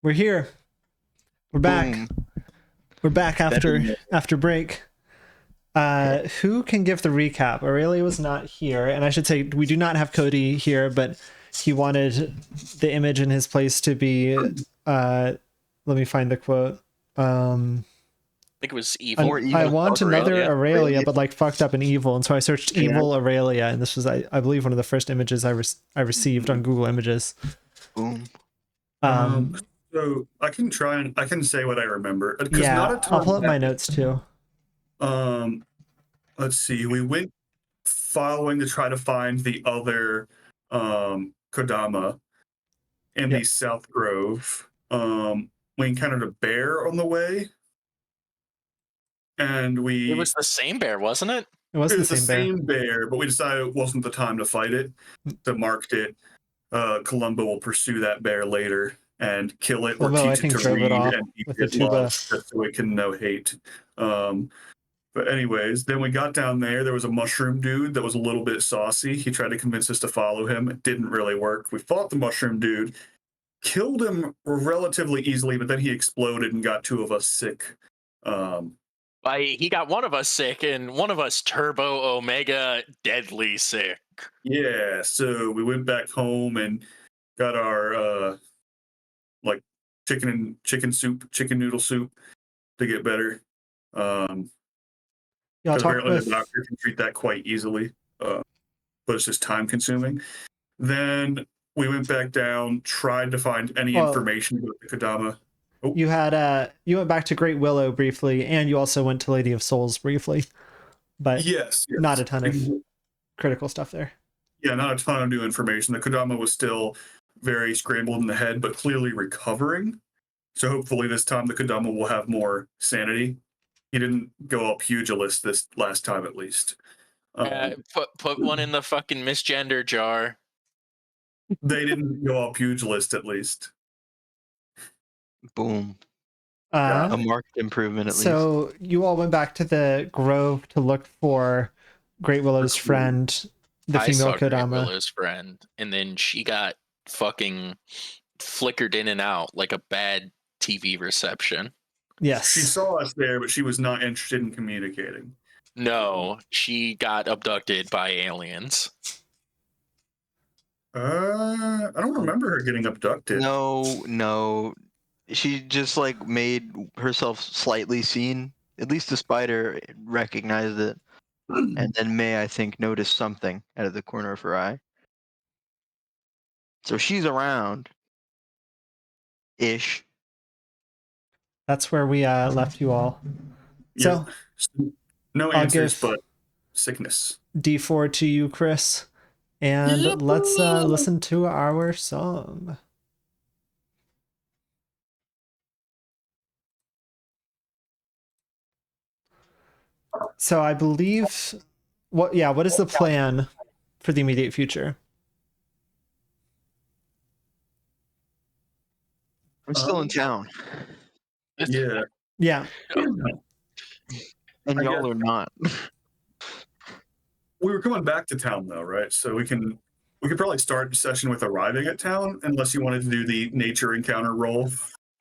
We're here. We're back. Boom. We're back Better after break. Who can give the recap? Aurelia was not here, and I should say we do not have Cody here, but he wanted the image in his place to be let me find the quote. I think it was evil. I want another Aurelia, but like fucked up and evil. And so I searched evil Aurelia, and this was I believe one of the first images I received on Google Images. Boom. So I can I can say what I remember. Yeah, I'll pull up my notes too. Let's see. We went following to try to find the other Kodama in the South Grove. We encountered a bear on the way. And it was the same bear, wasn't it? It was the same bear, but we decided it wasn't the time to fight it. So marked it. Columbo will pursue that bear later and kill it or teach it to read and teach it love, just so it can know hate. But anyways, then we got down there. There was a mushroom dude that was a little bit saucy. He tried to convince us to follow him. It didn't really work. We fought the mushroom dude, killed him relatively easily, but then he exploded and got two of us sick. He got one of us sick and one of us turbo omega deadly sick. Yeah, so we went back home and got our like chicken noodle soup to get better. Apparently the doctor can treat that quite easily, but it's just time consuming. Then we went back down, tried to find any information about the Kodama. Oh. You went back to Great Willow briefly, and you also went to Lady of Souls briefly, but yes. Not a ton of critical stuff there. Yeah, not a ton of new information. The Kodama was still very scrambled in the head, but clearly recovering. So hopefully this time the Kodama will have more sanity. He didn't go up pugilist this last time, at least. Put one in the fucking misgender jar. They didn't go up pugilist, at least. Boom. A marked improvement, at least. So you all went back to the grove to look for Great Willow's friend, the female Kodama. Great Willow's friend, and then she got fucking flickered in and out like a bad TV reception. Yes. She saw us there, but she was not interested in communicating. No, she got abducted by aliens. I don't remember her getting abducted. No. She just like made herself slightly seen. At least the spider recognized it. And then May, I think, noticed something out of the corner of her eye. So she's around. Ish. That's where we left you all. Yeah. So no answers, but sickness. D4 to you, Chris. And let's listen to our song. So I believe what is the plan for the immediate future? I'm still in town. Yeah. Yeah. And y'all are not. We were coming back to town though, right? So we could probably start the session with arriving at town, unless you wanted to do the nature encounter roll.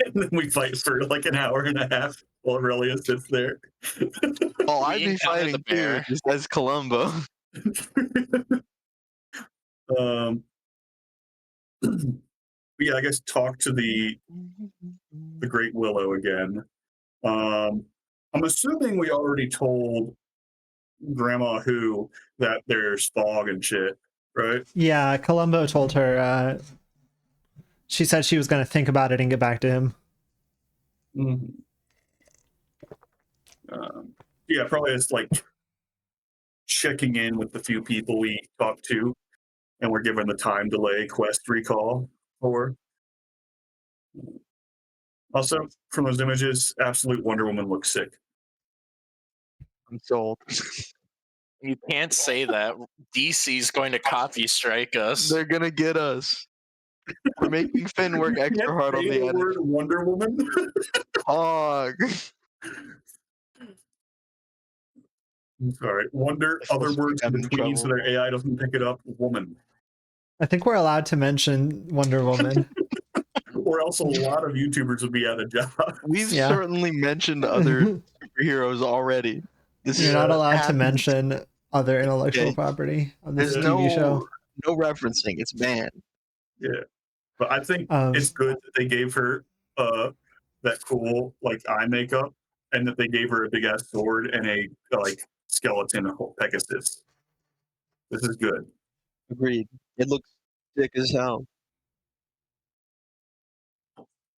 And then we fight for like an hour and a half while Aurelia sits there. Oh, I'd be fighting too, just as Columbo. Yeah, I guess talk to the Great Willow again. I'm assuming we already told Grandma Who that there's fog and shit, right? Yeah, Columbo told her. She said she was going to think about it and get back to him. Mm-hmm. Yeah, probably just like checking in with the few people we talked to, and we're given the time delay quest recall for. Also, from those images, absolute Wonder Woman looks sick. I'm sold. You can't say that. DC's going to copy strike us. They're gonna get us. We're making Finn work extra hard on the word Wonder Woman. Hog. I'm sorry. Wonder other words in between so their AI doesn't pick it up. Woman. I think we're allowed to mention Wonder Woman. or else a lot of YouTubers would be out of job. We've certainly mentioned other superheroes already. You're not allowed to mention other intellectual property on this TV show. No referencing. It's banned. Yeah, but I think it's good that they gave her that cool like eye makeup, and that they gave her a big ass sword and a like skeleton Pegasus. This is good. Agreed. It looks sick as hell.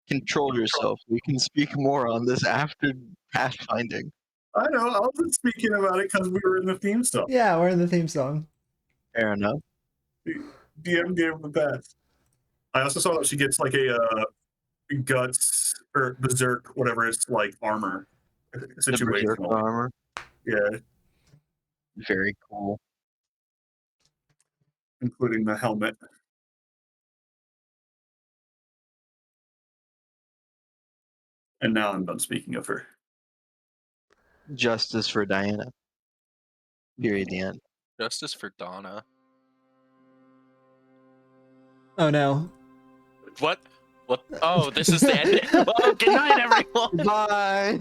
Control yourself. We can speak more on this after pathfinding. I know. I wasn't speaking about it because we were in the theme song. Yeah, we're in the theme song. Fair enough. DM gave the best. I also saw that she gets like a guts or berserk, whatever it's like, armor. Situational armor. Yeah. Very cool. Including the helmet. And now I'm done speaking of her. Justice for Diana. Period. The end. Justice for Donna. Oh no. What? What? Oh, this is the end. Oh, good night, everyone. Bye.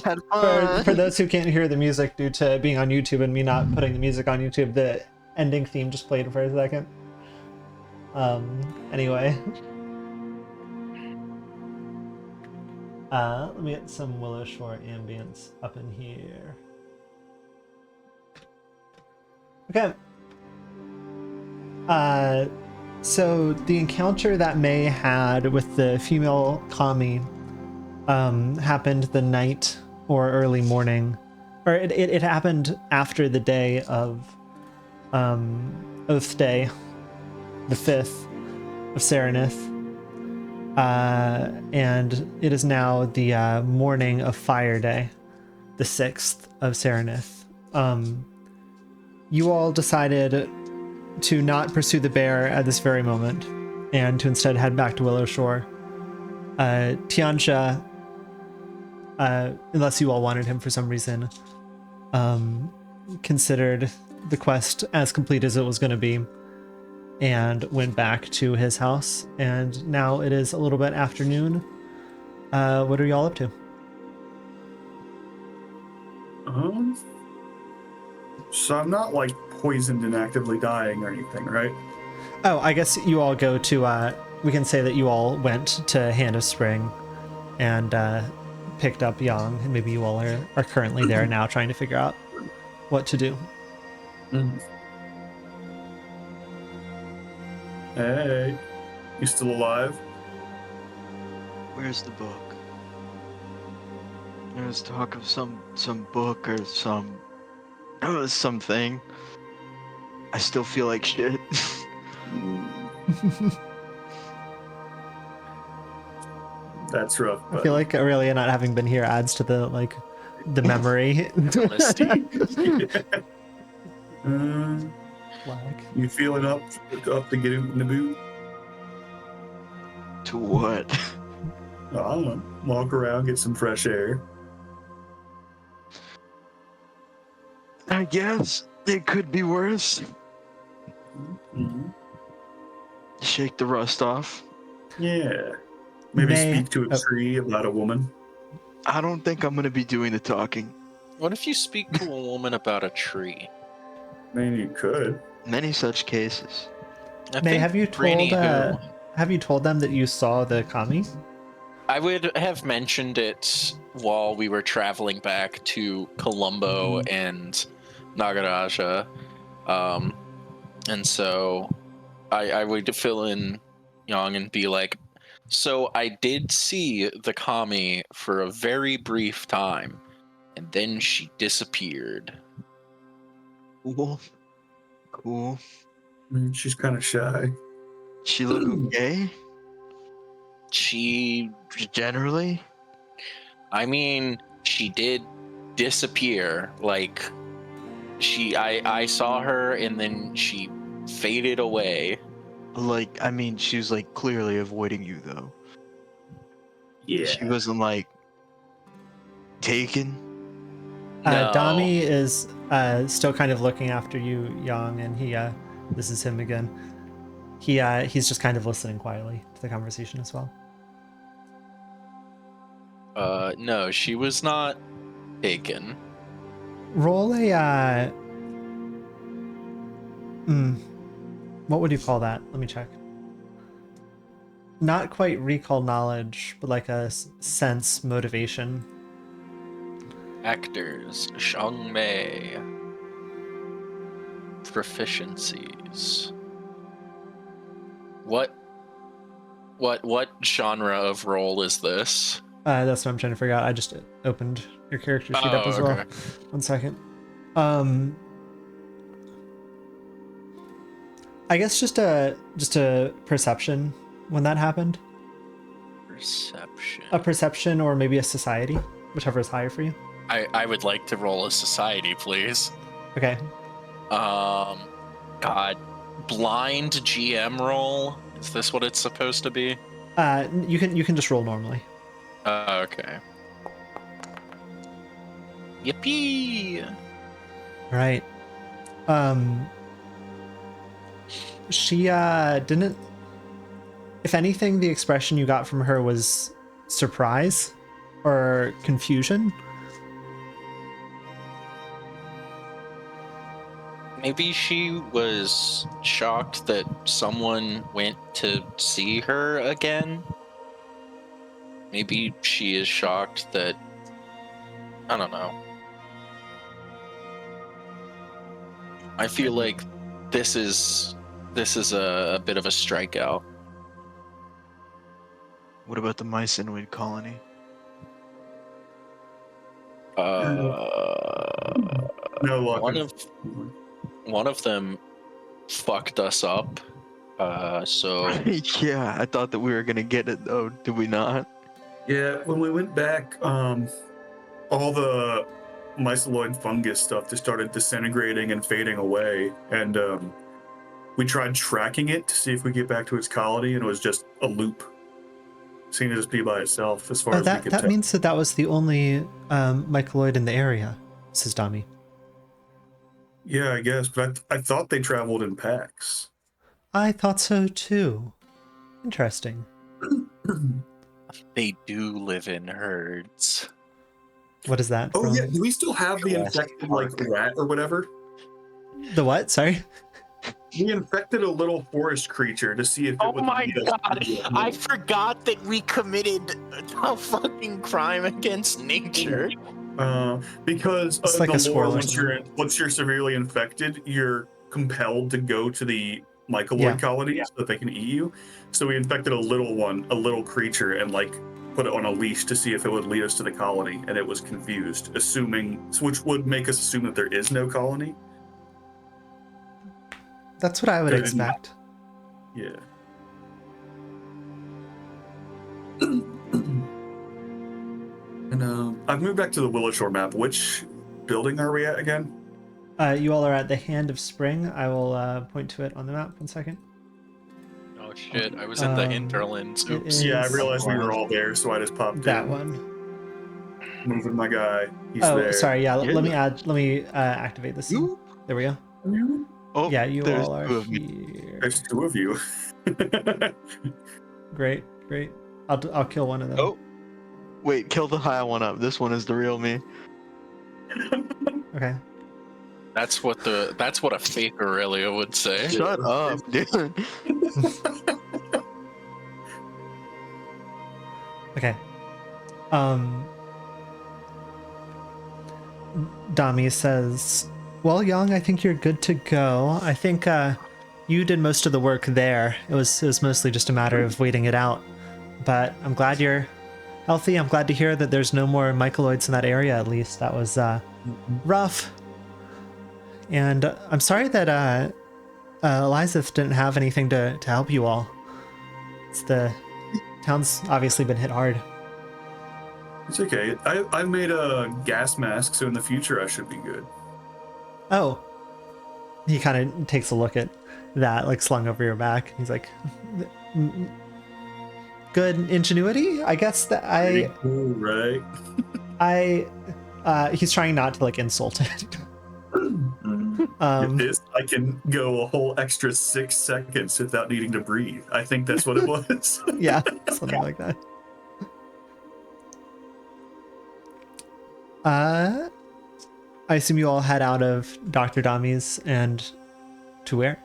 Had fun. For those who can't hear the music due to being on YouTube and me not putting the music on YouTube, the ending theme just played for a second. Anyway. Let me get some Willowshore ambience up in here. Okay. So the encounter that May had with the female kami happened the night or early morning, or it happened after the day of Oath Day, the 5th of Serenith, and it is now the morning of Fire Day, the 6th of Serenith. You all decided to not pursue the bear at this very moment, and to instead head back to Willowshore. Tianxia, unless you all wanted him for some reason, considered the quest as complete as it was going to be, and went back to his house. And now it is a little bit afternoon. What are y'all up to? So I'm not like poisoned and actively dying or anything, right? Oh, I guess you all go to, we can say that you all went to Hand of Spring and picked up Yang, and maybe you all are currently there now trying to figure out what to do. Hey, you still alive? Where's the book? There's talk of some book or something. I still feel like shit. That's rough. I feel like Aurelia not having been here adds to the memory. You feeling up to get in the boot? To what? I don't know. Walk around, get some fresh air. I guess it could be worse. Shake the rust off. Yeah. Maybe speak to a tree about a woman. I don't think I'm going to be doing the talking. What if you speak to a woman about a tree? I mean, you could. Many such cases. May, have you told them that you saw the kami? I would have mentioned it while we were traveling back to Colombo and Nagaraja. And so I would fill in Yang and be like, so I did see the kami for a very brief time, and then she disappeared. Cool. She's kind of shy. She look okay? She generally? I mean, she did disappear. Like, I saw her and then she faded away. Like, I mean, she was like clearly avoiding you though. Yeah. She wasn't like taken. No. Dami is still kind of looking after you, Yang, and he this is him again. He's just kind of listening quietly to the conversation as well. No, she was not taken. Roll a what would you call that? Let me check. Not quite recall knowledge, but like a sense motivation. Actors, Zhang Mei. Proficiencies. What genre of role is this? That's what I'm trying to figure out. I just opened your character sheet up as well. Okay. 1 second. I guess just a perception when that happened. Perception. A perception or maybe a society, whichever is higher for you. I would like to roll a society, please. Okay. God, blind GM roll. Is this what it's supposed to be? You can just roll normally. Okay. Yippee! Right. She didn't. If anything, the expression you got from her was surprise or confusion. Maybe she was shocked that someone went to see her again. Maybe she is shocked that, I don't know. I feel like this is a bit of a strikeout. What about the Mycenoid colony? No luck. One of them fucked us up. So Yeah, I thought that we were gonna get it though. Did we not? Yeah, when we went back, all the myceloid fungus stuff just started disintegrating and fading away, and we tried tracking it to see if we get back to its colony, and it was just a loop. Seemed to just be by itself as far as we could That tell. means that was the only mycoloid in the area, says Dami. Yeah, I guess, but I thought they traveled in packs. I thought so too. Interesting. they do live in herds. What is that? Oh from? yeah, do we still have the infected like rat or whatever? The what? Sorry. We infected a little forest creature to see if it would lead us to I forgot that we committed a fucking crime against nature. Because It's like the a squirrel lore, or once you're severely infected, you're compelled to go to the mycoloid colony so that they can eat you. So we infected a little creature, and like put it on a leash to see if it would lead us to the colony, and it was confused, which would make us assume that there is no colony. That's what I would expect. Yeah. And I've moved back to the Willowshore map. Which building are we at again? You all are at the Hand of Spring. I will point to it on the map. 1 second. Oh shit! I was at the Interlands. Oops. Yeah, I realized we were all there, so I just popped that in. one. Moving my guy. He's there. Sorry. Yeah, let me activate this. There we go. Oh, Yeah, you all are here. There's two of you. Great. I'll kill one of them. Oh, wait, kill the high one up. This one is the real me. Okay. That's what a fake Aurelia would say. Shut up, dude. Okay. Dami says, well, Young, I think you're good to go. I think you did most of the work there. It was mostly just a matter of waiting it out. But I'm glad you're healthy. I'm glad to hear that there's no more mycoloids in that area, at least. That was rough. And I'm sorry that Elizabeth didn't have anything to help you all. The town's obviously been hit hard. It's okay. I made a gas mask, so in the future I should be good. Oh. He kind of takes a look at that, like slung over your back. He's like, good ingenuity? I guess that Pretty cool, right? He's trying not to like insult it. With this, I can go a whole extra 6 seconds without needing to breathe. I think that's what it was. Yeah, something like that. I assume you all head out of Dr. Dami's and to where?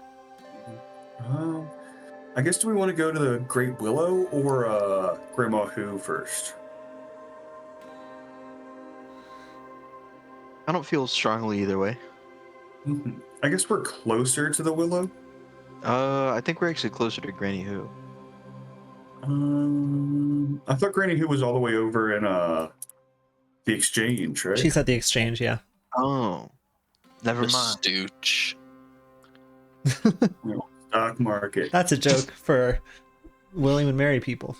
I guess do we want to go to the Great Willow or Grandma Who first? I don't feel strongly either way. I guess we're closer to the Willow. I think we're actually closer to Granny Who. I thought Granny Who was all the way over in the Exchange, right? She's at the Exchange, yeah. Oh, never The mind. Stooch. Stock market. That's a joke for William and Mary people.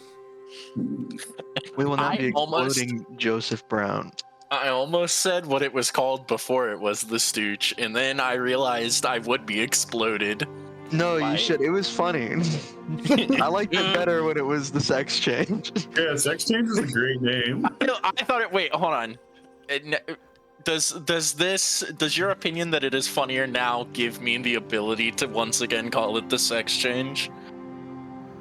We will not I be almost- exploding Joseph Brown. I almost said what it was called before it was the Stooch, and then I realized I would be exploded. No, Why? you should. It was funny. I liked it better when it was the sex change. Yeah, Sex Change is a great name. I thought it. Wait, hold on. Does your opinion that it is funnier now give me the ability to once again call it the sex change?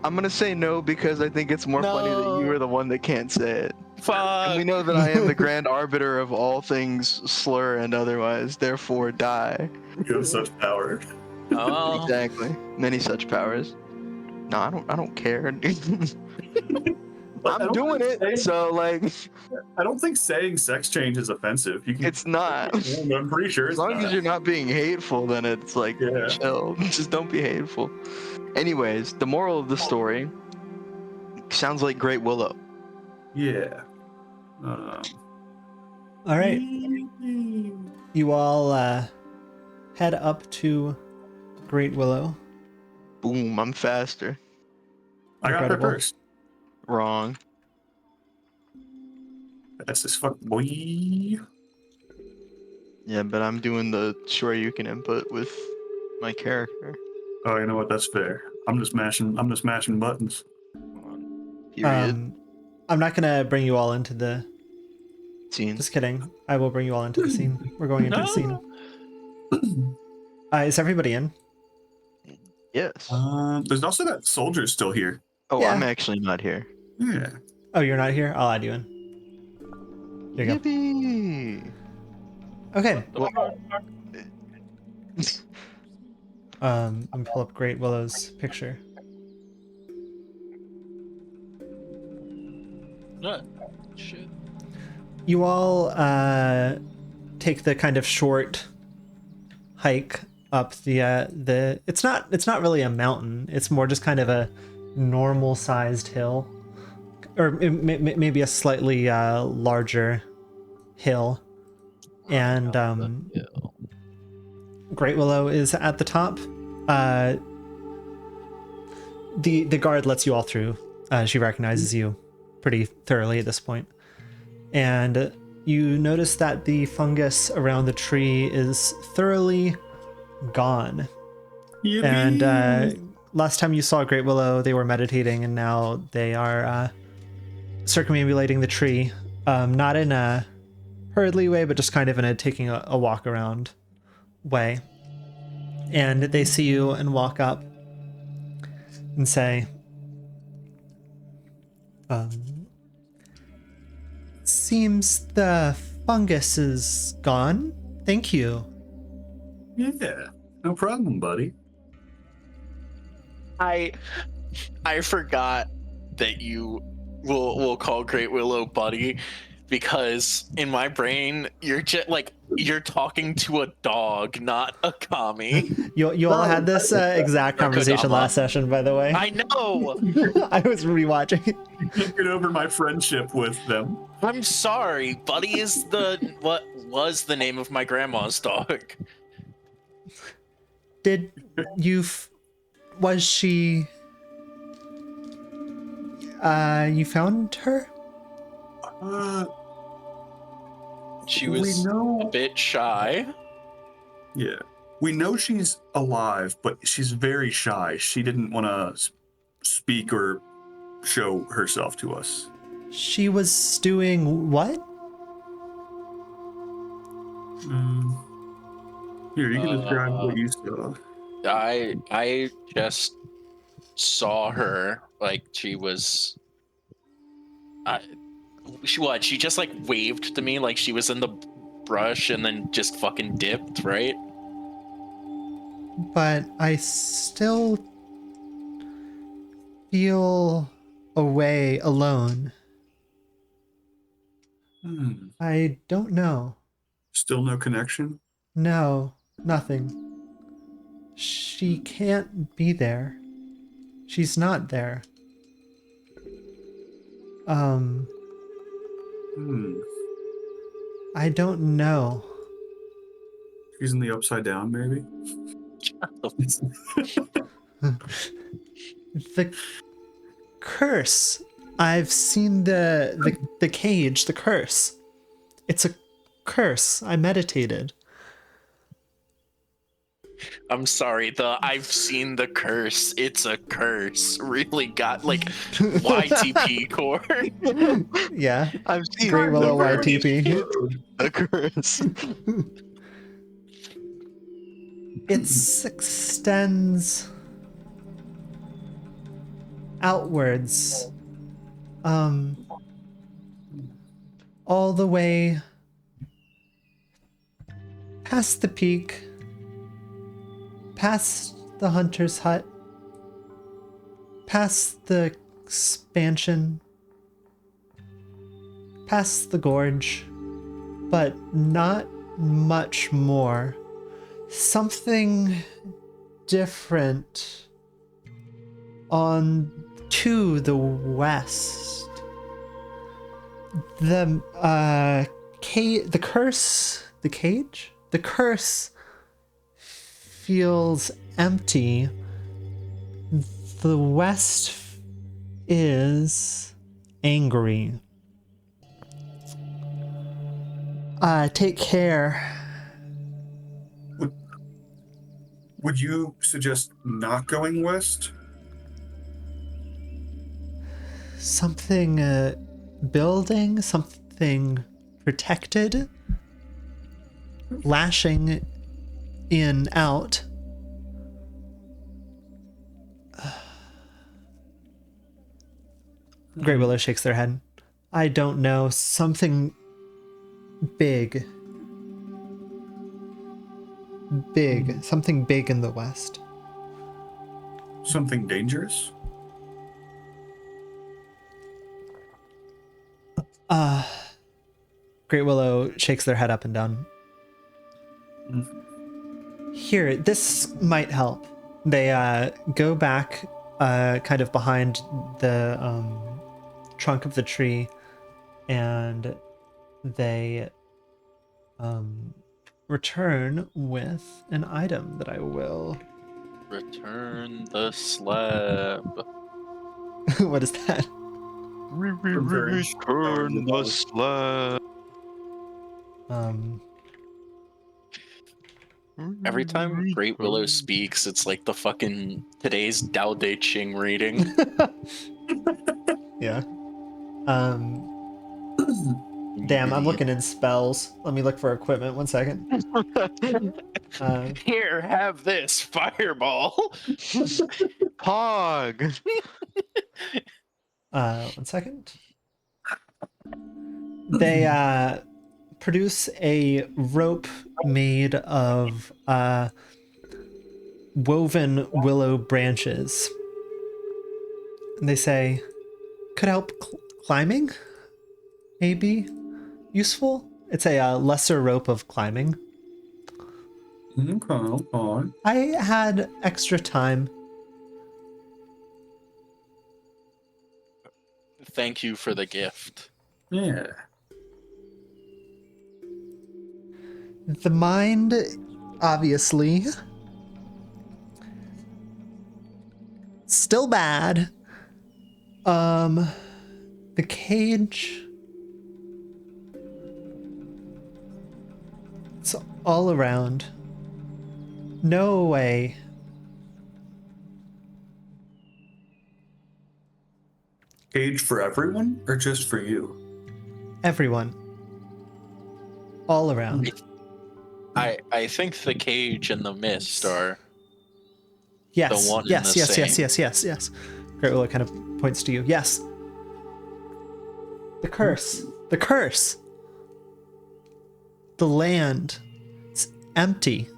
I'm gonna say no because I think it's more funny that you No. were the one that can't say it. Fuck. And we know that I am the grand arbiter of all things slur and otherwise, therefore die. You have such power. Oh. Exactly. Many such powers. No, I don't care. I I'm don't doing think it, so like I don't think saying sex change is offensive. You can, it's not. I'm pretty sure As it's long not. as you're not being hateful, then it's like Yeah. chill. Just don't be hateful. Anyways, the moral of the story sounds like Great Willow. Yeah. All right. You all head up to Great Willow. Boom, I'm faster. I got there Incredible. first. Wrong. That's this fuck boy. Yeah, but I'm doing the sure you can input with my character. Oh, you know what? That's fair. I'm just mashing buttons. Period. I'm not gonna bring you all into the. Scene. Just kidding. I will bring you all into the scene. We're going into the scene. Is everybody in? Yes. There's also that soldier still here. Oh, yeah. I'm actually not here. Yeah. Oh, you're not here? I'll add you in. There you Yippee! go. Okay. Well, I'm gonna pull up Great Willow's picture. Shit. You all take the kind of short hike up the. It's not really a mountain. It's more just kind of a normal sized hill, or maybe a slightly larger hill. And Great Willow is at the top. The guard lets you all through. She recognizes you pretty thoroughly at this point. And you notice that the fungus around the tree is thoroughly gone. Yippee. And last time you saw Great Willow, they were meditating, and now they are circumambulating the tree. Not in a hurriedly way, but just kind of in a taking a walk around way. And they see you and walk up and say, seems the fungus is gone. Thank you. Yeah. No problem, buddy. I forgot that you will call Great Willow buddy, because in my brain you're just like you're talking to a dog, not a kami. You all had this exact conversation last session, by the way. I know. I was rewatching it. You can't get over my friendship with them. I'm sorry. Buddy is what was the name of my grandma's dog. Did you was she you found her? She We was know- a bit shy. Yeah. We know she's alive, but she's very shy. She didn't want to speak or show herself to us. She was doing what? Here, you can describe what you saw. I just saw her like she was. She just like waved to me like she was in the brush and then just fucking dipped, right? But I still feel away alone. I don't know. Still no connection? No, nothing. She can't be there. She's not there. I don't know. She's in the upside down, maybe? The curse. I've seen the cage, the curse. It's a curse. I meditated. I'm sorry, I've seen the curse. It's a curse. Really got like YTP core. Yeah. I've seen Great Willow the YTP. The curse. It extends outwards. All the way past the peak, past the hunter's hut, past the expansion, past the gorge, but not much more. Something different on to the west. The curse feels empty. The west is angry. Take care. Would you suggest not going west? Something building, something protected, lashing in out. Grey Willow shakes their head. I don't know. Something big. Something big in the west. Something dangerous? Great Willow shakes their head up and down. Here, this might help. They go back kind of behind the trunk of the tree, and they return with an item that I will... Return the slab. What is that? Return the slab. Every time Great Willow speaks, it's like the fucking today's Dao De Ching reading. Yeah. Damn, I'm looking in spells. Let me look for equipment. 1 second. Here, have this fireball. Pog. 1 second. They produce a rope made of woven willow branches. And they say, could help climbing? Maybe useful? It's a lesser rope of climbing. Okay. I had extra time. Thank you for the gift. Yeah. The mind, obviously, still bad. The cage, it's all around. No way. Cage for everyone or just for you? Everyone. All around. I think the cage and the mist are Yes. the one Yes, and the yes, same. yes, yes, yes, yes. Great Willow kind of points to you. Yes. The curse. The curse. The land. It's empty.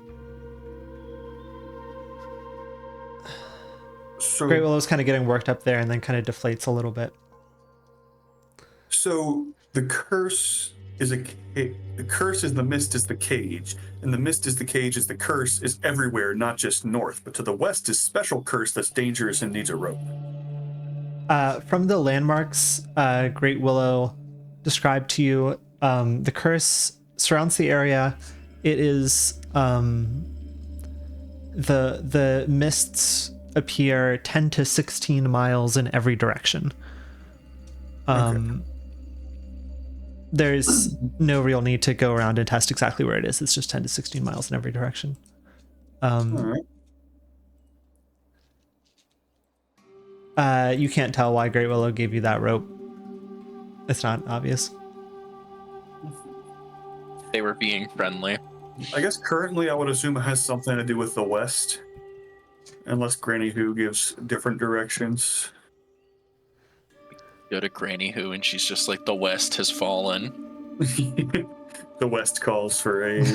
So, Great Willow's kind of getting worked up there and then kind of deflates a little bit. So the curse is the curse is the mist is the cage, and the mist is the cage is the curse is everywhere, not just north, but to the west is special curse that's dangerous and needs a rope. From the landmarks Great Willow described to you, the curse surrounds the area. It is the mists appear 10 to 16 miles in every direction. Okay. There's no real need to go around and test exactly where it is. It's just 10 to 16 miles in every direction. All right. You can't tell why Great Willow gave you that rope. It's not obvious. They were being friendly. I guess currently I would assume it has something to do with the west, unless Granny Who gives different directions. Go to Granny Who, and she's just like, the West has fallen. The west calls for aid.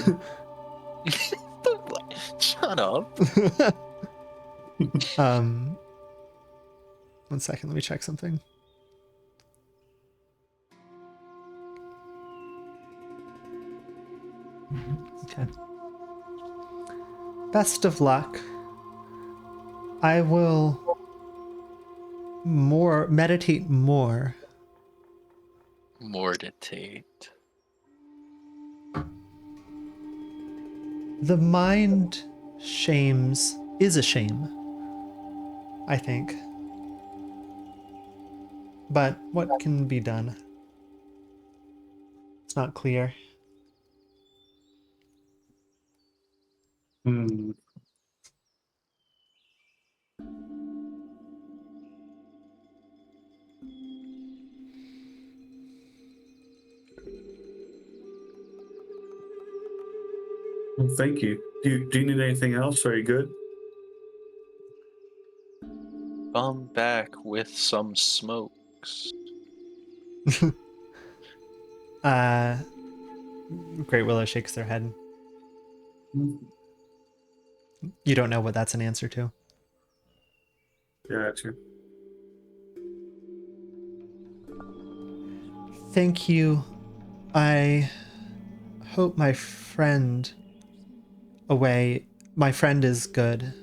Shut up. 1 second, let me check something. Okay. Best of luck. I will meditate more. Mortitate. The mind is a shame, I think. But what can be done? It's not clear. Hmm. Well, thank you. Do you need anything else? Are you good? Come back with some smokes. Great Willow shakes their head. You don't know what that's an answer to. Gotcha. Thank you. I hope my friend is good.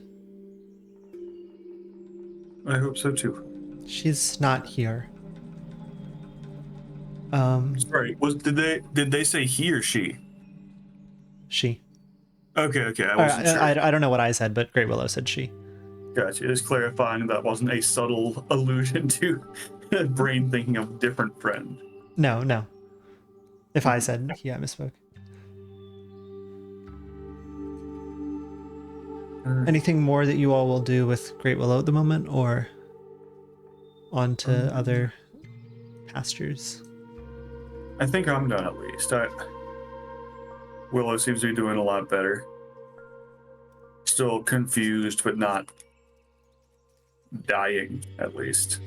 I hope so too. She's not here. Sorry, did they say he or she? She. Okay, I wasn't sure. I don't know what I said, but Great Willow said she. Gotcha. Just clarifying that wasn't a subtle allusion to brain thinking of different friend. No. If I said he, I misspoke. Anything more that you all will do with Great Willow at the moment, or on to other pastures? I think I'm done at least. Willow seems to be doing a lot better. Still confused, but not dying, at least.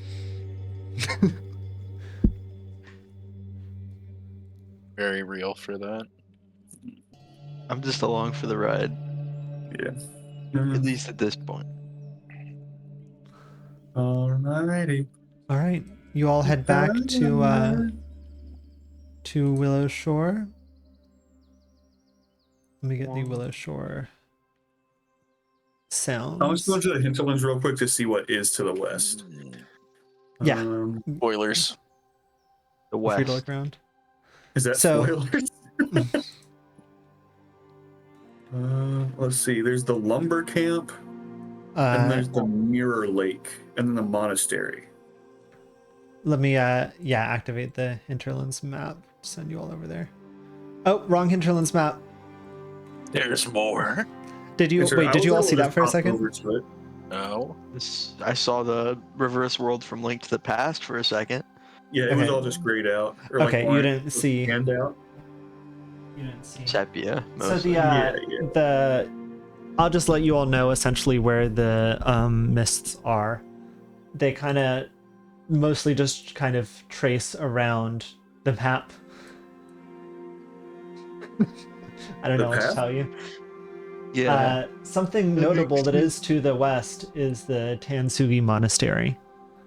Very real for that. I'm just along for the ride, Yeah. at least at this point. Alrighty. All right, you all head back to Willowshore. Let me get the Willowshore sounds. I was going to the hinterlands real quick to see what is to the west. Yeah. Spoilers. The Feel free to west. look around. Is that So- spoilers? Let's see. There's the lumber camp, and there's the mirror lake, and then the monastery. Let me activate the hinterlands map. Send you all over there. Oh, wrong hinterlands map. There's more. Did you Did you all see that for a second? No. I saw the reverse world from Link to the Past for a second. Yeah, it was Okay. all just grayed out. Or Okay, you orange didn't see. scanned out. You didn't see. Sepia, So mostly. the I'll just let you all know essentially where the mists are. They kind of mostly just kind of trace around the map. I don't know what to tell you. Yeah. Something notable that is to the west is the Tansugi Monastery,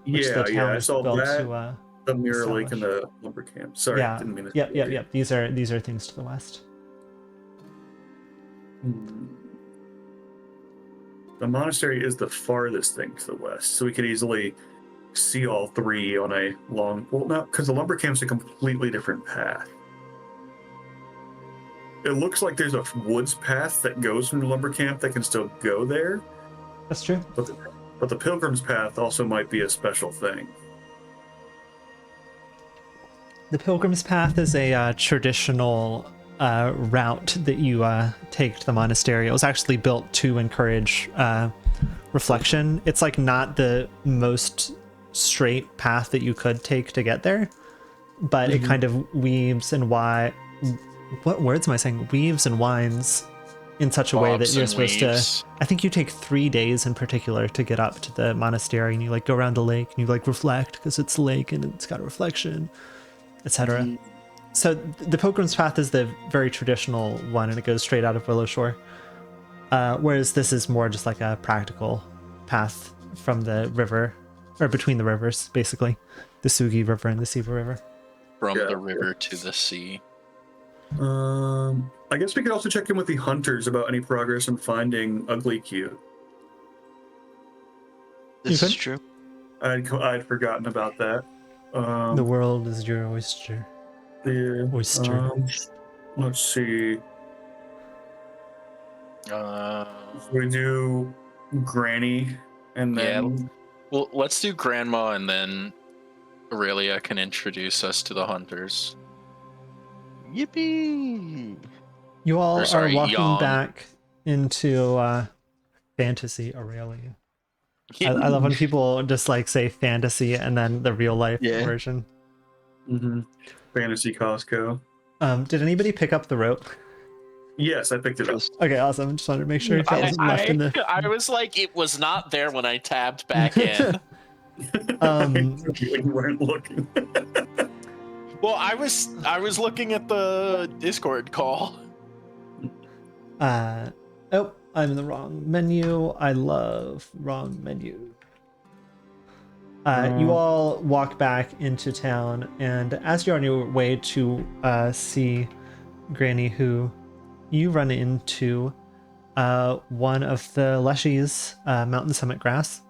which the town I was saw built that. to The Mirror Lake establish. and the lumber camp. Sorry, Yeah. didn't mean to. Yep. These are things to the west. The monastery is the farthest thing to the west, so we could easily see all three on a long. Well, no, because the lumber camp's a completely different path. It looks like there's a woods path that goes from the lumber camp that can still go there. That's true. But the pilgrim's path also might be a special thing. The Pilgrim's Path is a traditional route that you take to the monastery. It was actually built to encourage reflection. It's like not the most straight path that you could take to get there, but it kind of weaves and what words am I saying? Weaves and winds in such a way that you're supposed to. I think you take 3 days in particular to get up to the monastery, and you like go around the lake and you like reflect because it's a lake and it's got a reflection, etc. So the Pilgrim's Path is the very traditional one, and it goes straight out of Willowshore. Whereas this is more just like a practical path from the river, or between the rivers, basically, the Sugi River and the Siva River. From the river to the sea. I guess we could also check in with the hunters about any progress in finding Ugly Cute. This is true. I'd forgotten about that. The world is your oyster. Oyster. Let's see. We do Granny, and then well, let's do Grandma, and then Aurelia can introduce us to the hunters. Yippee! You all are walking back into fantasy Aurelia. I love when people just like say fantasy and then the real life version. Fantasy Costco. Did anybody pick up the rope? Yes, I picked it up. Okay, awesome. Just wanted to make sure it wasn't left in the. I was like, it was not there when I tabbed back in. You weren't looking. Well, I was looking at the Discord call. Oh, I'm in the wrong menu. I love wrong menu. You all walk back into town, and as you're on your way to see Granny Who, you run into one of the Leshy's mountain summit grass.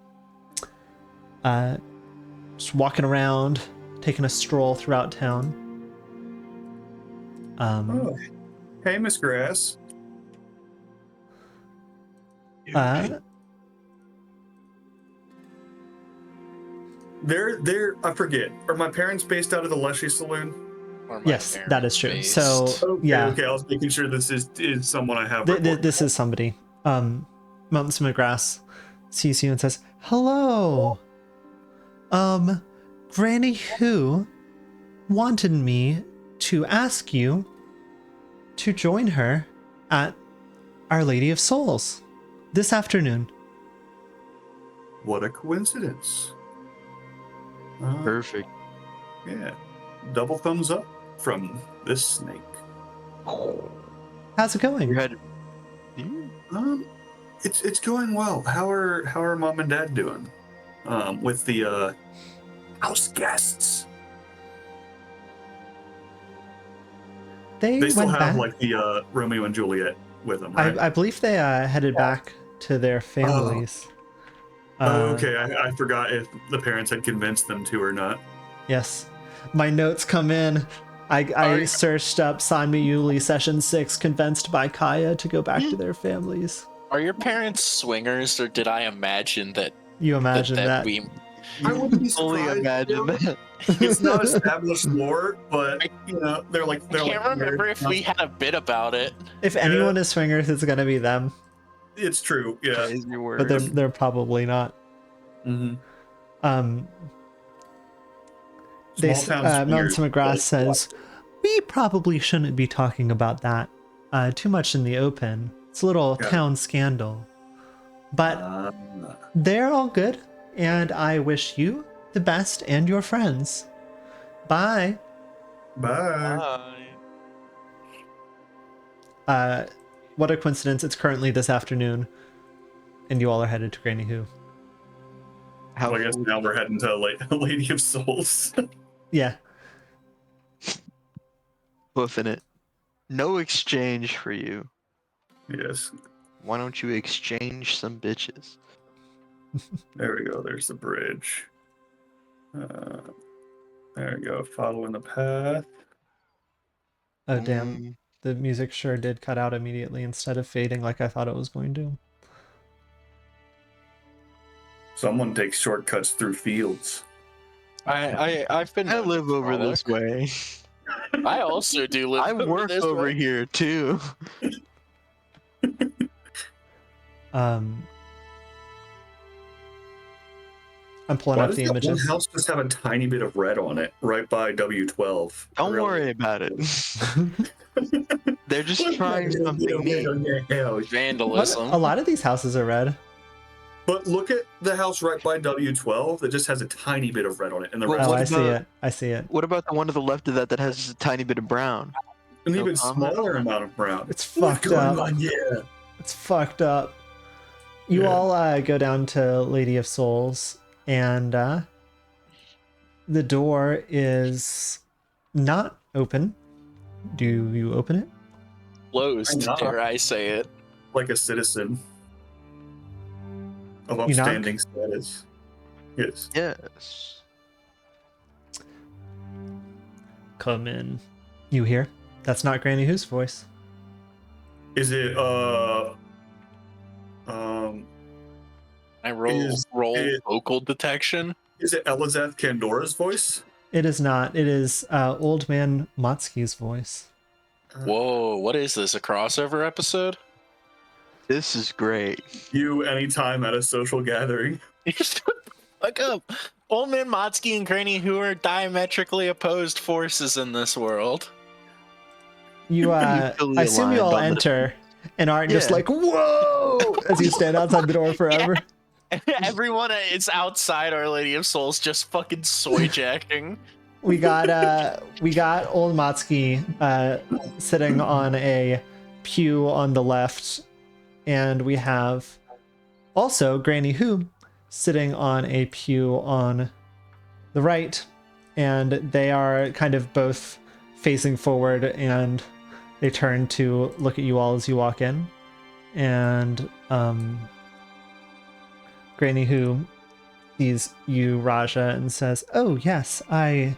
Just walking around, taking a stroll throughout town. Hey, Miss Grass. They're I forget. Are my parents based out of the Leshy Saloon? Yes, that is true. Based. So okay, I was making sure this is someone I have. This is somebody. Mountain Summit Grass sees you and says, "Hello. Granny Who wanted me to ask you to join her at Our Lady of Souls this afternoon." What a coincidence. Perfect. Yeah. Double thumbs up from this snake. How's it going? It's going well. How are mom and dad doing? With the house guests. They still went have back. like the Romeo and Juliet with them, right? I believe they headed back to their families. Okay. I forgot if the parents had convinced them to or not. Yes. My notes come in. I searched up Sanmi Yuli Session 6, convinced by Kaya to go back to their families. Are your parents swingers, or did I imagine that? You imagine that? I wouldn't be Fully surprised. imagine that. It's not established lore, but they're like. I can't remember if we had a bit about it. If anyone is swingers, it's gonna be them. It's true, yeah. But they're probably not. Mm-hmm. Mountain Summit Grass says, "We probably shouldn't be talking about that too much in the open. It's a little town scandal. But they're all good, and I wish you the best and your friends. Bye. Bye. What a coincidence. It's currently this afternoon, and you all are headed to Granny Who. Well, I guess now we're heading to Lady of Souls. Yeah. Hoofing it. No exchange for you. Yes. Why don't you exchange some bitches? There we go. There's the bridge. There we go. Following the path. Oh, damn. The music sure did cut out immediately instead of fading like I thought it was going to. Someone takes shortcuts through fields. I've been. I live over this way. I also do live. I work over here too. I'm pulling Why up does the that one images. house just have a tiny bit of red on it, right by W12? Don't Really? worry about it. They're just trying something new. Vandalism. A lot of these houses are red. But look at the house right by W12 that just has a tiny bit of red on it, and the Well, rest Oh, what I is see it. I see it. What about the one to the left of that has a tiny bit of brown? an even comment? smaller amount of brown. It's What's fucked going up. on? Yeah. It's fucked up. You Yeah. all go down to Lady of Souls, and the door is not open. Do you open it? Closed, Why not? dare I say it. Like a citizen of You knock? upstanding status. Yes. Yes. Come in. You hear? That's not Granny Who's voice. Is it I roll Is it- vocal detection. is it Elizeth Kandora's voice? It is not. It is Old Man Motsky's voice. Whoa, what is this? A crossover episode? This is great. You anytime at a social gathering. Fuck up. Old Man Motsky and Granny Who are diametrically opposed forces in this world. You, I Mutually assume you aligned all on the- enter and aren't just Yeah. like, whoa, as you stand outside the door forever. Everyone is outside Our Lady of Souls just fucking soy jacking. We got Old Motsky sitting on a pew on the left, and we have also Granny Who sitting on a pew on the right, and they are kind of both facing forward, and they turn to look at you all as you walk in, and Granny Who sees you, Raja, and says, "Oh yes, I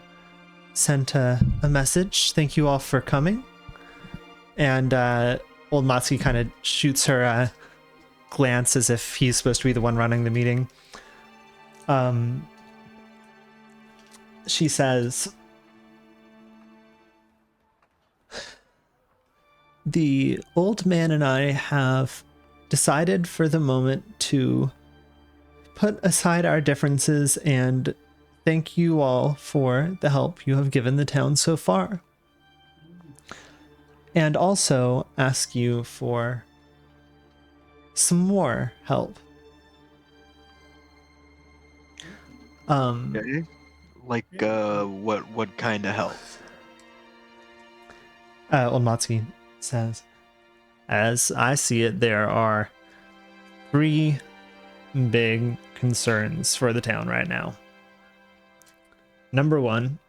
sent a message. Thank you all for coming." And Old Motsky kind of shoots her a glance as if he's supposed to be the one running the meeting. She says, "The old man and I have decided for the moment to put aside our differences and thank you all for the help you have given the town so far. And also ask you for some more help." Okay. Like what kind of help? Old Motsky says, "As I see it, there are 3 big concerns for the town right now. Number 1,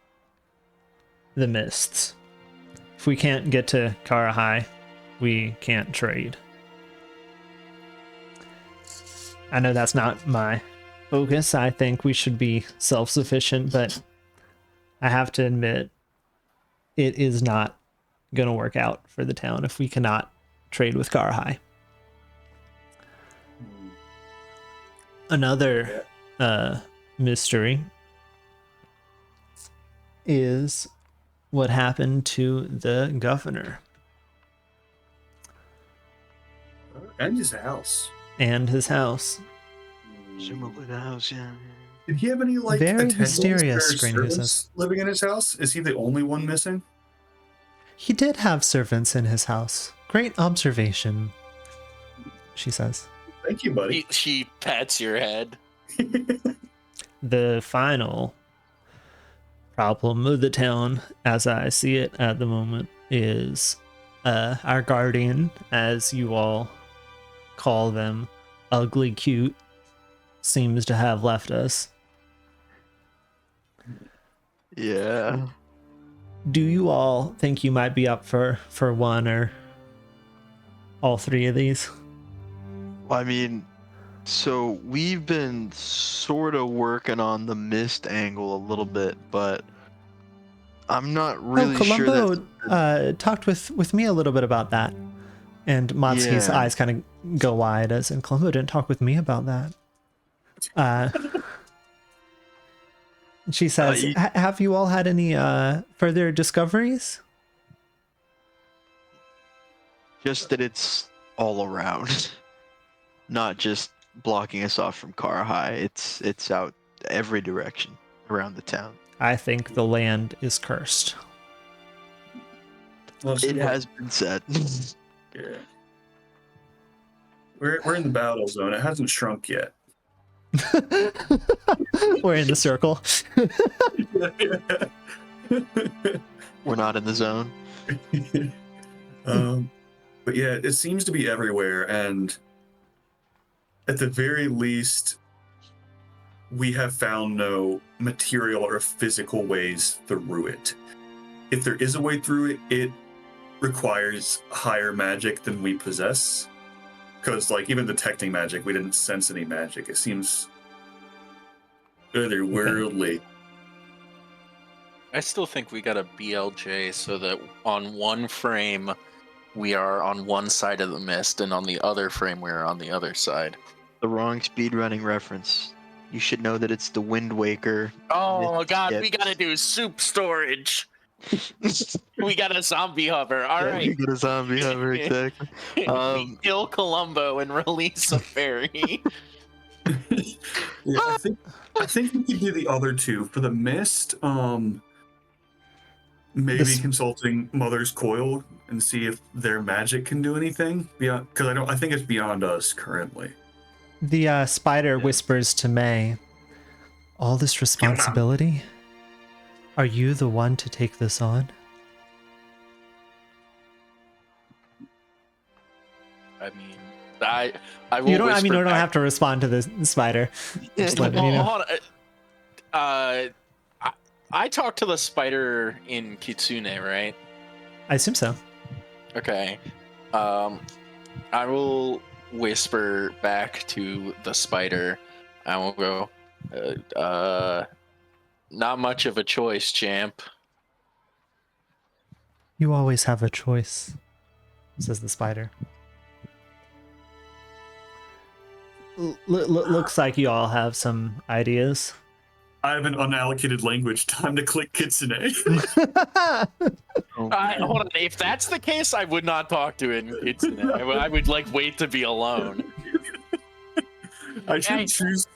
the mists. If we can't get to Karahai, we can't trade. I know that's not my focus. I think we should be self-sufficient, but I have to admit, it is not going to work out for the town if we cannot trade with Karahai. Another mystery is what happened to the governor And his house. and his house. Presumably the house, yeah. Did he have any like Very attendants mysterious, or Granny Who servants says. living in his house? Is he the only one missing? He did have servants in his house. Great observation, she says. Thank you, buddy. She pats your head. the final problem of the town, as I see it at the moment, is our guardian, as you all call them, ugly cute, seems to have left us. Yeah. Do you all think you might be up for one or all three of these? I mean, so we've been sort of working on the mist angle a little bit, but I'm not really sure that. Columbo talked with me a little bit about that. And Matsuki's Yeah. eyes kind of go wide as, and Columbo didn't talk with me about that. She says, have you all had any further discoveries? Just that it's all around, not just blocking us off from Car High. It's out every direction around the town. I think the land is cursed. Well, It has been said. Yeah. We're in the battle zone. It hasn't shrunk yet. We're in the circle. We're not in the zone. But yeah, it seems to be everywhere, and at the very least, we have found no material or physical ways through it. If there is a way through it, it requires higher magic than we possess. Because, like, even detecting magic, we didn't sense any magic. It seems otherworldly. I still think we got a BLJ so that on one frame we are on one side of the mist and on the other frame we are on the other side. The wrong speedrunning reference. You should know that it's the Wind Waker. Oh god, Yeah. we gotta do soup storage. We got a zombie hover. All right. We get a zombie hover, exactly. We kill Columbo and release a fairy. Yeah, I think we could do the other two. For the mist, maybe consulting Mother's Coil and see if their magic can do anything beyond, because I think it's beyond us currently. The spider whispers to May, all this responsibility? Are you the one to take this on? I mean, I will. You don't. I mean, whisper you don't back. have to respond to the spider. Just letting you know. Hold on. I talked to the spider in Kitsune, right? I assume so. Okay. I will whisper back to the spider. I will go. Not much of a choice, champ. You always have a choice, says the spider. Looks like you all have some ideas. I have an unallocated language. Time to click Kitsune. Hold on. If that's the case, I would not talk to it in Kitsune. I would like wait to be alone. I should choose.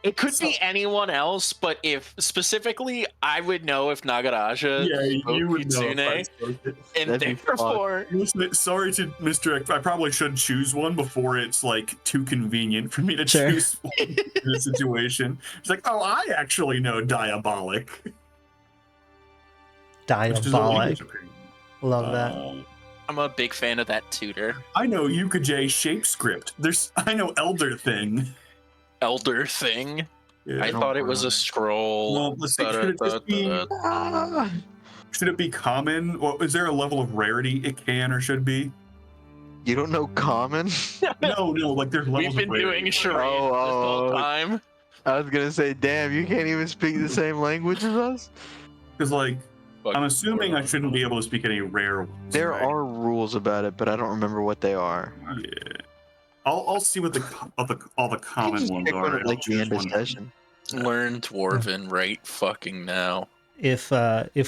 It could be anyone else, but if specifically, I would know if Nagaraja spoke you would Kitsune, know if I spoke it. and That'd be therefore, Listen, sorry to misdirect. I probably should choose one before it's like too convenient for me to choose one in a situation. It's like, oh, I actually know diabolic. Diabolic. Love that. I'm a big fan of that tutor. I know Yuka shape script. I know Elder Thing. Elder Thing. Yeah, I thought it was a scroll. Well, let's see, should it be common? Or is there a level of rarity it can or should be? You don't know common? No, like there's levels We've been of rarity. doing charades this whole time. I was gonna say, damn, you can't even speak the same language as us? Because, like, I'm assuming I shouldn't be able to speak any rare ones. There right? are rules about it, but I don't remember what they are. Yeah. I'll see what all the common ones Pick one are. at, like the end of session. Learn Dwarven right fucking now. If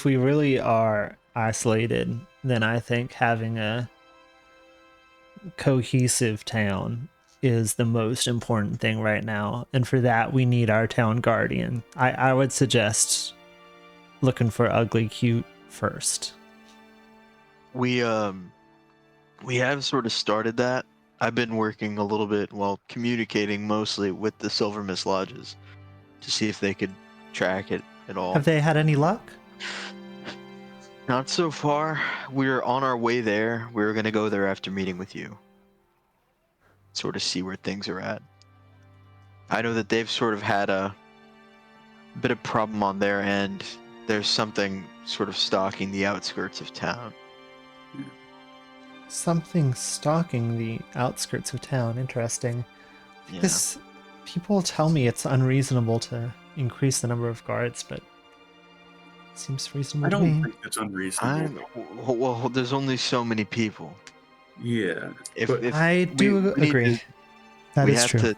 we really are isolated, then I think having a cohesive town is the most important thing right now, and for that we need our town guardian. I would suggest looking for Ugly Cute first. We have sort of started that. I've been working a little bit, communicating mostly with the Silver Mist Lodges to see if they could track it at all. Have they had any luck? Not so far. We're on our way there. We were going to go there after meeting with you. Sort of see where things are at. I know that they've sort of had a bit of problem on their end. There's something sort of stalking the outskirts of town. Something stalking the outskirts of town. Interesting. Yeah. People tell me it's unreasonable to increase the number of guards, but it seems reasonable I to me. don't think it's unreasonable. Well, there's only so many people. Yeah. If I do agree. That we is have true. to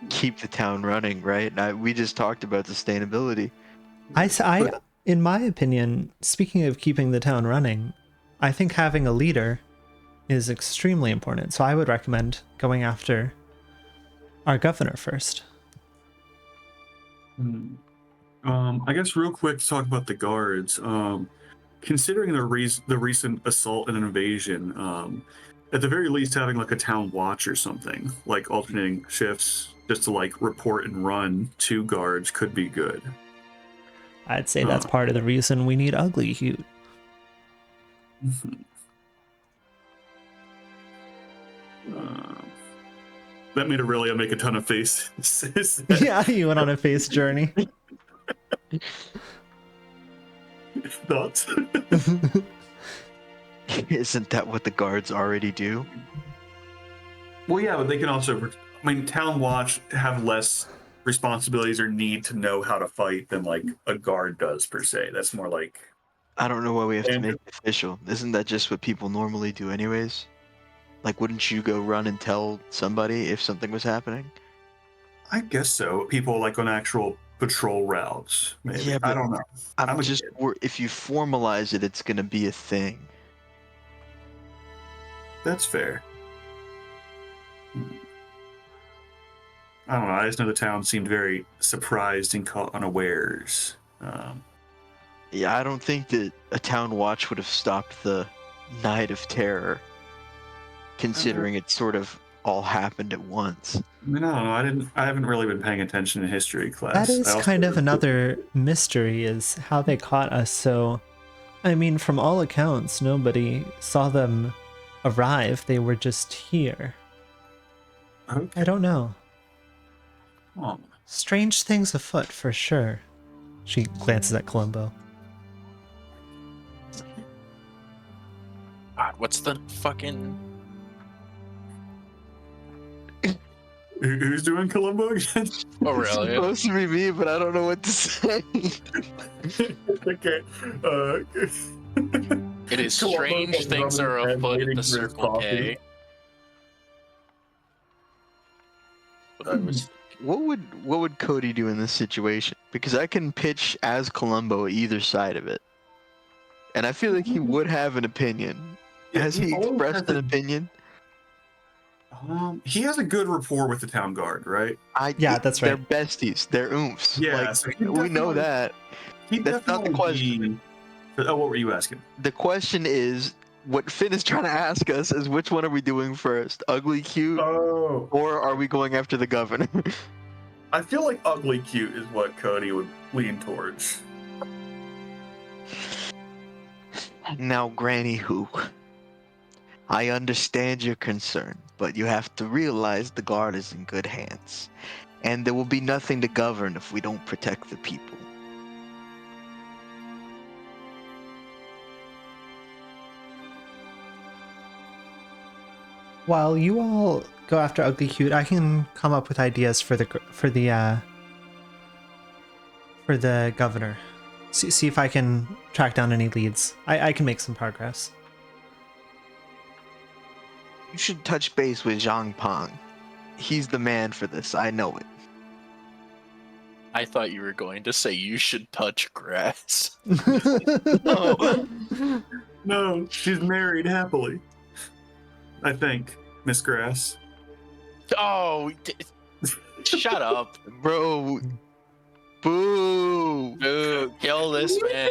keep the town running, right? We just talked about sustainability. In my opinion, speaking of keeping the town running, I think having a leader is extremely important. So I would recommend going after our governor first. I guess real quick to talk about the guards. Considering the recent assault and invasion, at the very least having like a town watch or something, like alternating shifts just to like report and run 2 guards could be good. I'd say that's part of the reason we need Ugly Hute. That made Aurelia make a ton of faces. Yeah, you went on a face journey. Thoughts? Isn't that what the guards already do? Well, yeah, but they can also, town watch have less responsibilities or need to know how to fight than like a guard does per se. That's more like, I don't know why we have to make it official. Isn't that just what people normally do anyways? Like, wouldn't you go run and tell somebody if something was happening? I guess so. People like on actual patrol routes. Maybe. Yeah, but I don't know. If you formalize it, it's gonna be a thing. That's fair. I don't know. I just know the town seemed very surprised and caught unawares. Yeah, I don't think that a town watch would have stopped the night of terror, considering it sort of all happened at once. I don't know. I haven't really been paying attention in history class. That is kind of another mystery, is how they caught us. So, I mean, from all accounts, nobody saw them arrive. They were just here. Okay. I don't know. Oh. Strange things afoot, for sure. She glances at Columbo. God, what's the fucking... Who's doing Columbo again? Oh, really? It's supposed to be me, but I don't know what to say. Okay. It is Columbo strange comes things are running and afoot at waiting the for his Circle coffee. K. But I was... What would Cody do in this situation? Because I can pitch as Columbo either side of it, and I feel like he would have an opinion. Yeah, Has he always expressed has an opinion? He has a good rapport with the town guard, right? Yeah, that's right. They're besties. They're oomphs. Yeah, Like, so he we know definitely- that. He That's not the question. Oh, what were you asking? The question is, what Finn is trying to ask us is, which one are we doing first? Ugly Cute, Oh, or are we going after the governor? I feel like Ugly Cute is what Cody would lean towards. Now, Granny Who, I understand your concern, but you have to realize the guard is in good hands, and there will be nothing to govern if we don't protect the people. While you all go after Ugly Cute, I can come up with ideas for the governor. See if I can track down any leads. I can make some progress. You should touch base with Zhang Pang. He's the man for this, I know it. I thought you were going to say you should touch grass. No, she's married happily. I think, Miss Grass. Oh, shut up. Bro, boo! Dude, kill this man.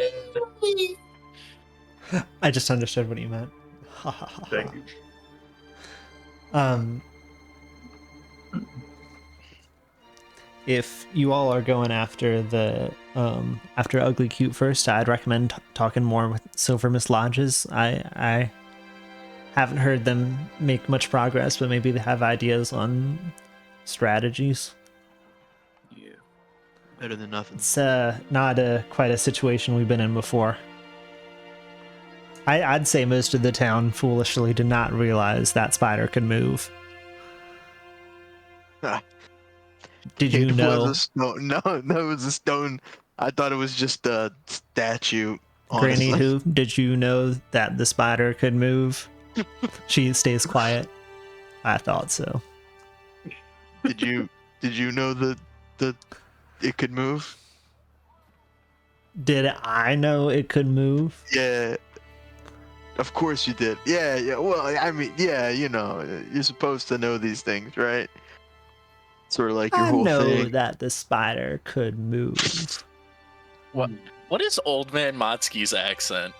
I just understood what you meant. Thank you. if you all are going after the after Ugly Cute first, I'd recommend talking more with Silvermist Lodges. I haven't heard them make much progress, but maybe they have ideas on strategies. Yeah. Better than nothing. It's not quite a situation we've been in before. I'd say most of the town foolishly did not realize that spider could move. Did you know? Was a stone. No, it was a stone. I thought it was just a statue. Granny Honestly. Who, did you know that the spider could move? She stays quiet. I thought so. Did you know that it could move? Did I know it could move? Yeah. Of course you did. Yeah. Well, I mean, yeah, you're supposed to know these things, right? Sort of like your I whole know thing. that the spider could move. What is Old Man Motsky's accent?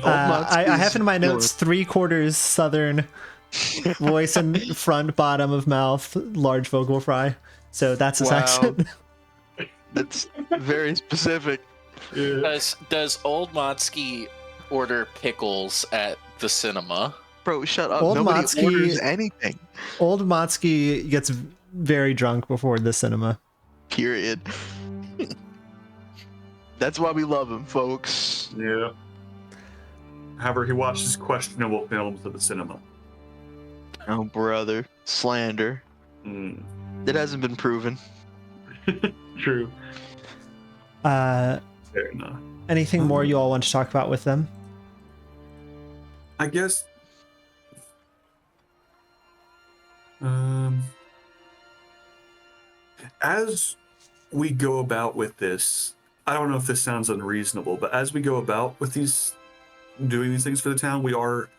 I have in my notes 3/4 Southern voice and front, bottom of mouth, large vocal fry. So that's his accent. That's very specific. Yeah. Does Old Motsky order pickles at the cinema? Bro, shut up. Old Nobody Motsky- orders anything. Old Motsky gets very drunk before the cinema. Period. That's why we love him, folks. Yeah. However, he watches questionable films at the cinema. Oh, brother. Slander. Mm. It hasn't been proven. True. Uh, Fair enough. anything more you all want to talk about with them? I guess. As we go about with this, I don't know if this sounds unreasonable, but as we go about with doing these things for the town, we are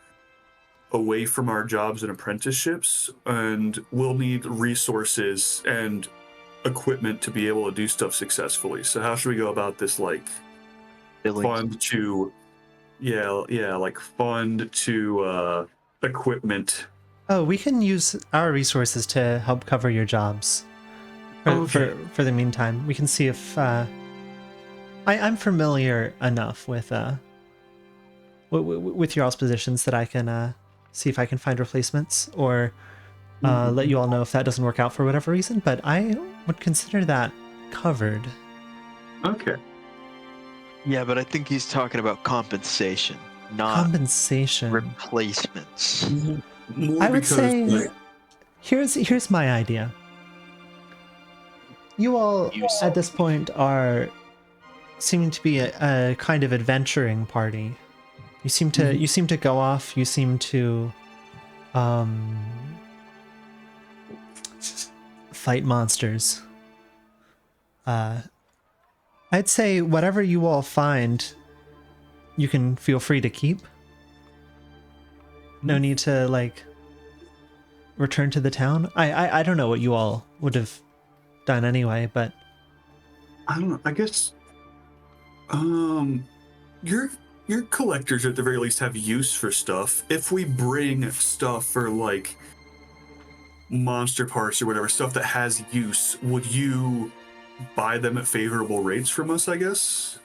away from our jobs and apprenticeships, and we'll need resources and equipment to be able to do stuff successfully. So how should we go about this? Like, fund to equipment. Oh, we can use our resources to help cover your jobs. For the meantime, we can see if I'm familiar enough with your all's positions that I can see if I can find replacements or let you all know if that doesn't work out for whatever reason. But I would consider that covered. Okay. Yeah, but I think he's talking about compensation, not Compensation. replacements. More I would because, say like, here's my idea. You all at this point are seeming to be a kind of adventuring party. You seem to go off. You seem to fight monsters. I'd say whatever you all find, you can feel free to keep. No need to like return to the town. I don't know what you all would have done anyway, but I don't know. I guess your collectors at the very least have use for stuff. If we bring stuff for like monster parts or whatever, stuff that has use, would you buy them at favorable rates from us, I guess?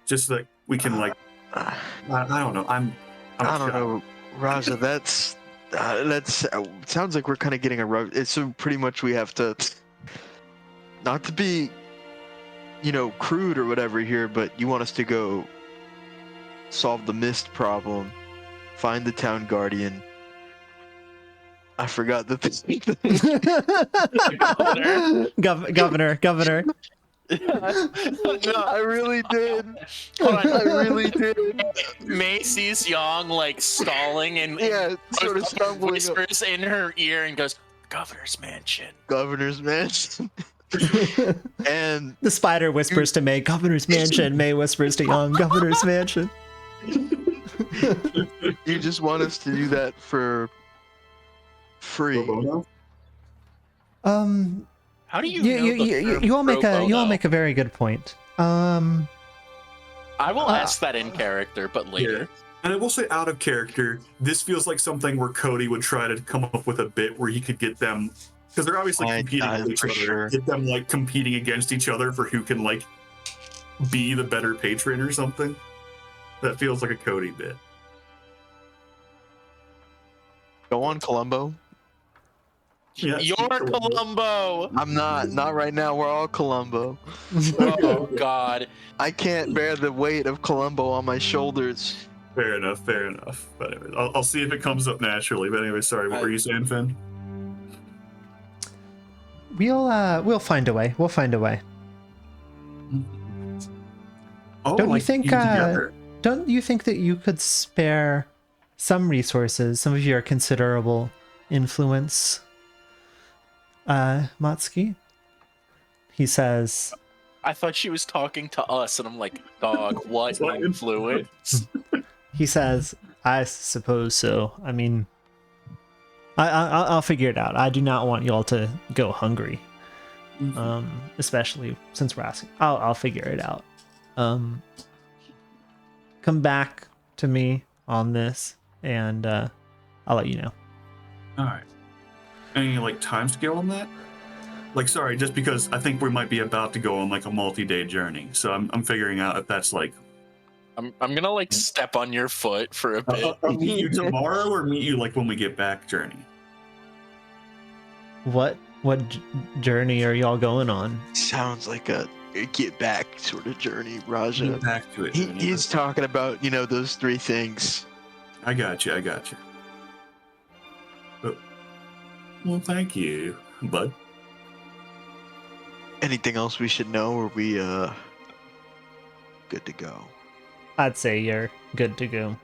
Just like we can like I don't know. I don't know, Raja. That's sounds like we're kind of getting a rub. It's so pretty much we have to, not to be, crude or whatever here, but you want us to go solve the mist problem, find the town guardian. I forgot the thing. Governor. No, I really did. I really did. Macy's Young like stalling and sort of stumbling. whispers in her ear and goes, "Governor's mansion." Governor's mansion. And the spider whispers to May, "Governor's mansion." May whispers to Young, "Governor's mansion." You just want us to do that for free? How do you all make a very good point. I will ask that in character, but later. Yeah. And I will say, out of character, this feels like something where Cody would try to come up with a bit where he could get them Because they're obviously competing with each for other. sure. Get them like competing against each other for who can like be the better patron or something. That feels like a Cody bit. Go on, Columbo. Yeah, You're Columbo. I'm not right now. We're all Columbo. Oh God. I can't bear the weight of Columbo on my shoulders. Fair enough. But anyways, I'll see if it comes up naturally. But anyway, sorry, what were you saying, Finn? We'll find a way. We'll find a way. Oh, Don't like you think? Don't you think that you could spare some resources, some of your considerable influence, Matsuki? He says. I thought she was talking to us, and I'm like, dog, what influence? He says, I suppose so. I mean, I'll figure it out. I do not want y'all to go hungry. Especially since we're asking. I'll figure it out. Come back to me on this, and I'll let you know. All right. Any like time scale on that? Like, sorry, just because I think we might be about to go on like a multi-day journey, so I'm figuring out if that's like. I'm gonna like step on your foot for a bit. I'll meet you tomorrow, or meet you like when we get back journey. What journey are y'all going on? Sounds like a get back sort of journey, Raja. Get back to it. He's talking about those three things. I got you. Well, thank you, bud. Anything else we should know? Or are we good to go? I'd say you're good to go.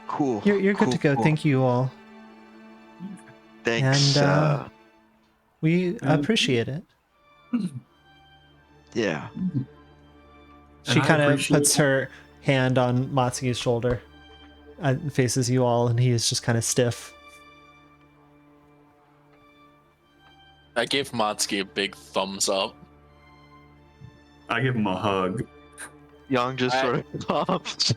Cool. You're good Cool, to go. cool. Thank you all. Thanks. And we appreciate it. Yeah. She kind of puts her hand on Matsuki's shoulder and faces you all, and he is just kind of stiff. I gave Matsuki a big thumbs up. I give him a hug. Young just sort of popped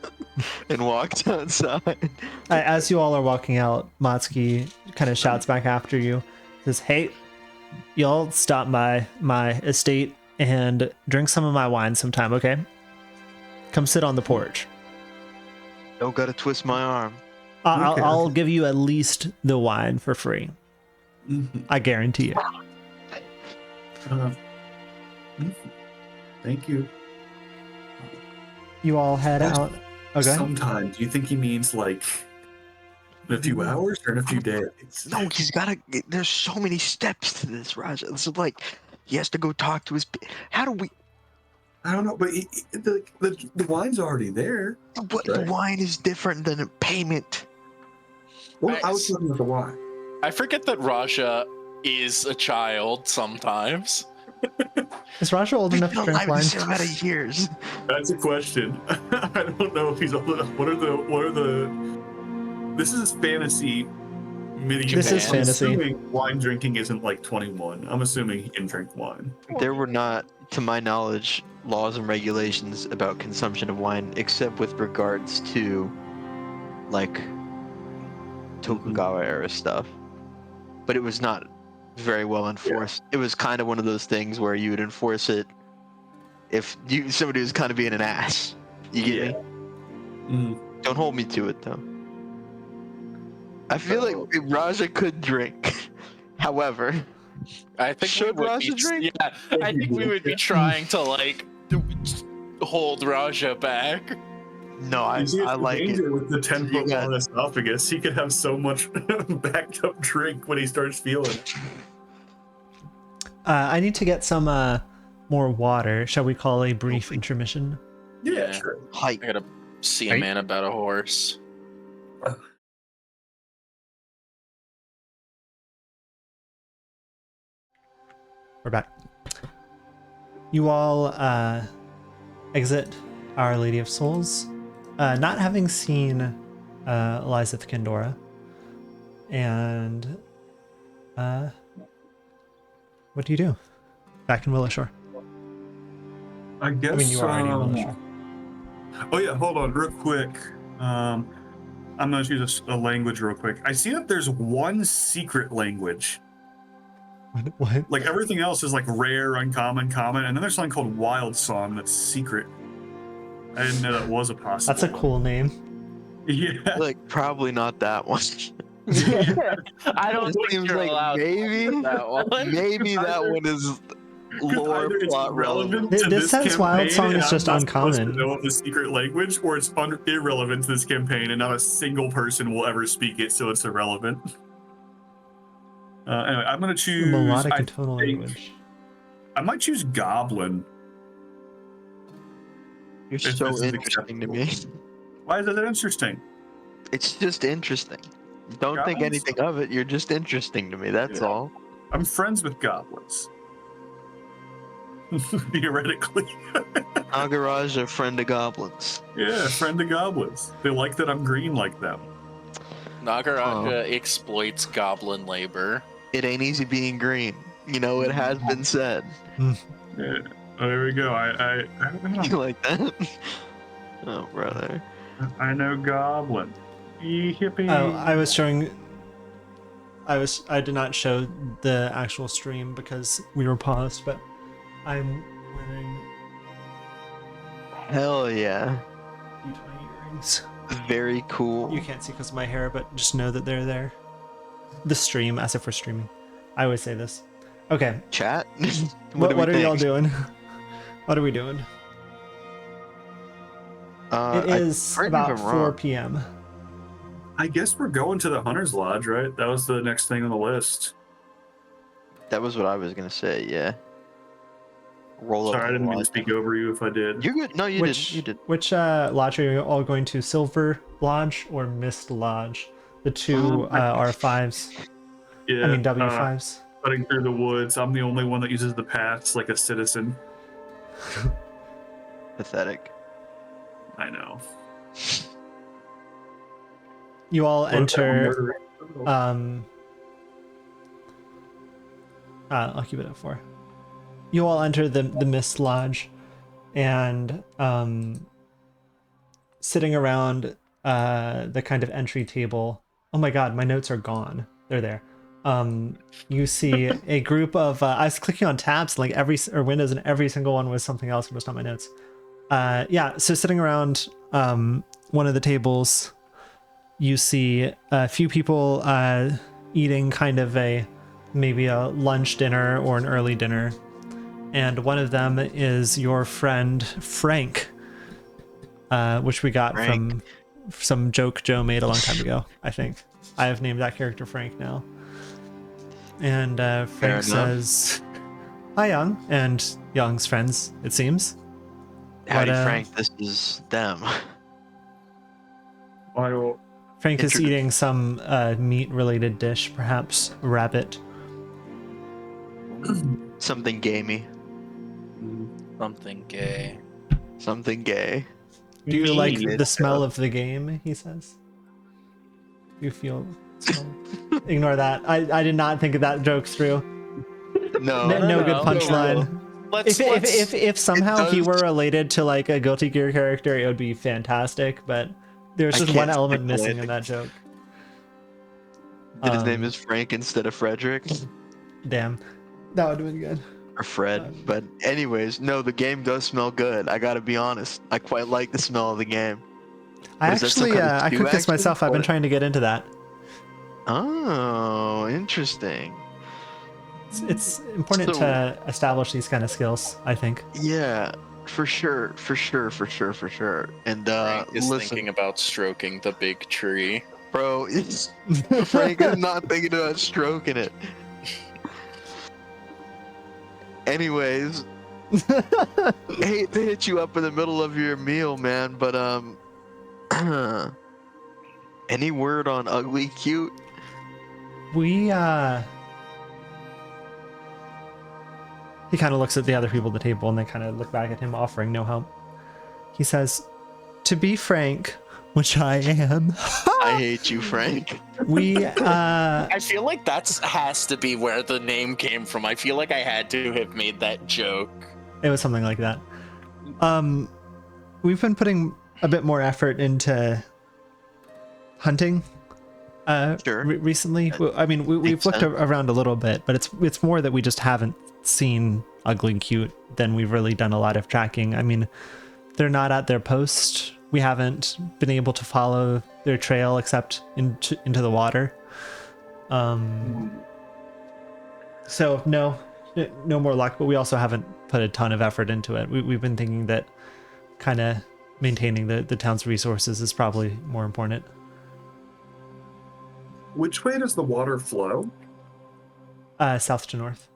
and walked outside. As you all are walking out, Matsuki kind of shouts back after you. Says, "Hey, y'all stop by my estate and drink some of my wine sometime, okay? Come sit on the porch. Don't gotta twist my arm. I'll give you at least the wine for free. I guarantee it." Thank you. You all head out. Okay. Sometime. Do you think he means like in a few hours or in a few days? No, he's gotta. There's so many steps to this, Raja. This is like he has to go talk to his. How do we? I don't know, but the wine's already there. What right? The wine is different than a payment. Well, I was looking at the wine. I forget that Raja is a child sometimes. Is Raja old enough to drink wine? Out of years. That's a question. I don't know if he's old enough. What are the? This is fantasy. Medieval. This is fantasy. I'm assuming wine drinking isn't like 21. I'm assuming he can drink wine. There were not, to my knowledge, laws and regulations about consumption of wine, except with regards to, like, Tokugawa era stuff. But it was not very well enforced. Yeah. It was kind of one of those things where you would enforce it if somebody was kind of being an ass. You get me? Mm. Don't hold me to it, though. I feel like Raja could drink. However, I think should Raja drink? Yeah, I think we would be trying to like hold Raja back. No, I like it. With the 10-foot long esophagus, he could have so much backed up drink when he starts feeling it. I need to get some more water. Shall we call a brief intermission? Yeah, sure. I gotta see a man about a horse. We're back. You all exit Our Lady of Souls, not having seen Eliza Kendora, and what do you do back in Willowshore? I guess. I mean, you are already in Willowshore. Oh yeah, hold on, real quick. I'm gonna use a language real quick. I see that there's one secret language What? Like everything else is like rare, uncommon, common, and then there's something called Wild Song that's secret. I didn't know that was a possible. That's a cool name. Yeah. Like probably not that one. I don't think Seems you're like allowed maybe to that one. maybe that one is lore Either it's plot relevant. relevant to This says campaign Wild Song and is I'm just not supposed to uncommon. know the secret language, or it's irrelevant to this campaign and not a single person will ever speak it, so it's irrelevant. Anyway, I'm gonna choose Melodic and tonal language. I might choose Goblin. You're If this so is interesting to me. Why is that interesting? It's just interesting. Don't think Goblins? anything of it. You're just interesting to me. That's Yeah. all. I'm friends with goblins. Theoretically. Nagaraj, a friend of goblins. Yeah, friend of goblins. They like that I'm green like them. Nagaraja exploits goblin labor. It ain't easy being green. You know, it has been said. Yeah. Oh, there we go. I You like that? Oh, brother. I know goblin. Yippee. Oh, I did not show the actual stream because we were paused, but I'm wearing Hell yeah. these earrings. Very cool. You can't see because of my hair, but just know that they're there. The stream, as if we're streaming. I always say this. Okay. Chat? What are y'all doing? What are we doing? It is about 4 p.m. I guess we're going to the Hunter's Lodge, right? That was the next thing on the list. That was what I was gonna say, yeah. Roll Sorry, up. I didn't mean to speak over you if I did. You're good. No, you didn't. You did. Which lodge are you all going to? Silver Lodge or Mist Lodge? The two R5s. Yeah, I mean W5s. cutting through the woods. I'm the only one that uses the paths like a citizen. Pathetic. I know. You all What if that enter. murder- I'll keep it at 4. You all enter the Mist Lodge, and sitting around the kind of entry table. Oh my God, my notes are gone. They're there. You see a group of. I was clicking on tabs, like windows, and every single one was something else. It was not my notes. Yeah. So sitting around one of the tables, you see a few people eating kind of maybe a lunch dinner or an early dinner. And one of them is your friend Frank, which we got from some joke Joe made a long time ago, I think. I have named that character Frank now. And Frank says, "Hi, Young," and Young's friends, it seems. Howdy, Frank. This is them. Frank is eating some meat-related dish, perhaps rabbit. Something gamey. Something gay. Something gay. Do you like the smell of the game? He says. You feel. Ignore that. I did not think of that joke through. No good punchline. If somehow he were related to like a Guilty Gear character, it would be fantastic. But there's just one element missing in that joke. And his name is Frank instead of Frederick. Damn, that would have been good. Or Fred. But anyways, no, the game does smell good. I gotta be honest. I quite like the smell of the game. I actually, I cooked this myself. I've been trying to get into that. Oh, interesting. It's important to establish these kind of skills, I think. Yeah, for sure. And Frank is listen, thinking about stroking the big tree. bro, Frank is not thinking about stroking it. Anyways, I hate to hit you up in the middle of your meal, man, but any word on ugly cute? We he kind of looks at the other people at the table and they kind of look back at him, offering no help. He says, "To be frank, which I am." I hate you, Frank. I feel like that has to be where the name came from. I feel like I had to have made that joke. It was something like that. We've been putting a bit more effort into hunting Sure. Recently, I mean, we've looked around a little bit, but it's more that we just haven't seen Ugly and Cute than we've really done a lot of tracking. I mean, they're not at their post. We haven't been able to follow their trail except into the water. So no more luck, but we also haven't put a ton of effort into it. We've been thinking that kind of maintaining the town's resources is probably more important. Which way does the water flow? South to north.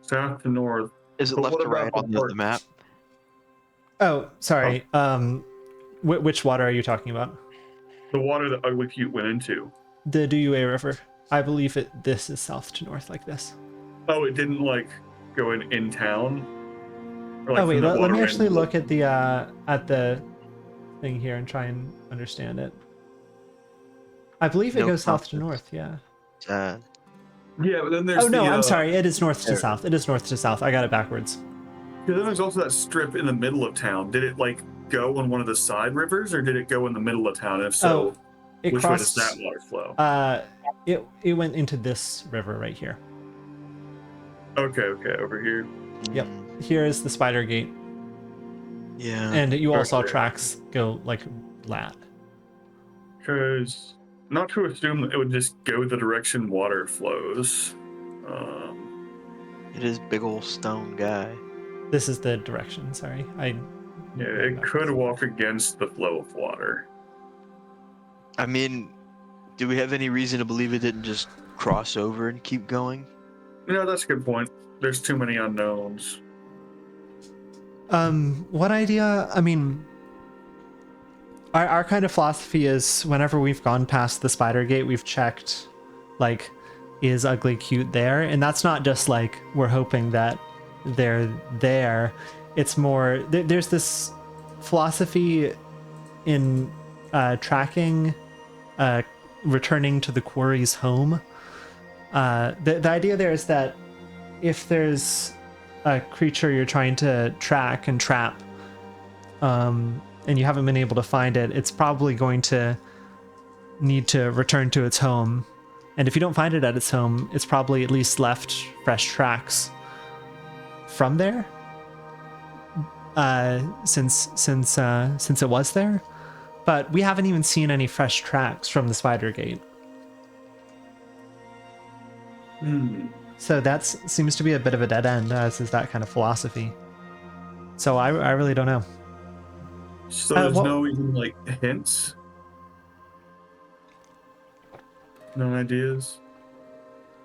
South to north. Is it left to right on the map? Oh, sorry. Which water are you talking about? The water that Ugly Cute went into. The Duyue River. I believe this is south to north like this. Oh, it didn't like go in town? Or, like, oh wait, let me actually look at the thing here and try and understand it. I believe it goes south to north, yeah. Yeah, but then there's I'm sorry, it is north to south. It is north to south. I got it backwards. Yeah, then there's also that strip in the middle of town. Did it like go on one of the side rivers, or did it go in the middle of town? If so, which way does that water flow? It went into this river right here. Okay, over here. Yep. Here is the spider gate. Yeah. And you all saw tracks go like lat. Because not to assume that it would just go the direction water flows. It is big old stone guy. This is the direction, sorry. Yeah, it could walk against the flow of water. I mean, do we have any reason to believe it didn't just cross over and keep going? Yeah, that's a good point. There's too many unknowns. What idea? I mean, our kind of philosophy is whenever we've gone past the spider gate, we've checked, like, is Ugly Cute there? And that's not just like we're hoping that they're there. It's more, there's this philosophy in tracking, returning to the quarry's home. The idea there is that if there's a creature you're trying to track and trap, and you haven't been able to find it, it's probably going to need to return to its home. And if you don't find it at its home, it's probably at least left fresh tracks from there, since it was there. But we haven't even seen any fresh tracks from the spider gate. So that seems to be a bit of a dead end, as is that kind of philosophy. So I really don't know. So there's no even like hints? No ideas?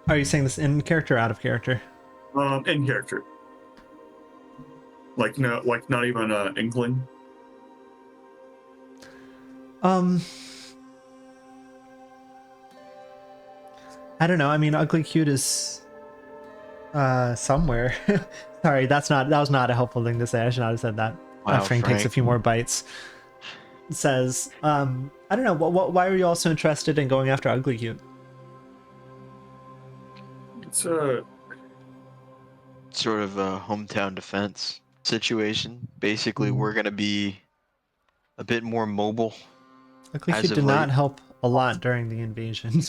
Are you saying this in character or out of character? In character. Like no, like not even an inkling. I don't know. I mean, Ugly Cute is somewhere. Sorry, that was not a helpful thing to say. I should not have said that. Wow, Frank takes a few more bites. Says, I don't know. Why were you all so interested in going after Ugly Cute? It's sort of a hometown defense situation. Basically, we're gonna be a bit more mobile. Ugly Cute did not help a lot during the invasion,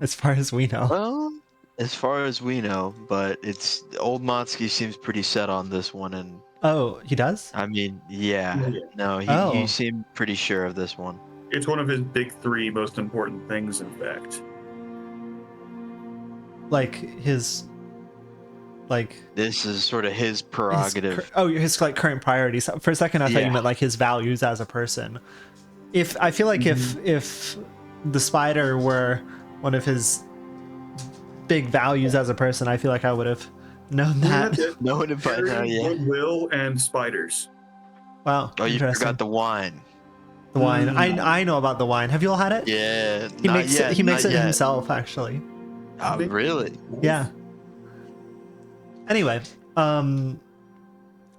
as far as we know. Well, as far as we know, but it's old Motsky seems pretty set on this one, and oh, he does? I mean, yeah. No, he seemed pretty sure of this one. It's one of his big three most important things, in fact. Like his, like this is sort of his prerogative. His like current priorities. For a second, I thought you meant like his values as a person. If I feel like if the spider were one of his big values as a person, I feel like I would have known that. Known it by now, yeah. Goodwill and spiders. Wow. Oh, you forgot the wine. The wine. I know about the wine. Have you all had it? Yeah. He makes it himself, actually. Oh, really? Yeah. Anyway,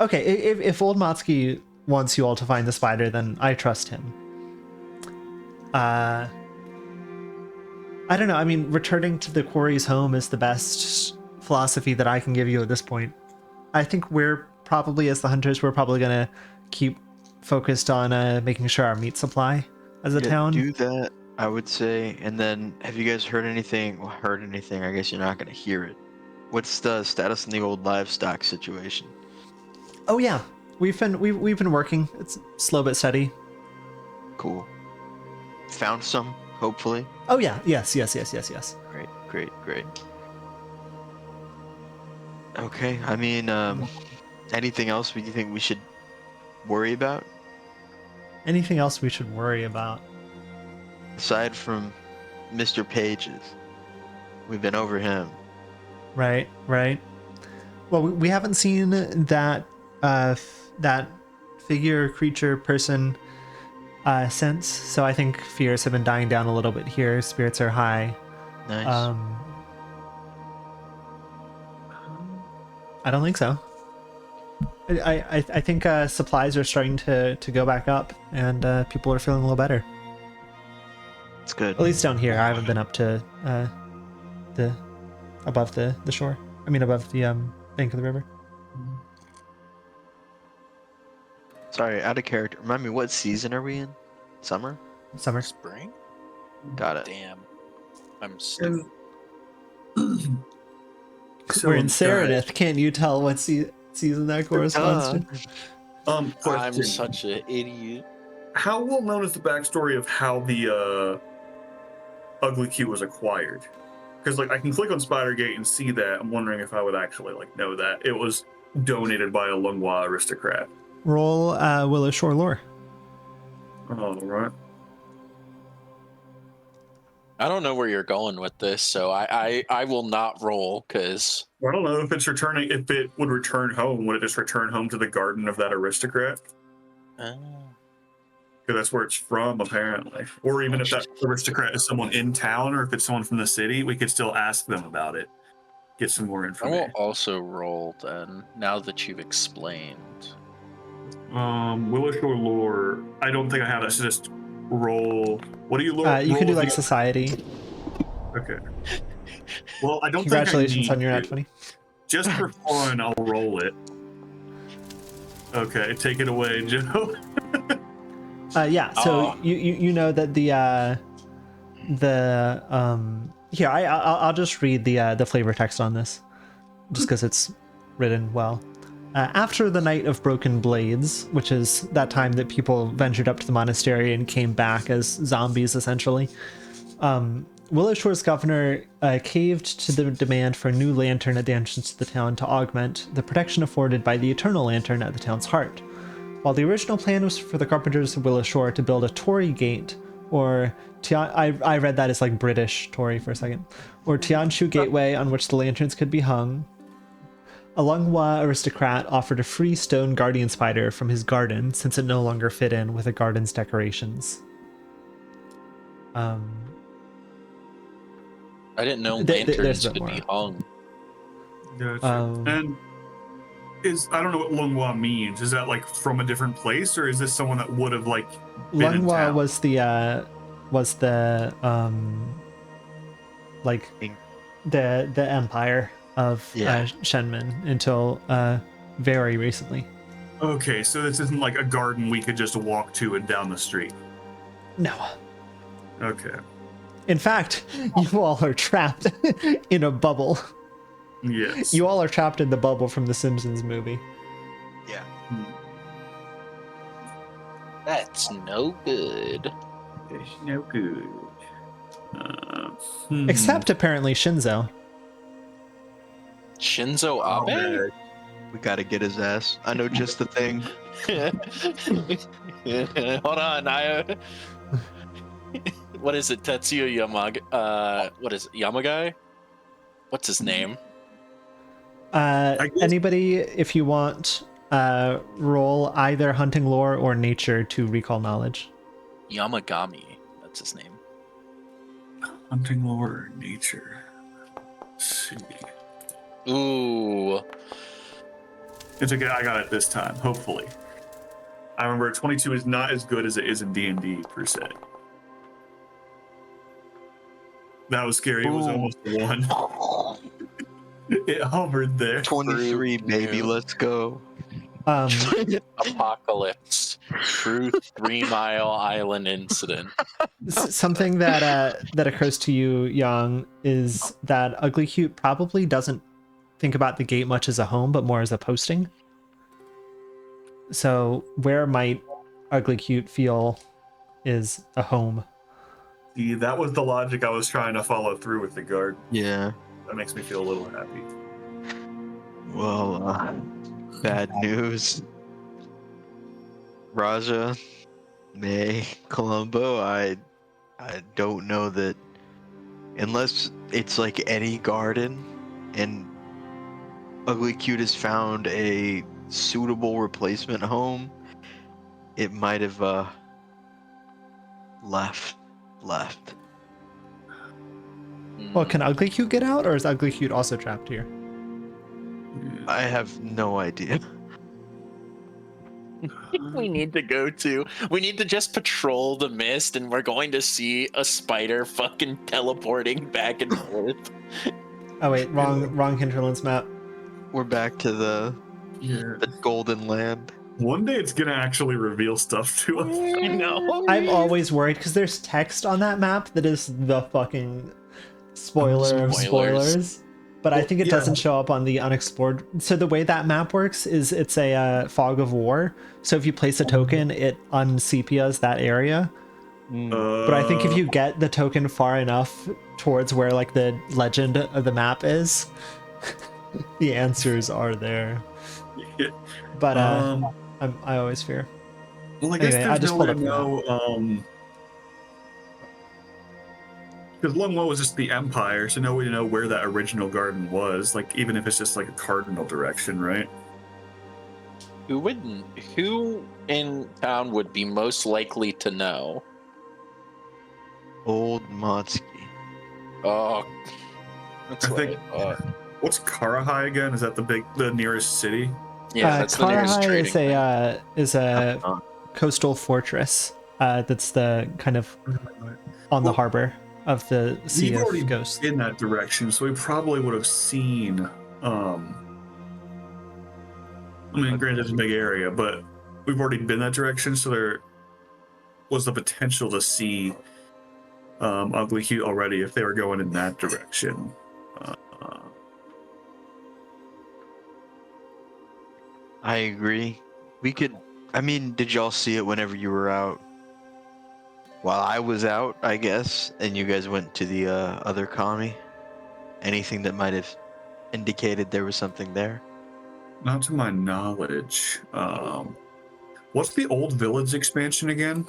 okay, if old Motsky wants you all to find the spider, then I trust him. I don't know. I mean, returning to the quarry's home is the best philosophy that I can give you at this point. I think we're probably as the hunters, we're probably gonna keep focused on making sure our meat supply as a town. Do that, I would say. And then, have you guys heard anything? Well, heard anything? I guess you're not gonna hear it. What's the status in the old livestock situation? Oh yeah, we've been working. It's slow but steady. Cool. Found some, hopefully. Oh yeah, yes. Great. Okay, I mean, anything else you think we should worry about? Anything else we should worry about? Aside from Mr. Pages, we've been over him. Right. Well, we haven't seen that that figure, creature, person since. So I think fears have been dying down a little bit here. Spirits are high. Nice. I don't think so. I think supplies are starting to go back up, and people are feeling a little better. It's good. At least down here. I haven't been up to above the shore. I mean, above the bank of the river. Sorry, out of character. Remind me, what season are we in? Summer? Summer. Spring? Got it. Damn. I'm stupid. We're in Serenith. Can't you tell what season that corresponds to? Question. I'm such an idiot. How well known is the backstory of how the Ugly Q was acquired? Because I can click on Spidergate and see that. I'm wondering if I would actually know that it was donated by a Lungwa aristocrat. Roll Willowshore lore. All right. I don't know where you're going with this, so I will not roll because I don't know if it's returning. If it would return home, would it just return home to the garden of that aristocrat? Because that's where it's from, apparently. Or even if that aristocrat is someone in town, or if it's someone from the city, we could still ask them about it. Get some more I information. will also roll then. Now that you've explained. Willowshore lore. I don't think I have that. So just roll. What do you lore? You can do society. Okay. Well, I don't. Congratulations on your nat 20. Just for fun, I'll roll it. Okay, take it away, Joe. Yeah. So you know that here I'll just read the flavor text on this, just because it's written well. After the Night of Broken Blades, which is that time that people ventured up to the monastery and came back as zombies, essentially, Willowshore's governor caved to the demand for a new lantern at the entrance to the town to augment the protection afforded by the eternal lantern at the town's heart. While the original plan was for the carpenters of Willowshore to build a Tory gate, or I read that as British Tory for a second, or Tianshu gateway on which the lanterns could be hung, a Lungwa aristocrat offered a free stone guardian spider from his garden since it no longer fit in with the garden's decorations. I didn't know lanterns could be hung. Gotcha. And I don't know what Lungwa means. Is that from a different place, or is this someone that would have been Lungwa was the the empire of Shenmin until very recently. Okay, so this isn't a garden we could just walk to and down the street. No. Okay. In fact, you all are trapped in a bubble. Yes. You all are trapped in the bubble from the Simpsons movie. Yeah. That's no good. It's no good. Except apparently Shinzo. Shinzo Abe? We gotta get his ass. I know just the thing. Hold on, what is it? Tetsuya Yamaga. What is it? Yamagai? What's his name? Anybody, if you want, roll either hunting lore or nature to recall knowledge. Yamagami. That's his name. Hunting lore or nature. Let's see. Ooh. It's okay. I got it this time. Hopefully. I remember 22 is not as good as it is in D&D per se. That was scary. It was almost a 1. It hovered there. 23, baby. Let's go. Apocalypse. True 3 Mile Island incident. Something that occurs to you, Young, is that Ugly Cute probably doesn't think about the gate much as a home, but more as a posting. So where might Ugly Cute feel is a home? See, that was the logic I was trying to follow through with the guard. Yeah. That makes me feel a little happy. Well, bad news. Raja, May, Colombo, I don't know that unless it's like any garden and Ugly Cute has found a suitable replacement home, it might have left. Well, can Ugly Cute get out, or is Ugly Cute also trapped here? I have no idea. We need to just patrol the mist, and we're going to see a spider fucking teleporting back and forth. Oh wait, wrong Hinterlands map. We're back to the golden land. One day it's gonna actually reveal stuff to us. I know. I'm always worried because there's text on that map that is the fucking spoiler of spoilers. But I think it doesn't show up on the unexplored. So the way that map works is it's a fog of war. So if you place a token, it unsepias that area. But I think if you get the token far enough towards where like the legend of the map is, the answers are there. Yeah. But I always fear. Well, I guess Anyway, there's I just no way pulled to up the know. Because Lungwo was just the Empire, so no way to know where that original garden was. Like, even if it's just like a cardinal direction, right? Who in town would be most likely to know? Old Motsky. Oh, that's I what think. What's Karahai again? Is that the nearest city? Yeah, that's the nearest Karahai trading thing. is a coastal fortress. That's the kind of on the harbor of the Sea We've already of Ghosts. in that direction, so we probably would have seen. I mean, granted, it's a big area, but we've already been that direction, so there was the potential to see Ugly Cute already if they were going in that direction. I agree. We could. I mean, did y'all see it whenever you were out? While I was out, I guess, and you guys went to the other commie? Anything that might have indicated there was something there? Not to my knowledge. What's the old village expansion again?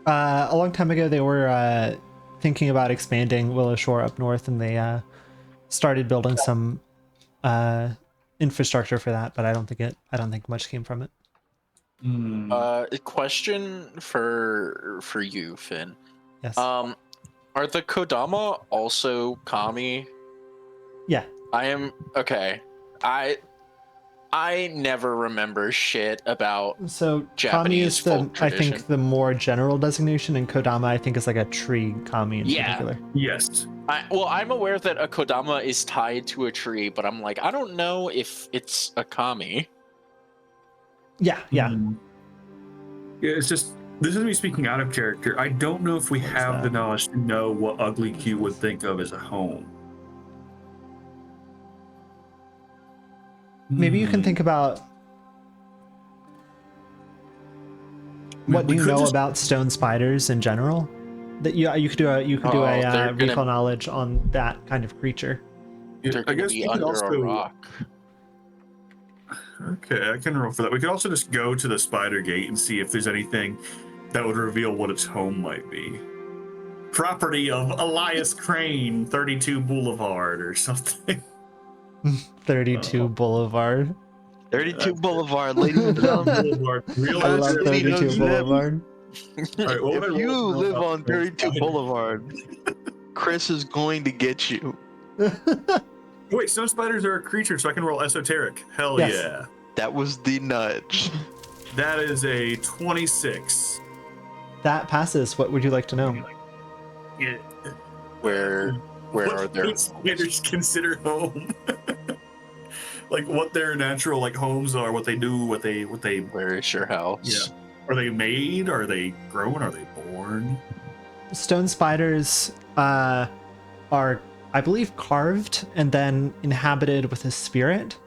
A long time ago, they were thinking about expanding Willowshore up north, and they started building some infrastructure for that. But I don't think much came from it. A question for you, Finn. Yes. Are the Kodama also kami? Yeah. I am okay. I never remember shit about So kami Japanese is the folk I tradition. think the more general designation, and Kodama I think is like a tree kami in particular. Yes. I'm aware that a Kodama is tied to a tree, but I'm like, I don't know if it's a kami. Yeah. Yeah, it's just this is me speaking out of character. I don't know if we have the knowledge to know what Ugly Cute would think of as a home. Maybe you can think about what do you know about stone spiders in general. That you could do a recall knowledge on that kind of creature. They're I gonna guess be we could under also. a rock. Okay, I can roll for that. We could also just go to the spider gate and see if there's anything that would reveal what its home might be. Property of Elias Crane, 32 Boulevard or something. 32 Boulevard. 32 Boulevard, ladies and gentlemen. I love 32 Boulevard. All right, well, If you live on 32 Boulevard, Chris is going to get you. Wait, stone spiders are a creature, so I can roll esoteric. Hell Yes. yeah. That was the nudge. That is a 26. That passes. What would you like to know? Yeah. Where What are there? do spiders consider home? like what their natural like homes are, what they do, what they Where is your house? Yeah. Are they made? Are they grown? Are they born? Stone spiders are, I believe, carved and then inhabited with a spirit.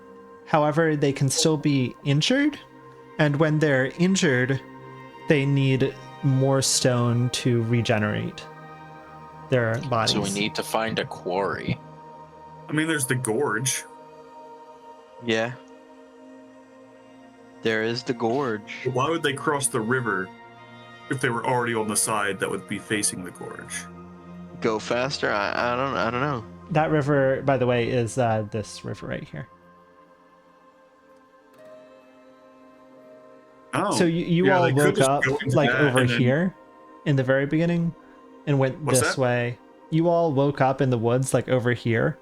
However, they can still be injured, and when they're injured, they need more stone to regenerate their bodies. So we need to find a quarry. I mean, there's the gorge. Yeah. There is the gorge. Why would they cross the river if they were already on the side that would be facing the gorge? Go faster? I don't know. That river, by the way, is this river right here. Oh, So you all woke up like over here in the very beginning and went this way. You all woke up in the woods like over here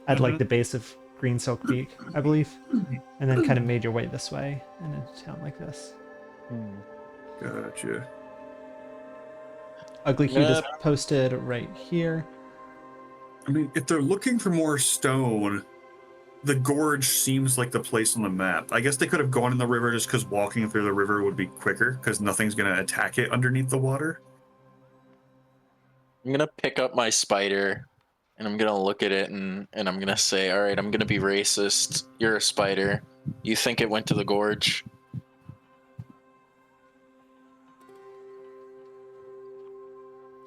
at like the base of Green Silk Peak, I believe, and then kind of made your way this way and into town like this. Gotcha. Ugly Cute is posted right here. I mean, if they're looking for more stone, the gorge seems like the place on the map. I guess they could have gone in the river just because walking through the river would be quicker because nothing's going to attack it underneath the water. I'm gonna pick up my spider and I'm gonna look at it and I'm gonna say, all right, I'm gonna be racist. You're a spider. You think it went to the gorge?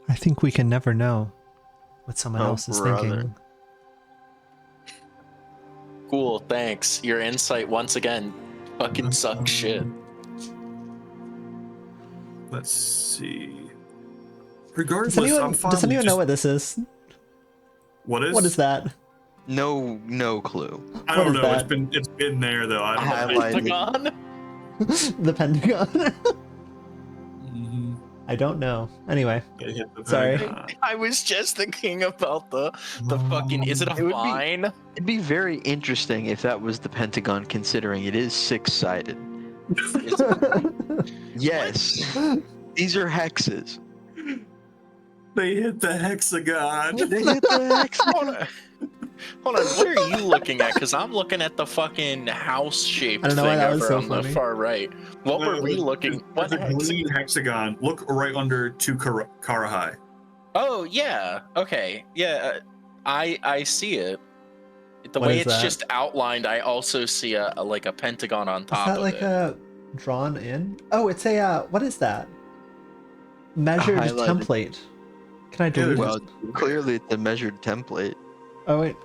I think we can never know what someone else is thinking. Cool, thanks. Your insight once again fucking sucks shit. Let's see. Regardless, does anyone know what this is? What is that? No clue. I don't know. It's been there though. I don't know. Pentagon? The Pentagon? I don't know. Anyway, sorry. I was just thinking about the fucking. Is it a vine? It'd be very interesting if that was the Pentagon, considering it is 6-sided. Yes, these are hexes. They hit the hexagon. They hit the hexagon. Hold on, what are you looking at? Because I'm looking at the fucking house-shaped thing over on the far right. What were we looking? What the green hexagon? Look right under to Karahai. Oh yeah. Okay. Yeah. I see it. The way it's just outlined, I also see a like a pentagon on top of it. Is that like a drawn in? Oh, it's a what is that? Measured template. Can I delete it? Well, clearly it's a measured template. Oh wait,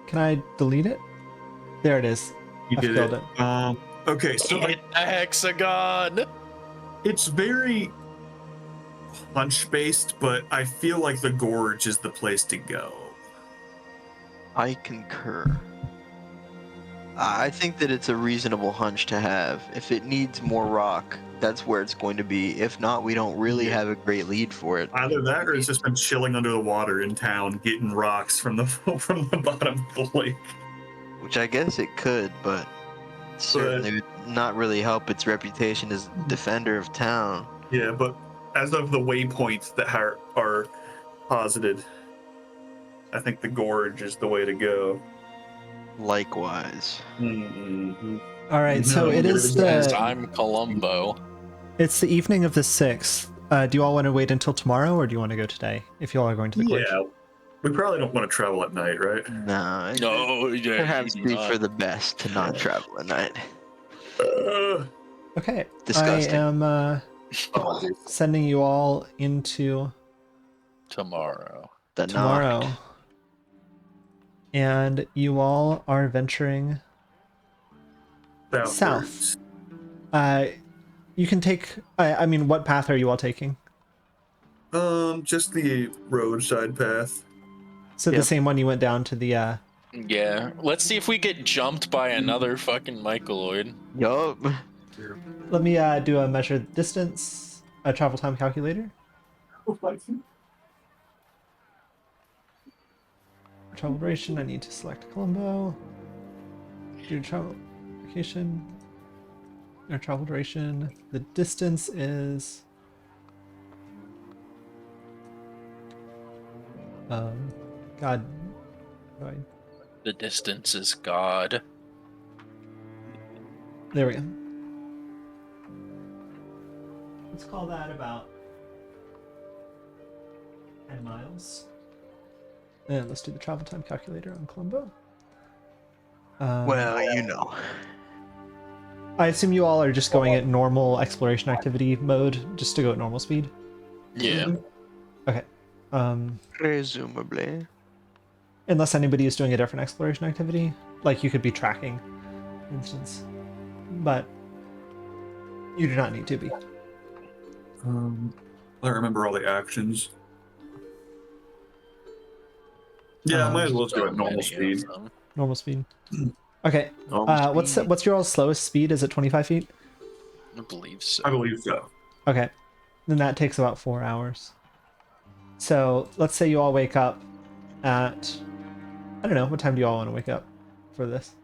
can I delete it? There it is. You did it. Okay, so hit the hexagon. It's very hunch based, but I feel like the gorge is the place to go. I concur. I think that it's a reasonable hunch to have. If it needs more rock, that's where it's going to be. If not, we don't really have a great lead for it. Either that, or it's just been chilling under the water in town, getting rocks from the bottom of the lake. Which I guess it could, but certainly would not really help its reputation as defender of town. Yeah, but as of the waypoints that are posited, I think the gorge is the way to go. Likewise. Mm-hmm. All right, so it is the. I'm Columbo. It's the evening of the 6th. Do you all want to wait until tomorrow, or do you want to go today? If you all are going to the gorge. Yeah, we probably don't want to travel at night, right? No, perhaps be for the best to not travel at night. Okay, disgusting. I am sending you all into tomorrow. And you all are venturing south. You can take. I mean, what path are you all taking? Just the roadside path. So the same one you went down to the. Yeah. Let's see if we get jumped by another fucking Michaeloid. Yup. Let me do a measured distance, a travel time calculator. Travel duration, I need to select Colombo. Do travel location. Or travel duration. The distance is God. The distance is God. There we go. Let's call that about 10 miles. And let's do the travel time calculator on Colombo. Well, you know. I assume you all are just going at normal exploration activity mode, just to go at normal speed. Yeah. Okay. Presumably. Unless anybody is doing a different exploration activity, like you could be tracking, for instance. But you do not need to be. I remember all the actions. Yeah, I might as well just do it normal speed. Normal speed. Okay. Normal speed. What's your all slowest speed? Is it 25 feet? I believe so. I believe so. Okay. Then that takes about 4 hours. So let's say you all wake up at, I don't know, what time do you all want to wake up for this?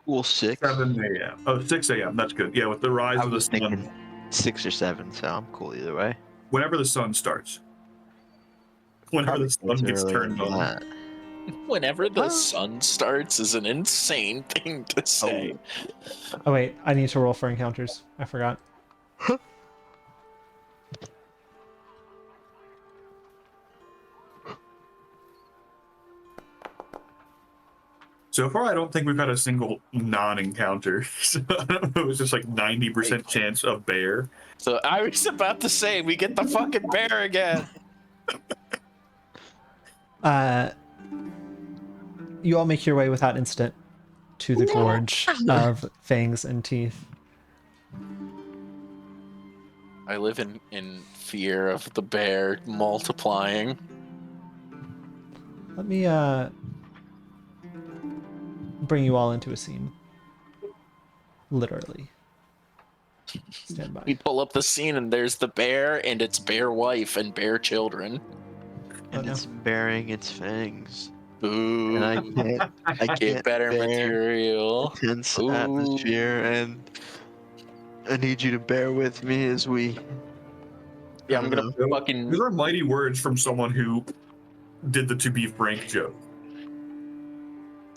Cool 6. 7 a.m. Oh, 6 a.m. That's good. Yeah, with the rise I of the was sun. thinking 6 or 7, so I'm cool either way. Whenever the sun starts. Whenever the sun gets turned on. Whenever the sun starts is an insane thing to say. Oh wait, I need to roll for encounters. I forgot. So far, I don't think we've had a single non-encounter. So I don't know, it was just like 90% chance of bear. So I was about to say, we get the fucking bear again. You all make your way without incident to the gorge of fangs and teeth. I live in fear of the bear multiplying. Let me bring you all into a scene. Literally. Stand by. We pull up the scene and there's the bear and its bear wife and bear children. And it's bearing its fangs. Ooh, And I can't better bear material. Tense Ooh. atmosphere, and I need you to bear with me as we. Yeah, I'm gonna fucking. These are mighty words from someone who did the "to be frank" joke.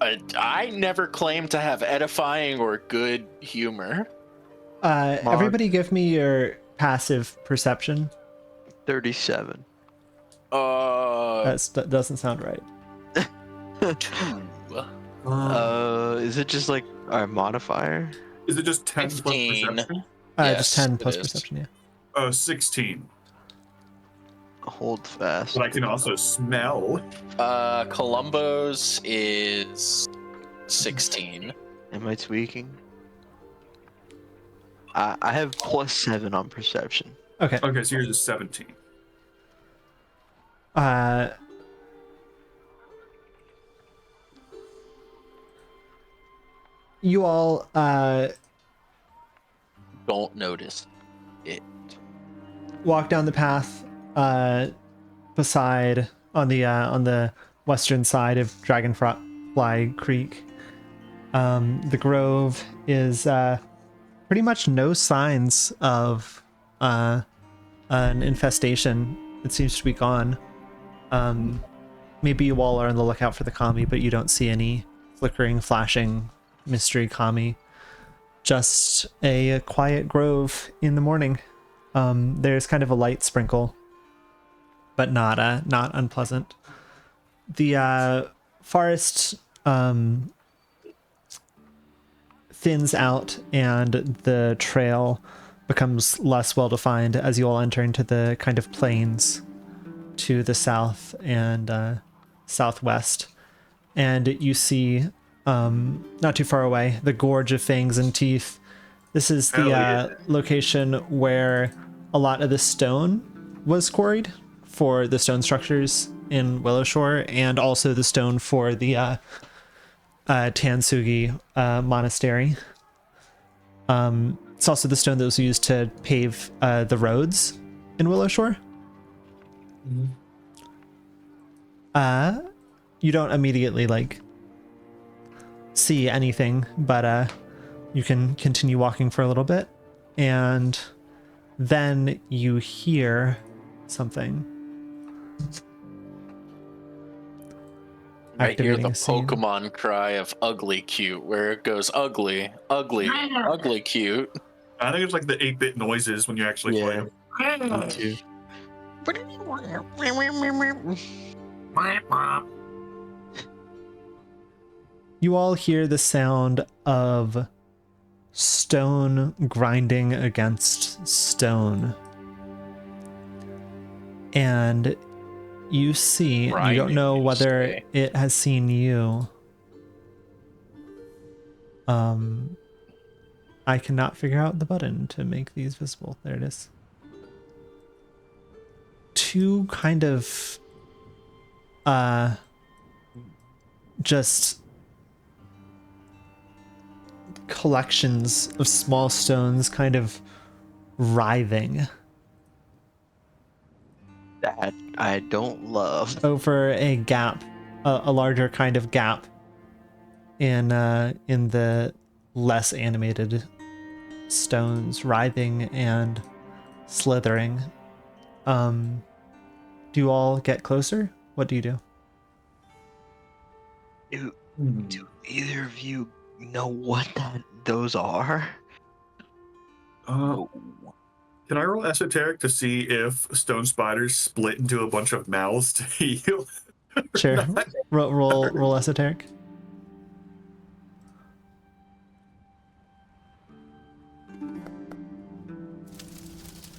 I never claimed to have edifying or good humor. Everybody give me your passive perception. 37. That doesn't sound right. Is it just like our modifier? Is it just 10 plus 15. perception? Just 10 it plus is. perception, yeah. 16. Hold fast. But I can also smell. Columbo's is 16. Am I tweaking? I have +7 on perception. Okay. Okay, so yours is 17. You all Don't notice it. walk down the path beside on the western side of Dragonfly Creek. The grove is pretty much no signs of an infestation. It seems to be gone. Maybe you all are on the lookout for the kami, but you don't see any flickering, flashing mystery kami. Just a quiet grove in the morning. There's kind of a light sprinkle, but not unpleasant. The forest thins out and the trail becomes less well defined as you all enter into the kind of plains to the south and southwest, and you see not too far away the gorge of fangs and teeth. This is the location where a lot of the stone was quarried for the stone structures in Willowshore, and also the stone for the Tansugi monastery. It's also the stone that was used to pave the roads in Willowshore. You don't immediately see anything, but you can continue walking for a little bit, and then you hear something. I hear activating the a scene. Pokemon cry of ugly cute, where it goes ugly, ugly, ugly cute. I think it's like the 8-bit noises when you actually play them. Me too. You all hear the sound of stone grinding against stone. And you see, you don't Grinding, know you whether say? it has seen you. I cannot figure out the button to make these visible. There it is. Two kind of just collections of small stones kind of writhing That I don't love. over a gap, a larger kind of gap in the less animated stones, writhing and slithering. Do you all get closer? What do you do? Do either of you know what those are? Can I roll esoteric to see if stone spiders split into a bunch of mouths to heal? Sure. Roll esoteric.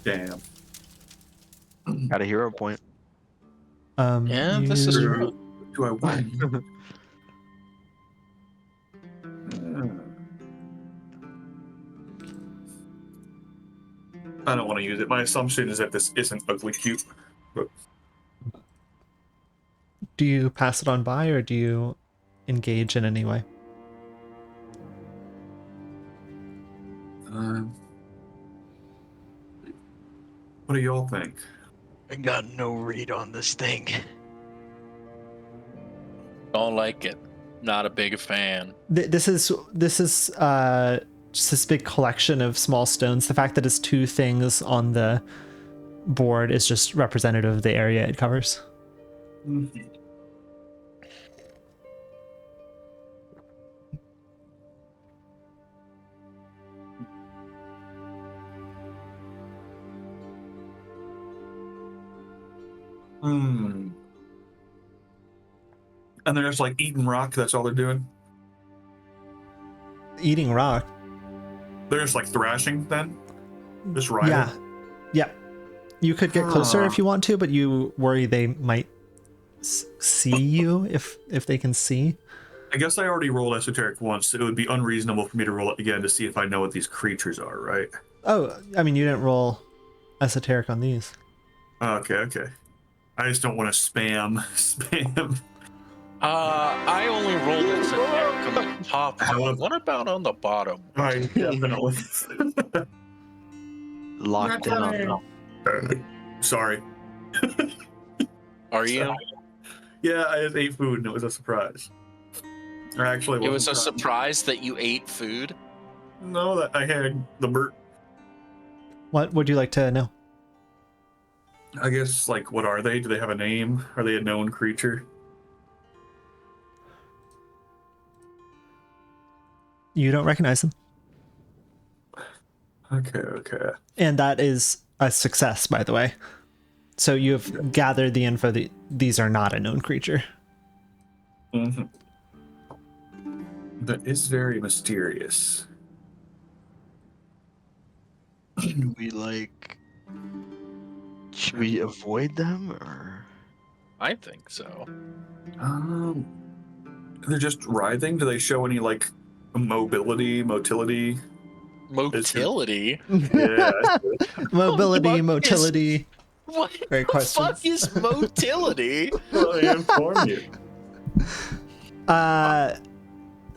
Damn. Got a hero point. Yeah, this is true. Do I win? I don't want to use it. My assumption is that this isn't ugly cute. But Do you pass it on by, or do you engage in any way? what do y'all think? I got no read on this thing. Don't like it. Not a big fan. This is just this big collection of small stones. The fact that it's two things on the board is just representative of the area it covers. And they're just like eating rock. That's all they're doing. Eating rock. They're just like thrashing then. Just riding. Yeah. You could get closer if you want to, but you worry they might see you if they can see. I guess I already rolled esoteric once. So it would be unreasonable for me to roll it again to see if I know what these creatures are, right? Oh, I mean, you didn't roll esoteric on these. Okay. I just don't want to spam. I only rolled esoteric on the top one. What about on the bottom? I definitely. Locked in on them. Sorry. Are you? Yeah, I just ate food and it was a surprise. Or actually, It was a surprise that you ate food? No, that I had the bird. What would you like to know? I guess, like, what are they? Do they have a name? Are they a known creature? You don't recognize them. Okay. And that is a success, by the way. So you've gathered the info that these are not a known creature. Mm-hmm. That is very mysterious. Should we avoid them or? I think so. They're just writhing. Do they show any like motility? Motility? Yeah. Motility. What Great the question. fuck is motility? Well, I inform you.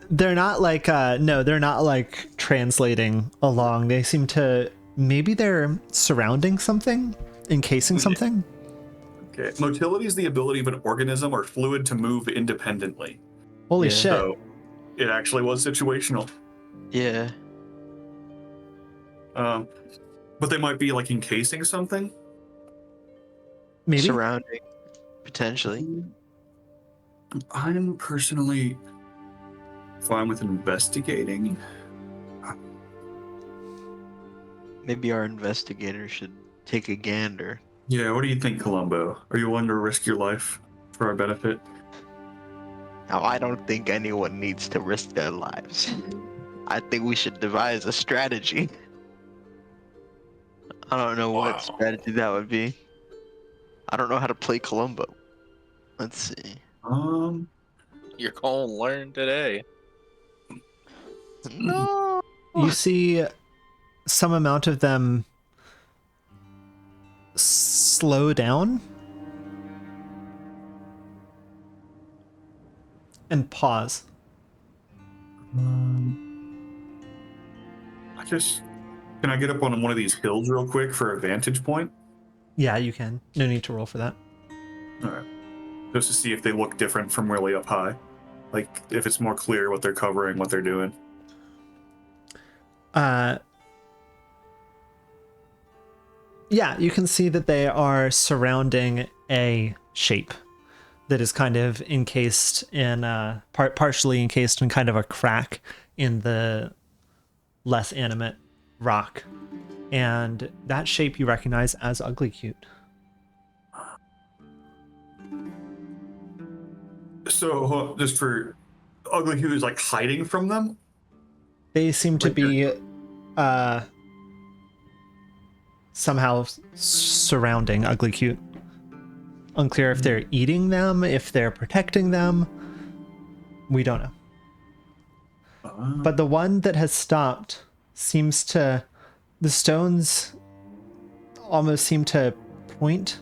They're not like they're not like translating along. They seem to, maybe they're surrounding something, encasing something. Okay. Motility is the ability of an organism or fluid to move independently. Holy Yeah. shit. So it actually was situational. Yeah. But they might be like encasing something. Maybe. Surrounding, potentially. I'm personally fine with investigating. Maybe our investigator should take a gander. Yeah, what do you think, Columbo? Are you willing to risk your life for our benefit? Now, I don't think anyone needs to risk their lives. I think we should devise a strategy. I don't know what strategy that would be. I don't know how to play Columbo. Let's see. You're gonna learn today. No. You see some amount of them slow down and pause. Can I get up on one of these hills real quick for a vantage point? Yeah, you can. No need to roll for that. All right. Just to see if they look different from really up high. Like, if it's more clear what they're covering, what they're doing. Yeah, you can see that they are surrounding a shape that is kind of encased in, partially encased in kind of a crack in the less animate rock. And that shape you recognize as Ugly Cute. So, just for Ugly Cute is like hiding from them? They seem to be somehow surrounding Ugly Cute. Unclear if they're eating them, if they're protecting them. We don't know. But the one that has stopped seems to... The stones almost seem to point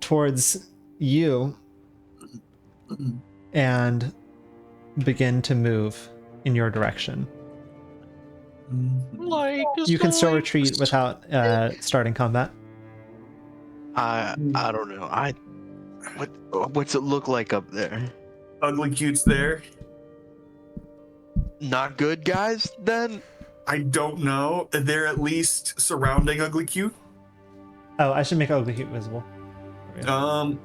towards you and begin to move in your direction. Like You can still retreat without starting combat. I don't know. What's it look like up there? Ugly Cute's there? Not good, guys, then? I don't know. They're at least surrounding Ugly Cute. Oh, I should make Ugly Cute visible. I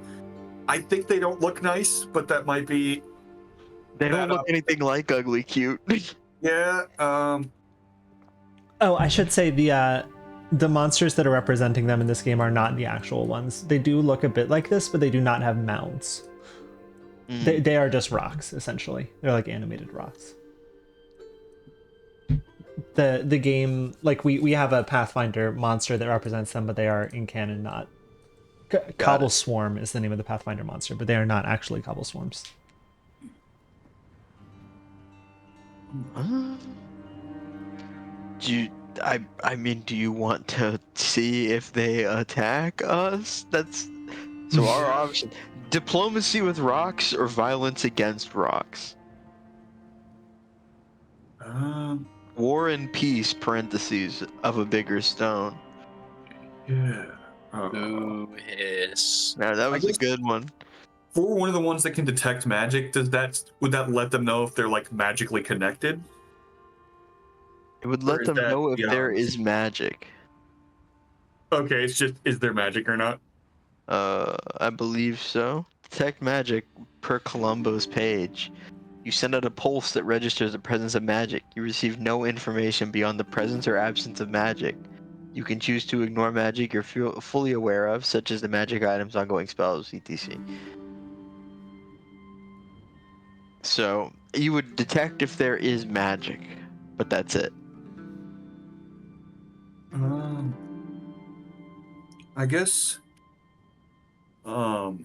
think they don't look nice, but that might be... They don't look anything like Ugly Cute. Yeah, Oh, I should say the monsters that are representing them in this game are not the actual ones. They do look a bit like this, but they do not have mouths. They are just rocks, essentially. They're like animated rocks. The game, like we have a Pathfinder monster that represents them, but they are in canon not. Cobble Swarm is the name of the Pathfinder monster, but they are not actually Cobble Swarms. Do you want to see if they attack us? That's so our option: diplomacy with rocks or violence against rocks. War and peace (parentheses) of a bigger stone. Yeah. Ooh, yes. Now that was a good one. For one of the ones that can detect magic, would that let them know if they're like magically connected? It would let them know if there is magic. Okay, it's just, is there magic or not? I believe so. Detect magic per Columbo's page. You send out a pulse that registers the presence of magic. You receive no information beyond the presence or absence of magic. You can choose to ignore magic you're fully aware of, such as the magic items, ongoing spells, etc. So, you would detect if there is magic, but that's it. I guess. Because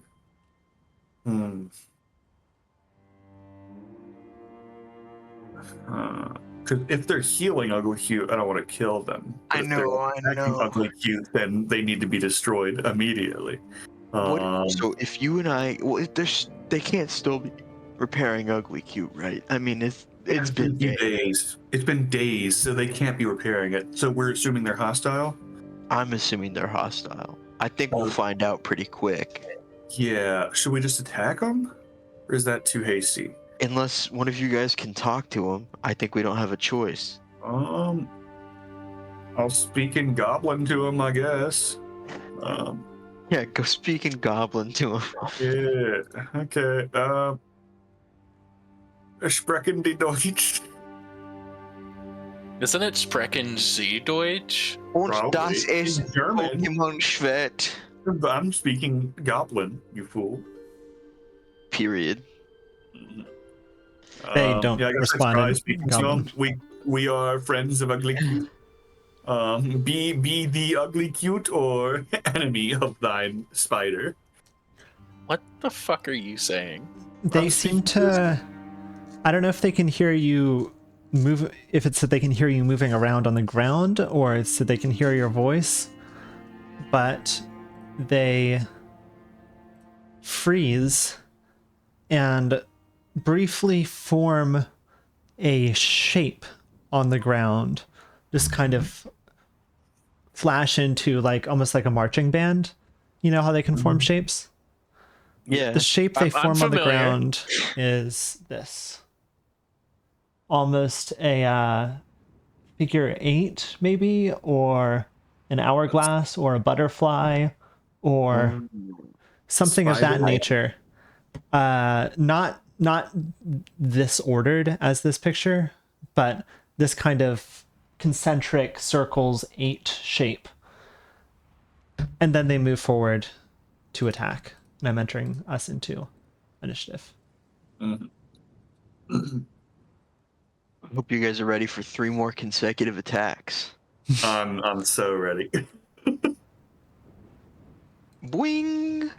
if they're healing Ugly Cute, I don't want to kill them. But I know. Ugly Cute, then they need to be destroyed immediately. So if you and I, they can't still be repairing Ugly Cute, right? I mean, it's been days. It's been days, so they can't be repairing it. So we're assuming they're hostile? I'm assuming they're hostile. I think we'll find out pretty quick. Yeah. Should we just attack them? Or is that too hasty? Unless one of you guys can talk to them, I think we don't have a choice. I'll speak in Goblin to him, I guess. Yeah, go speak in Goblin to him. Yeah. Okay. Sprechen die Deutsch? Isn't it Sprechen Sie Deutsch? Und Probably. das ist In German. Pokémon Schwert. I'm speaking Goblin, you fool. Period. They don't Yeah, I guess respond I in speak Goblin. We are friends of ugly cute. Be the ugly cute or enemy of thine spider. What the fuck are you saying? They I'm seem speaking to. I don't know if they can hear you move. If it's that they can hear you moving around on the ground, or it's that they can hear your voice. But they freeze and briefly form a shape on the ground, just kind of flash into like almost like a marching band. You know how they can form shapes? Yeah. The shape they I'm form on the familiar. ground is this. Almost a figure 8 maybe, or an hourglass, or a butterfly, or something of that Spider. nature. Not this ordered as this picture, but this kind of concentric circles 8 shape. And then they move forward to attack. And I'm entering us into initiative. Mhm. I hope you guys are ready for 3 more consecutive attacks. I'm so ready. Boing!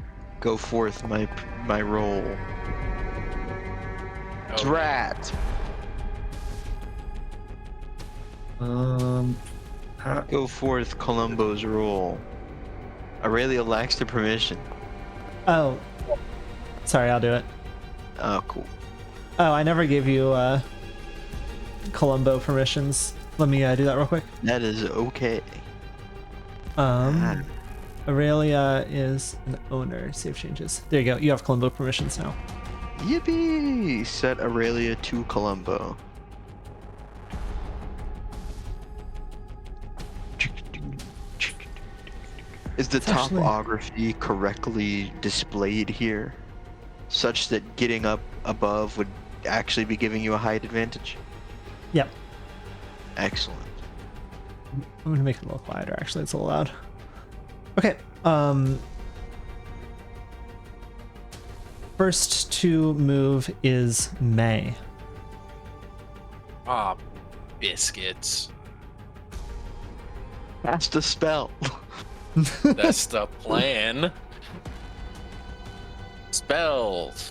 Go forth, my roll. Oh, Drat! Go forth, Columbo's roll. Aurelia lacks the permission. Oh, sorry, I'll do it. Oh, cool. Oh, I never gave you Columbo permissions. Let me do that real quick. That is okay. Ah. Aurelia is an owner. Save changes. There you go. You have Columbo permissions now. Yippee! Set Aurelia to Columbo. Is the It's actually- topography correctly displayed here? Such that getting up above would actually be giving you a height advantage? Yep. Excellent. I'm gonna make it a little quieter. Actually, it's a little loud. Okay. First to move is May. Ah, biscuits. Cast a spell. That's the plan. Spells.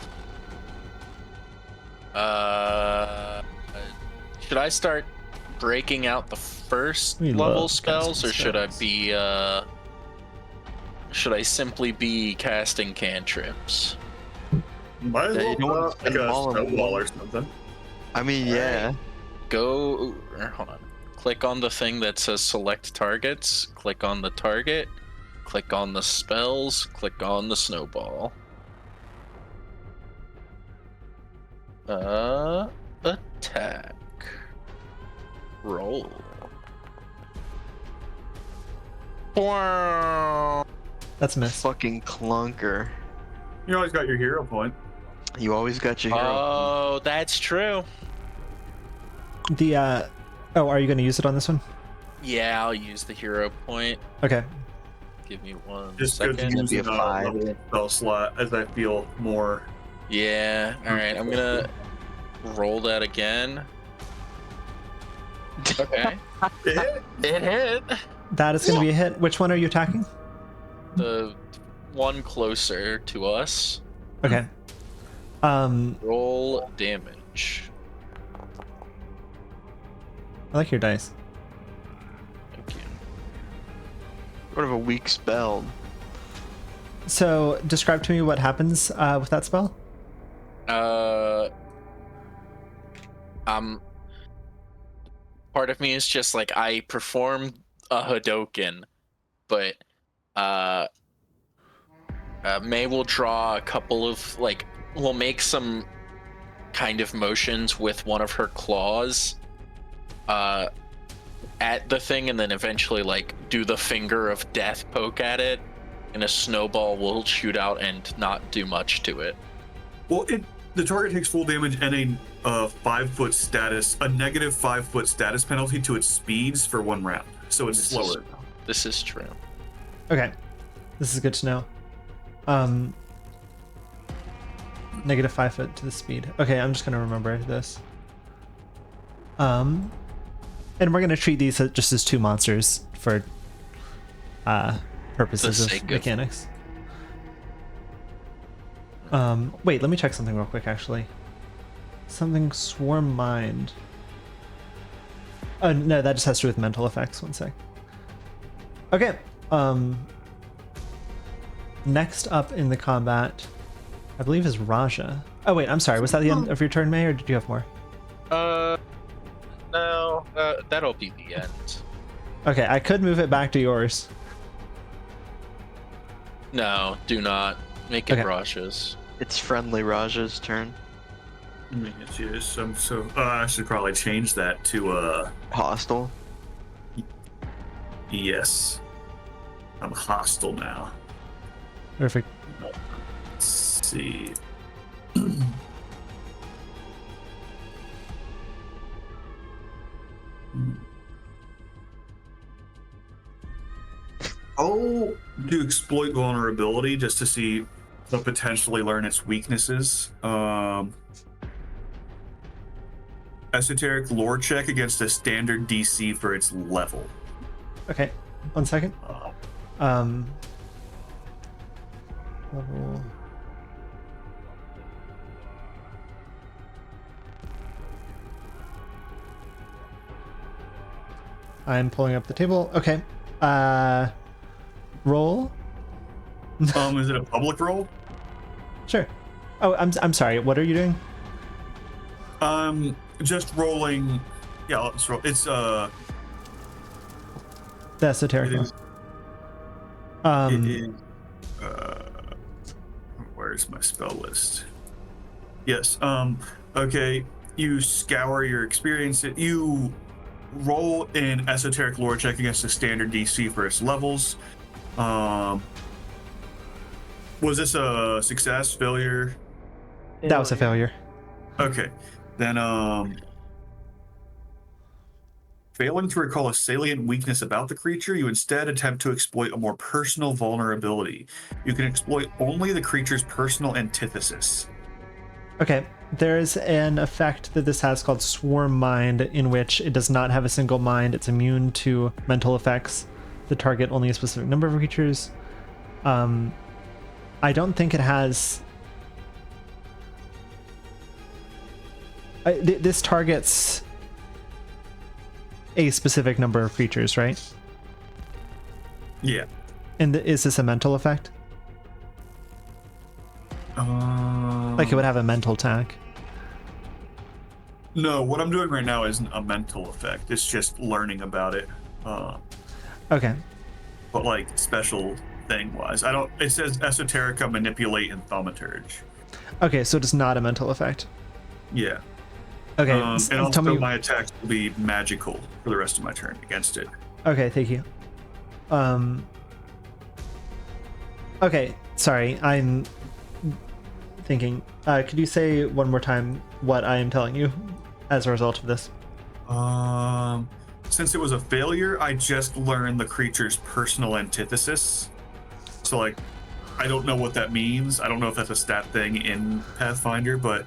Should I start breaking out the first We level love spells, casting or should I spells. be should I simply be casting cantrips? Might as Yeah, well you don't put wanna up spend like them a all in snowball one. or something. I mean, yeah. Go, hold on. Click on the thing that says select targets. Click on the target. Click on the spells. Click on the snowball. Attack. Roll. Wow. That's a miss. Fucking clunker. You always got your hero point. You always got your hero. Oh, that's true. The oh, are you gonna use it on this one? Yeah, I'll use the hero point. Okay. Give me one Just because second. It'd be using a a 5. level spell slot as I feel more. Yeah, alright, I'm gonna roll that again. Okay. It It hit. That is gonna be a hit. Which one are you attacking? The one closer to us. Okay. Roll damage. I like your dice. Thank you. Sort of a weak spell. So describe to me what happens with that spell. Part of me is just like I perform a Hadoken, but May will draw a couple of will make some kind of motions with one of her claws at the thing, and then eventually do the finger of death poke at it, and a snowball will shoot out and not do much to it. Well, the target takes full damage and a 5-foot status, a negative 5-foot status penalty to its speeds for 1 round. So it's slower. This is true. Okay, this is good to know. Negative 5 foot to the speed. Okay, I'm just gonna remember this. And we're gonna treat these just as 2 monsters for purposes of mechanics. Wait, let me check something real quick, actually. Something Swarm Mind. Oh, no, that just has to do with mental effects. 1 sec. Okay. Next up in the combat, I believe, is Raja. Oh, wait, I'm sorry. Was that the end of your turn, May, or did you have more? No, that'll be the end. Okay, I could move it back to yours. No, do not. Make it Okay. Raja's. It's friendly Raja's turn. It is. So I should probably change that to Hostile. yes. I'm hostile now. Perfect. Let's see. I'll do exploit vulnerability just to see, to potentially learn its weaknesses. Esoteric lore check against a standard DC for its level. Okay, 1 second. Level. I'm pulling up the table. Okay. Roll. Is it a public roll? Sure. Oh, I'm sorry. What are you doing? Just rolling. Yeah, let's roll. It's The esoteric. It is. one. It is. Where's my spell list? Yes. Okay. You scour your experience. You roll an esoteric lore check against a standard DC for its levels. Was this a success, failure? That was a failure. Okay. Then failing to recall a salient weakness about the creature, you instead attempt to exploit a more personal vulnerability. You can exploit only the creature's personal antithesis. Okay. There's an effect that this has called Swarm Mind, in which it does not have a single mind. It's immune to mental effects that target only a specific number of creatures. I don't think it has... this targets a specific number of creatures, right? Yeah. And is this a mental effect? Like it would have a mental tag? No, what I'm doing right now isn't a mental effect. It's just learning about it. Okay. But like special thing wise, I don't. It says Esoterica, Manipulate, and Thaumaturge. Okay, so it's not a mental effect. Yeah. Okay. And also tell me. my attacks will be magical for the rest of my turn against it. Okay, thank you. Okay, sorry, I'm thinking. Could you say one more time what I am telling you as a result of this? Since it was a failure, I just learned the creature's personal antithesis. So like, I don't know what that means. I don't know if that's a stat thing in Pathfinder, but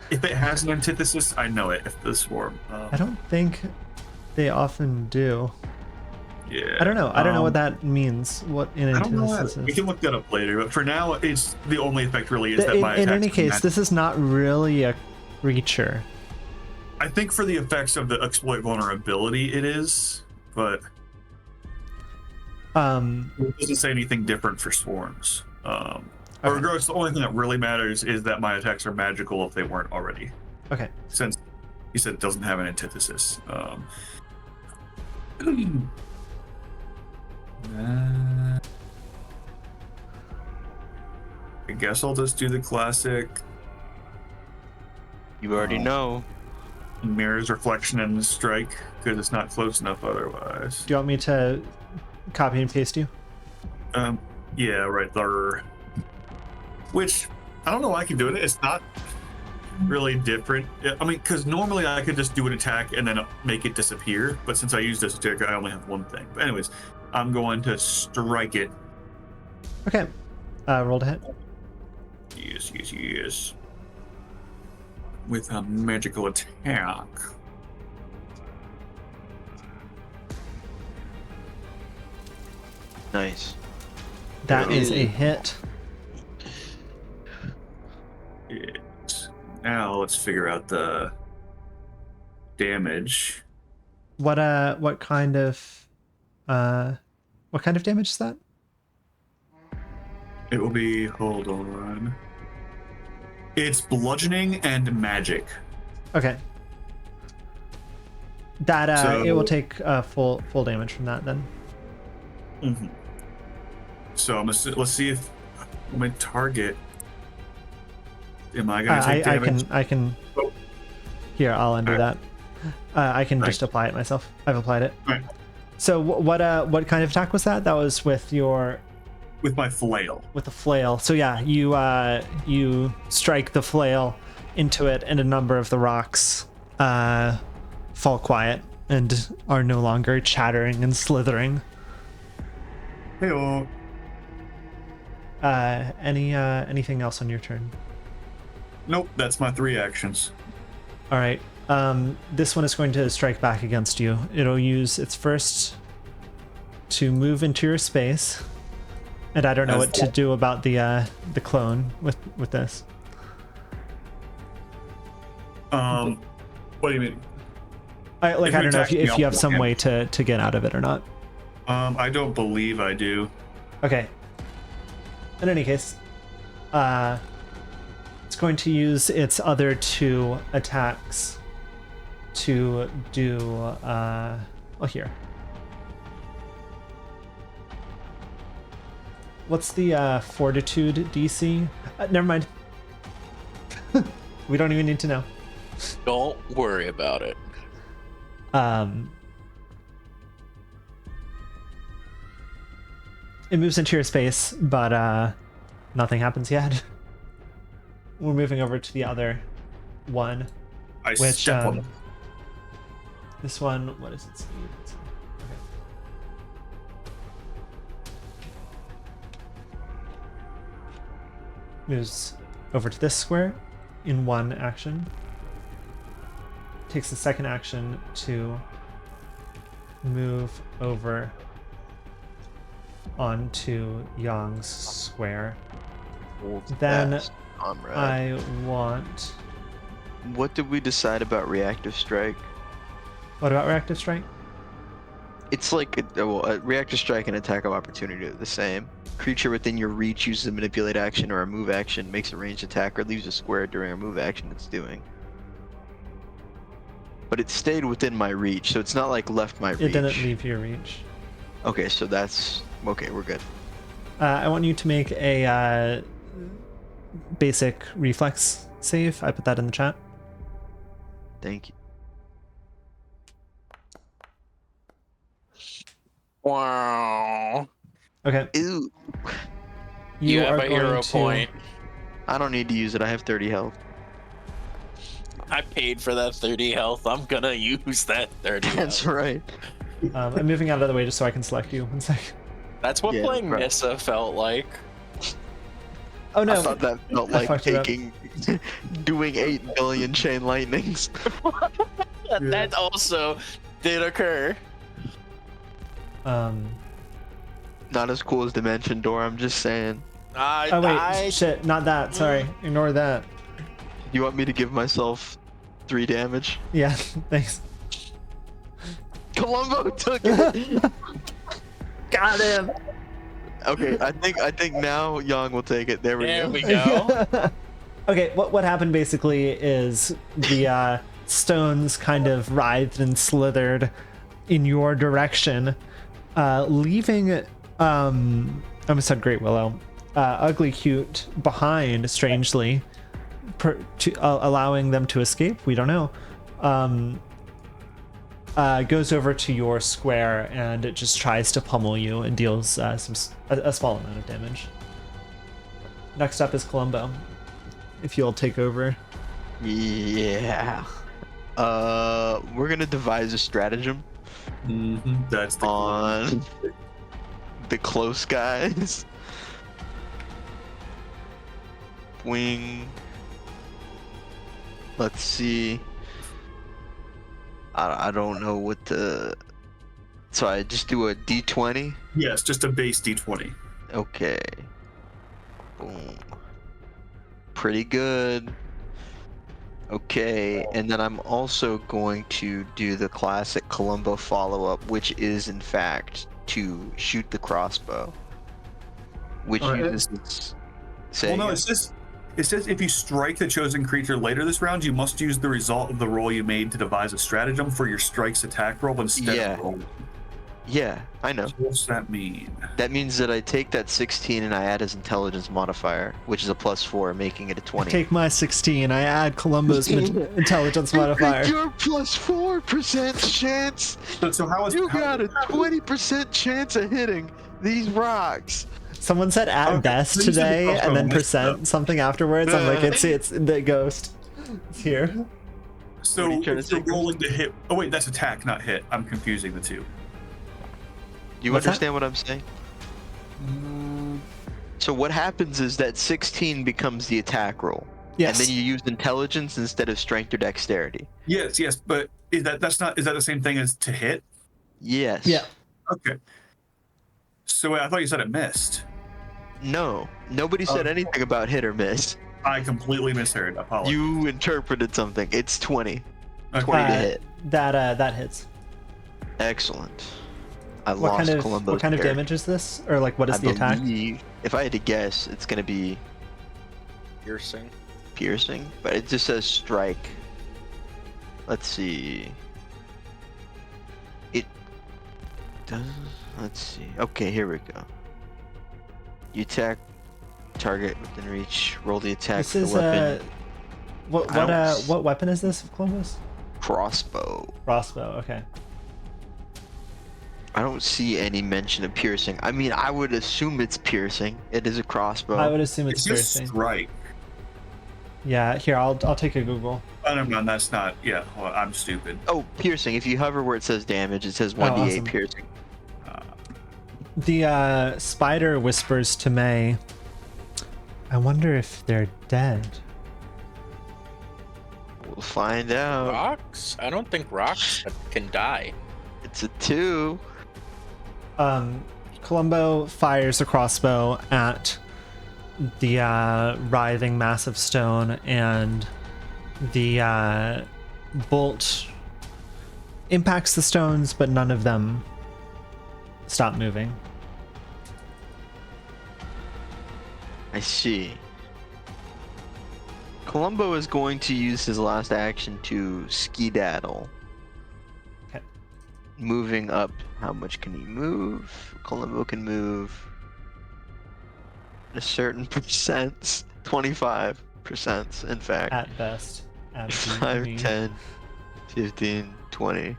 if it has an antithesis, I know it. If the swarm. I don't think they often do. Yeah. I don't know. I don't know what that means. What an antithesis is. We can look that up later, but for now, it's the only effect really is that my in attacks any case, match. this is not really a creature. I think for the effects of the exploit vulnerability, it is, but it doesn't say anything different for swarms. Or regardless, the only thing that really matters is that my attacks are magical if they weren't already. Okay. Since you said it doesn't have an antithesis. I guess I'll just do the classic You already know. mirrors, reflection, and strike because it's not close enough otherwise. Do you want me to copy and paste you? Yeah, right there. Which, I don't know why I keep doing it. It's not really different. I mean, because normally I could just do an attack and then make it disappear. But since I use this attack, I only have one thing. But anyways, I'm going to strike it. Okay. Roll to hit. Yes. With a magical attack. Nice. That is a hit. Now let's figure out the damage. What kind of damage is that? It will be, hold on. It's bludgeoning and magic. Okay. That So, it will take full damage from that then. Mm-hmm. So let's see if my target. Am I gonna take damage? I can. Oh. Here, I'll undo Right. that. I can Right. just apply it myself. I've applied it. Right. So what kind of attack was that? That was with With my flail. with the flail. So yeah, you strike the flail into it, and a number of the rocks fall quiet and are no longer chattering and slithering. Hey-oh. Anything else on your turn? Nope, that's my 3 actions. All right. This one is going to strike back against you. It'll use its first to move into your space, and I don't know what to do about the clone with this. What do you mean? I don't know if you have some him. way to get out of it or not. I don't believe I do. Okay. In any case, it's going to use its other 2 attacks to do here. What's the fortitude DC? Never mind. We don't even need to know. Don't worry about it. It moves into your space, but nothing happens yet. We're moving over to the other one. I Which step on it. this one, what is its speed? Okay. Moves over to this square in 1 action. Takes the second action to move over onto Yang's square. Then Comrade. I want. What did we decide about reactive strike? What about reactive strike? It's like a reactive strike and attack of opportunity are the same. Creature within your reach uses a manipulate action or a move action, makes a ranged attack, or leaves a square during a move action it's doing. But it stayed within my reach, so it's not like left my reach. It didn't leave your reach. Okay, so that's okay. We're good. I want you to make a basic reflex save. I put that in the chat. Thank you. Wow. Okay. Ew. You have are a hero going to- point. I don't need to use it. I have 30 health. I paid for that 30 health. I'm gonna use that 30 That's health. right. I'm moving out of the way just so I can select you. 1 sec. That's what Yeah, playing right. Nissa felt like. Oh no. I thought that felt I like fucked it up. doing 8 billion chain lightnings. That also did occur. Not as cool as Dimension Door, I'm just saying. Oh wait, shit, not that. Sorry, ignore that. You want me to give myself 3 damage? Yeah, thanks. Columbo took it! Got him. Okay, I think now Yang will take it. There we There go. we go. Okay, what happened basically is the stones kind of writhed and slithered in your direction, leaving I almost said Great Willow, Ugly Cute behind, strangely, allowing them to escape. We don't know. goes over to your square and it just tries to pummel you and deals a small amount of damage. Next up is Columbo. If you'll take over. Yeah. We're gonna devise a stratagem. That's the on the close guys. Wing. Let's see. I don't know what the. So I just do a D20? Yes, just a base D20. Okay. Boom. Pretty good. Okay, and then I'm also going to do the classic Columbo follow-up, which is in fact to shoot the crossbow, which uses. Well, no, it says if you strike the chosen creature later this round, you must use the result of the roll you made to devise a stratagem for your strike's attack roll instead of rolling. Yeah, I know. So what's that mean? That means that I take that 16 and I add his intelligence modifier, which is a +4, making it a 20. I take my 16, I add Columbo's intelligence modifier. Your +4% chance. So how is you got a 20% chance of hitting these rocks? Someone said at best today, and then percent something afterwards. I'm like, it's the ghost. It's here. So you're rolling to hit. Oh wait, that's attack, not hit. I'm confusing the two. You understand what I'm saying? So what happens is that 16 becomes the attack roll. Yes. And then you use intelligence instead of strength or dexterity. Yes, but is that the same thing as to hit? Yes. Yeah. Okay. So I thought you said it missed. No, nobody said anything about hit or miss. I completely misheard. Apologies. You interpreted something. It's 20. Okay. 20 to hit. That hits. Excellent. What kind of damage is this? Or like what is the attack? If I had to guess, it's gonna be piercing, but it just says strike. Let's see. It does. Let's see. Okay, here we go. You attack target within reach. Roll the attack. This is weapon. what weapon is this, Columbus? Crossbow. Crossbow. Okay. I don't see any mention of piercing. I mean, I would assume it's piercing. It is a crossbow. I would assume it's piercing. Strike. Yeah, here, I'll take a Google. Oh, no, that's not. Yeah, well, I'm stupid. Oh, piercing. If you hover where it says damage, it says 1d8 awesome. piercing. The spider whispers to May, I wonder if they're dead. We'll find out. Rocks? I don't think rocks can die. It's a 2. Columbo fires a crossbow at the writhing mass of stone, and the bolt impacts the stones, but none of them stop moving. I see. Columbo is going to use his last action to skedaddle. Okay. Moving up. How much can he move? Columbo can move a certain percent. 25%, in fact. At best. 5, 10, 15, 20,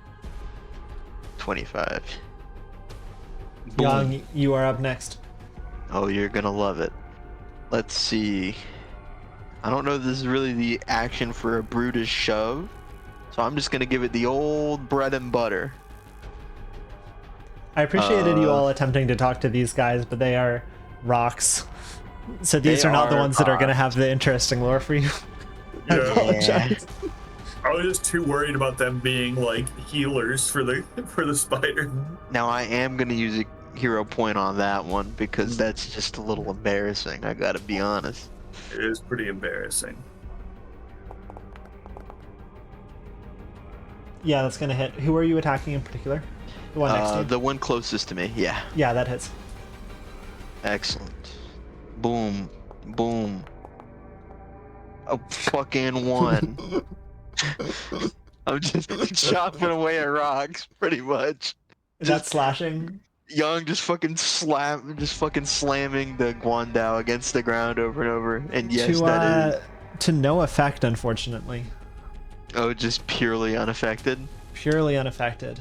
25. Boom. Young, you are up next. Oh, you're gonna love it. Let's see. I don't know if this is really the action for a brutish shove, so I'm just gonna give it the old bread and butter. I appreciated you all attempting to talk to these guys, but they are rocks. So these are not the ones that are going to have the interesting lore for you. I apologize. I was just too worried about them being like healers for the spider. Now I am gonna use a hero point on that one because that's just a little embarrassing. I gotta be honest. It is pretty embarrassing. Yeah, that's going to hit. Who are you attacking in particular? The one next to you? The one closest to me. Yeah. Yeah, that hits. Excellent. Boom. Boom. A fucking 1. I'm just chopping away at rocks, pretty much. Is that slashing? Young just fucking slamming the Guandao against the ground over and over. And yes, that is to no effect, unfortunately. oh, just purely unaffected. purely unaffected.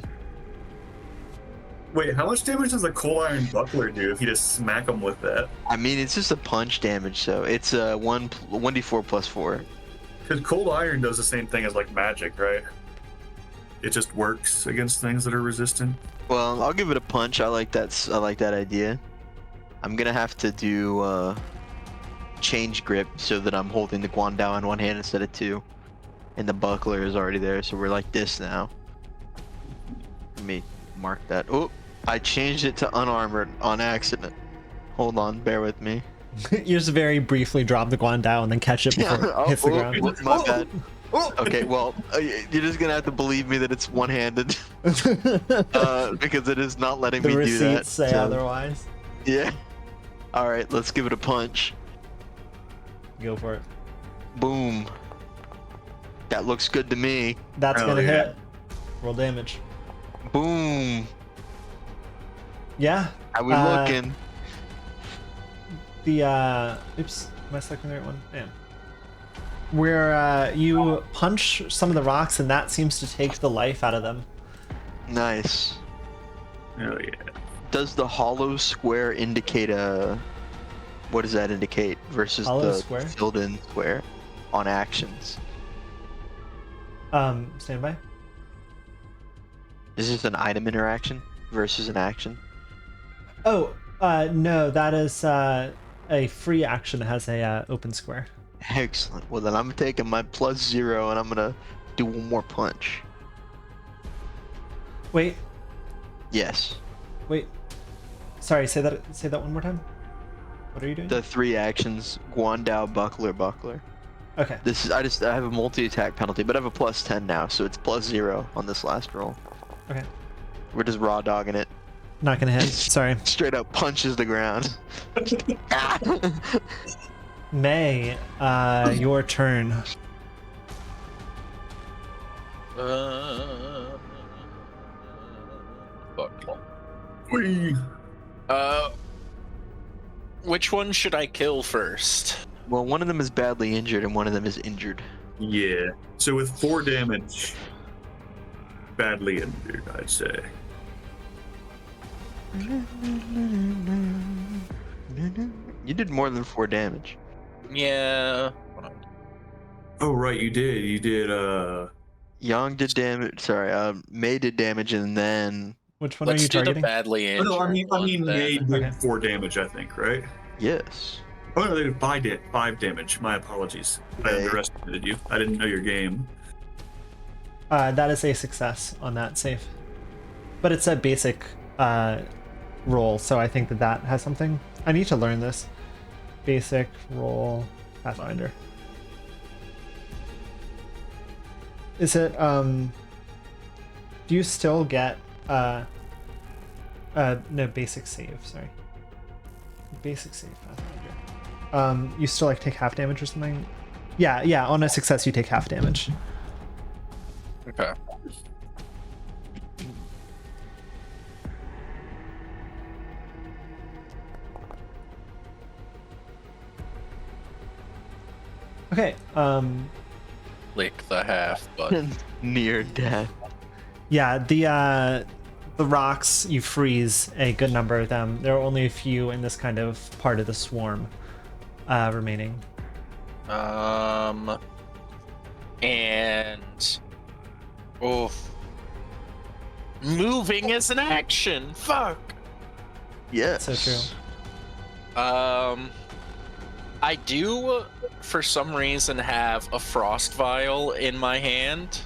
Wait, how much damage does a cold iron buckler do if you just smack him with that? I mean, it's just a punch damage, so it's 1d4 plus 4. Because cold iron does the same thing as like magic, right? It just works against things that are resistant. Well, I'll give it a punch. I like that idea. I'm gonna have to do change grip so that I'm holding the Guandao in one hand instead of two, and the buckler is already there, so we're like this now. Let me mark that. Oh, I changed it to unarmored on accident. Hold on, bear with me. You just very briefly drop the Guandao and then catch it before it hits the ground. My bad. Okay, well, you're just gonna have to believe me that it's one-handed, because it is not letting me do that. The receipts say otherwise. Yeah. All right, let's give it a punch. Go for it. Boom. That looks good to me. That's gonna hit. Roll damage. Boom. Yeah. How we looking? Oops, am I selecting the right one? Man. Where you punch some of the rocks and that seems to take the life out of them. Nice. Oh yeah. Does the hollow square indicate what does that indicate versus hollow the square? Filled in square on actions? Stand by. Is this an item interaction versus an action? Oh, no, that is a free action that has a open square. Excellent. Well, then I'm taking my +0 and I'm gonna do one more punch. Wait. Yes. Wait. Sorry, say that one more time. What are you doing? The 3 actions: Guandao, buckler. Okay. I have a multi-attack penalty, but I have a +10 now, so it's +0 on this last roll. Okay. We're just raw dogging it. Not gonna hit. Sorry. Straight up punches the ground. May, your turn. Fuck. Whee! Which one should I kill first? Well, one of them is badly injured and one of them is injured. Yeah. So with 4 damage, badly injured, I'd say. You did more than 4 damage. Yeah. Oh right, you did. You did. Yang did damage. Sorry, May did damage, and then Which one Let's are you do targeting? the badly Oh, injured. no, I mean, one May then. did Okay. 4 damage, I think, right? yes, Oh no, they did 5 damage. My apologies. I Okay. underestimated you. I didn't know your game. That is a success on that save. But it's a basic roll, so I think that has something. I need to learn this. Basic roll Pathfinder. Is it do you still get no, basic save, sorry. Basic save Pathfinder. You still like take half damage or something? Yeah, on a success you take half damage. Okay. Okay, Lick the half button. near death. yeah, the rocks, you freeze a good number of them. There are only a few in this kind of part of the swarm remaining. And moving is an action. Fuck. Yes. So true. I do, for some reason, have a frost vial in my hand.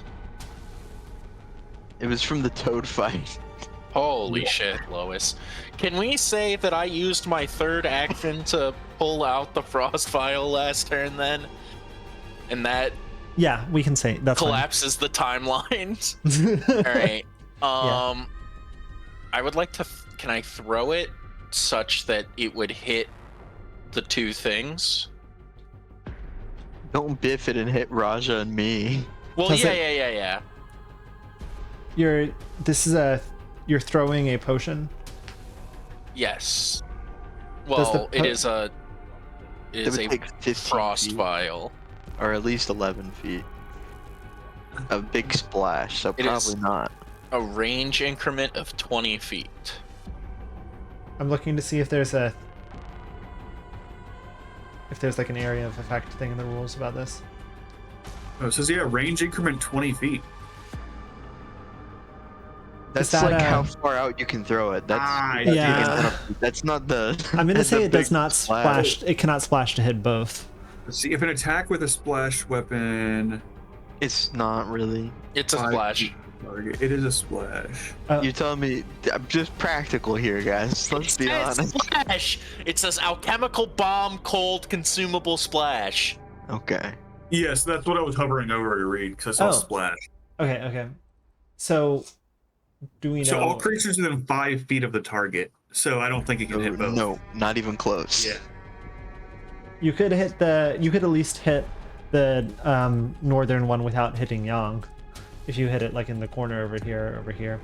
It was from the toad fight. Holy shit, Lois. Can we say that I used my third action to pull out the frost vial last turn then? And that Yeah, we can say that's collapses the timelines? fine. Alright. Yeah. I would like to... Can I throw it such that it would hit the 2 things? Don't biff it and hit Raja and me. Well, Does yeah. You're throwing a potion. Yes. Does the Well, it is a It would take 15 frost feet, vial. or at least 11 feet. a big splash, so probably not. A range increment of 20 feet. I'm looking to see if there's like an area of effect thing in the rules about this. Oh, it says range increment 20 feet. That's like how far out you can throw it. That's yeah. That's not the. I'm gonna say it does not splash. It cannot splash to hit both. Let's see if an attack with a splash weapon. It's not really. It's a splash. It is a splash. You're telling me I'm just practical here, guys. Let's be honest. Splash. It says alchemical bomb, cold, consumable splash. Okay. Yes, that's what I was hovering over to read because I saw splash. Okay. So, do we know? So all creatures within 5 feet of the target. So I don't think it can hit both. No, not even close. Yeah. You could hit the. You could at least hit the northern one without hitting Yang. If you hit it like in the corner over here.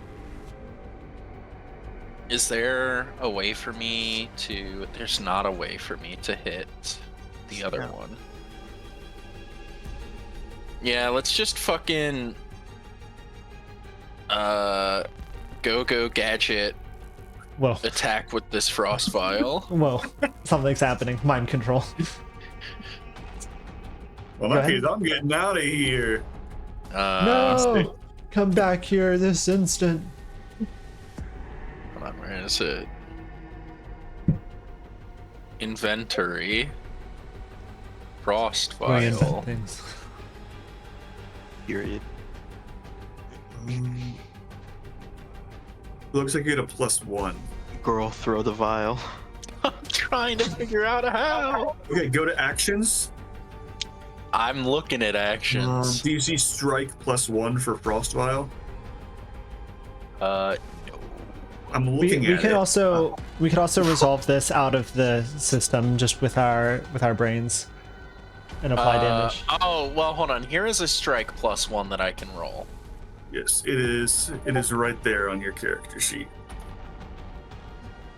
Is there a way for me to... There's not a way for me to hit the other one. Yeah, let's just fucking... Go gadget. Whoa. Attack with this frost vial. Whoa. Something's happening. Mind control. Well, okay, I'm getting out of here. No! Come back here this instant. Hold on, where is it? Inventory. Frost vial. Reinvent things. Period. Looks like you get a +1. Girl, throw the vial. I'm trying to figure out how. Okay, go to actions. I'm looking at actions. Do you see strike +1 for frost vial? No. I'm looking we at could it. also we could also resolve this out of the system just with our brains and apply damage. Oh well, hold on. Here is a strike +1 that I can roll. Yes, it is. It is right there on your character sheet.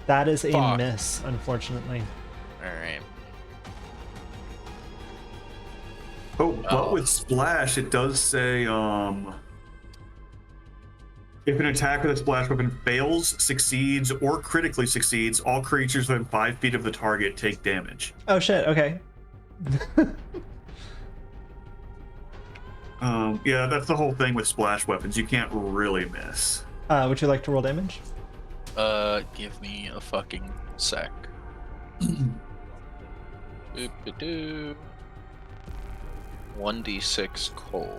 That is a miss, unfortunately. All right. Oh, but with splash, it does say if an attack with a splash weapon fails, succeeds, or critically succeeds, all creatures within 5 feet of the target take damage. Oh shit, okay. Yeah, that's the whole thing with splash weapons. You can't really miss. Would you like to roll damage? Give me a fucking sec. 1d6 cold.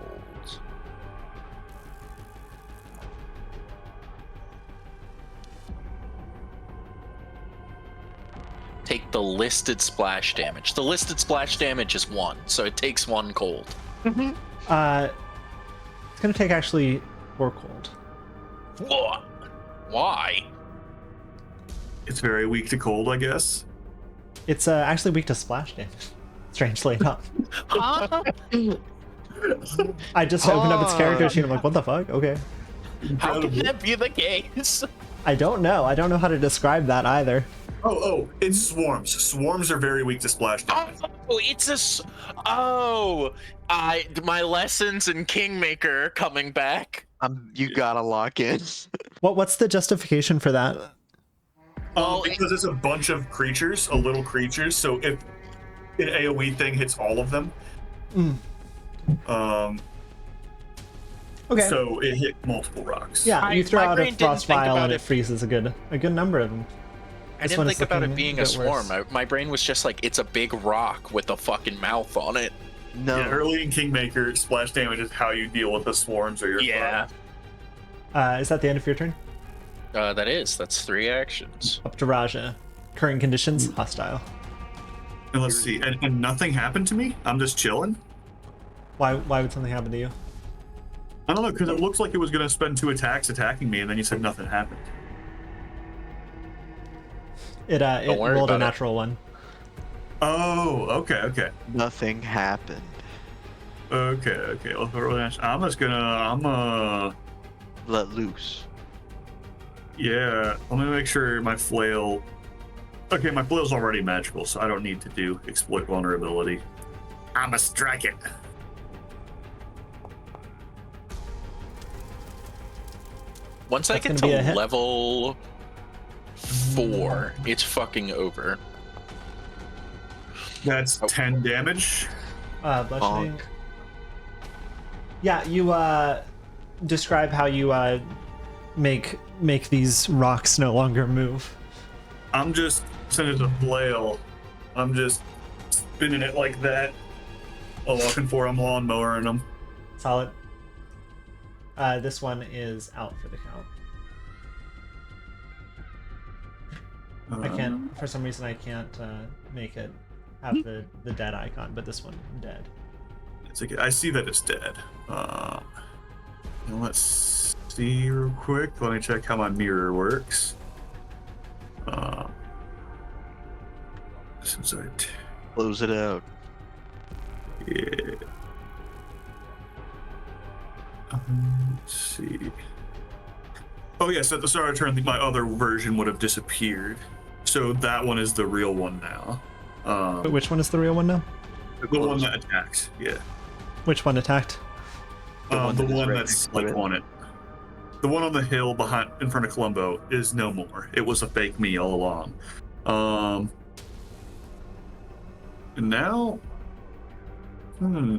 Take the listed splash damage. The listed splash damage is 1, so it takes 1 cold. It's gonna take actually 4 cold. What? Why? It's very weak to cold, I guess. It's actually weak to splash damage. Strangely enough. Huh? I just opened up its character sheet. I'm like, what the fuck? Okay. How can that be the case? I don't know. I don't know how to describe that either. Oh, it's swarms. Swarms are very weak to splash damage. Oh, it's my lessons in Kingmaker coming back. You gotta lock in. What's the justification for that? Because it's a bunch of creatures, little creatures. So if an AoE thing hits all of them, okay. So it hit multiple rocks. Yeah, you throw out a frost vial and it it freezes a good number of them. I didn't think about it being a swarm. My brain was just like, it's a big rock with a fucking mouth on it. No. Yeah, early in Kingmaker, splash damage is how you deal with the swarms or your Yeah. Is that the end of your turn? That's 3 actions. Up to Raja. Current conditions, hostile. And let's see, and nothing happened to me? I'm just chilling? Why would something happen to you? I don't know, because it looks like it was going to spend 2 attacks attacking me, and then you said nothing happened. It rolled a natural one. Oh, okay. Nothing happened. Okay. I'm gonna Let loose. Yeah, let me make sure my flail. Okay, my flail's already magical, so I don't need to do exploit vulnerability. I'ma strike it. Once I get to level 4, it's fucking over. That's 10 damage. Bludgeoning. Yeah, you describe how you make these rocks no longer move. I'm just, since it's a flail, I'm just spinning it like that. Looking for them, lawnmowering them. Solid. This one is out for the count. I can't, for some reason, I can't make it have the dead icon, but this one dead. I see that it's dead. Let's see real quick. Let me check how my mirror works. Since I close it out. Yeah. Let's see. Oh yes, at the start of the turn, my other version would have disappeared. So that one is the real one now. But which one is the real one now? The one that attacked. Yeah. Which one attacked? The one that's like on it. The one on the hill behind, in front of Columbo, is no more. It was a fake me all along. And now, I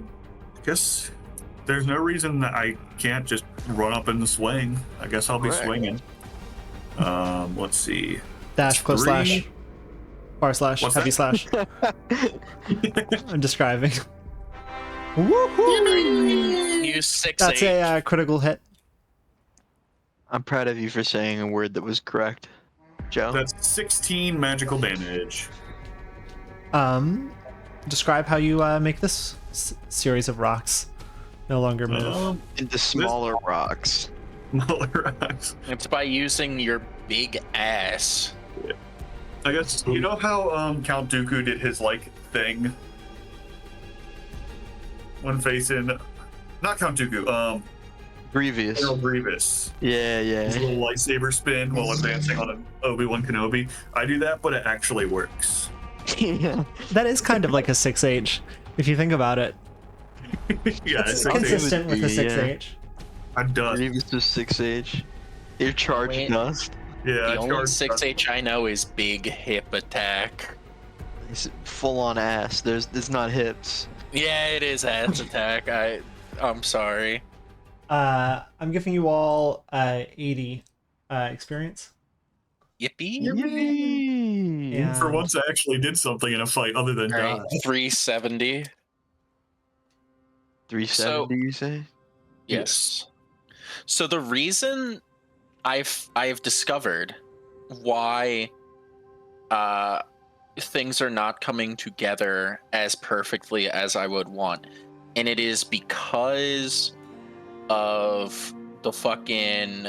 guess there's no reason that I can't just run up in the swing. I guess I'll be swinging. Let's see. Dash, close slash, bar slash, What's heavy that? slash. I'm describing. Woohoo! You 6'8". That's a critical hit. I'm proud of you for saying a word that was correct, Joe. That's 16 magical damage. Describe how you make this series of rocks no longer move. Into smaller rocks. Smaller rocks. It's by using your big ass. Yeah. I guess, you know how Count Dooku did his, like, thing? When facing... Not Count Dooku, Grievous. General Grievous. Yeah. His little lightsaber spin while advancing on an Obi-Wan Kenobi. I do that, but it actually works. Yeah. That is kind of like a 6H, if you think about it. Yeah, it's 6H. consistent with a 6H. I'm done. Grievous is 6H. Your charge dust. Yeah, The only 6H I know is big hip attack. It's full on ass. There's not hips. Yeah, it is ass attack. I'm sorry. I'm giving you all 80 experience. Yippee. And For once, I actually did something in a fight other than die. 370. 370, you say? Yes. So the reason I've discovered why things are not coming together as perfectly as I would want, and it is because of the fucking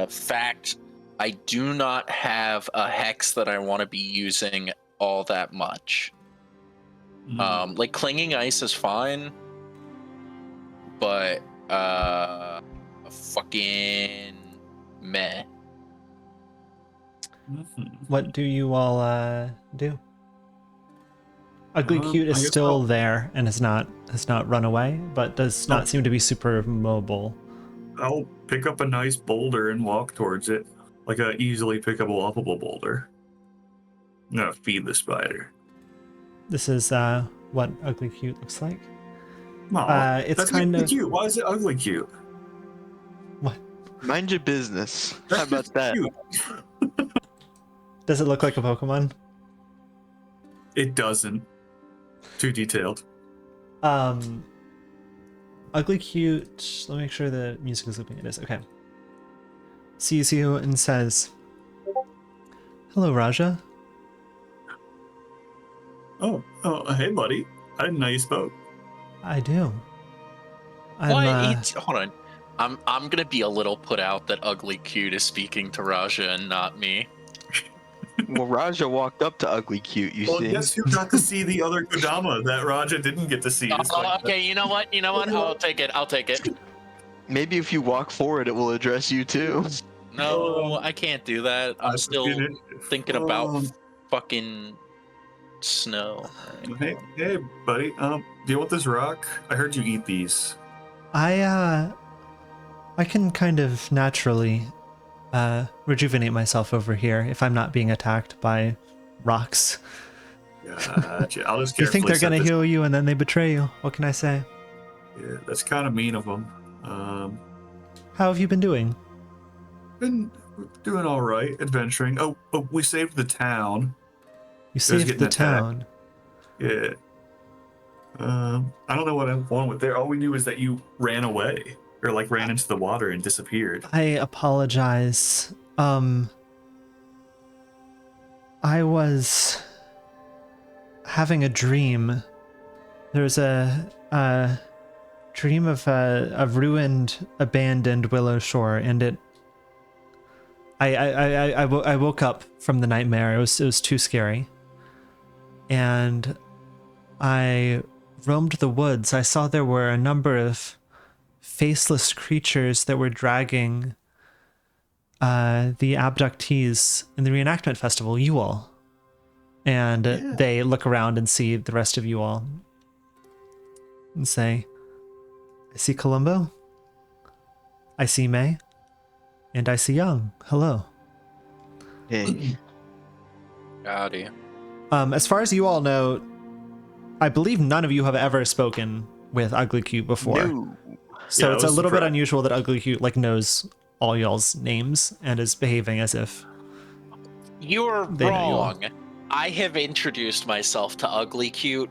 fact I do not have a hex that I want to be using all that much. Like clinging ice is fine, but fucking meh. what do you all do? Ugly Cute is still there and has not run away, but does not seem to be super mobile. I'll pick up a nice boulder and walk towards it, like a easily pickable, uppable boulder. I'm gonna feed the spider. This is what Ugly Cute looks like. Aw, It's that's kind of cute. Why is it ugly cute? What? Mind your business. How That's about just that? cute. Does it look like a Pokemon? It doesn't. Too detailed. Ugly Cute. Let me make sure the music is looping. It is okay. Sees you and says, "Hello, Raja." Oh, hey, buddy. I didn't know you spoke. I do. Hold on. I'm gonna be a little put out that Ugly Cute is speaking to Raja and not me. Well, Raja walked up to Ugly Cute, you Well, see. guess who got to see the other Kodama that Raja didn't get to see? Okay, you know what? I'll take it. Maybe if you walk forward, it will address you too. No, I can't do that. I'm still thinking about fucking snow. Hey, buddy. Do you want this rock? I heard you eat these. I I can kind of naturally rejuvenate myself over here if I'm not being attacked by rocks. Gotcha. I'll just You think carefully they're set gonna this. heal you and then they betray you? What can I say? Yeah, that's kind of mean of them. How have you been doing? Been doing all right, adventuring. Oh, we saved the town. You It was saved getting the attacked. town. Yeah. I don't know what I'm going with there. All we knew is that you ran away, or like ran into the water and disappeared. I apologize. I was having a dream. There's a dream of a ruined, abandoned Willowshore, and I woke up from the nightmare. It was too scary, and I roamed the woods. I saw there were a number of faceless creatures that were dragging the abductees in the reenactment festival, you all. And they look around and see the rest of you all and say, I see Columbo, I see May, and I see Young. Hello. Hey. Howdy. As far as you all know, I believe none of you have ever spoken with Ugly Cute before. No. So Yeah, it's I a was little bit surprised. unusual that Ugly Cute like knows all y'all's names and is behaving as if You're They know you all. wrong. I have introduced myself to Ugly Cute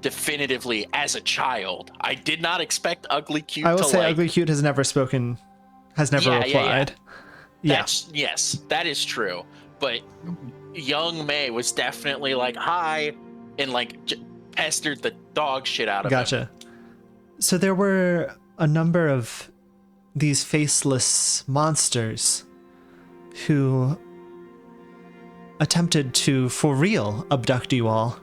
definitively as a child. I did not expect Ugly Cute I will to say like. Ugly Cute has never spoken, has never Yeah. replied. That's yes, that is true. But young May was definitely like hi, and like pestered the dog shit out of him. Gotcha. So there were a number of these faceless monsters who attempted to, for real, abduct you all.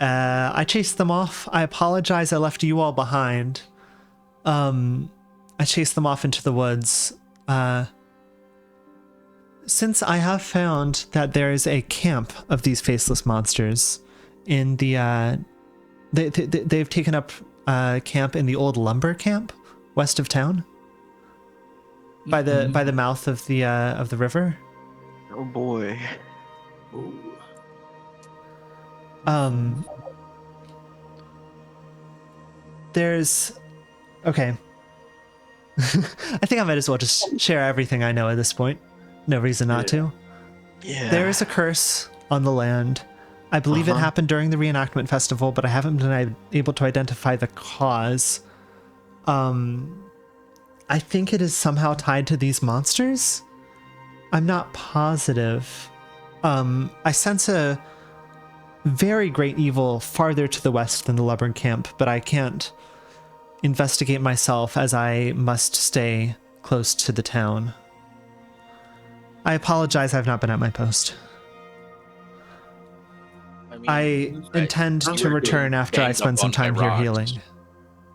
I chased them off. I apologize. I left you all behind. I chased them off into the woods. Since I have found that there is a camp of these faceless monsters in the, they've taken up camp in the old lumber camp west of town, by the mouth of the river. Oh boy. Ooh. There's okay. I think I might as well just share everything I know at this point. No reason not to. Yeah. There is a curse on the land. I believe it happened during the reenactment festival, but I haven't been able to identify the cause. I think it is somehow tied to these monsters. I'm not positive. I sense a very great evil farther to the west than the Lubborn camp, but I can't investigate myself as I must stay close to the town. I apologize, I've not been at my post. I intend to return after I spend some time here healing.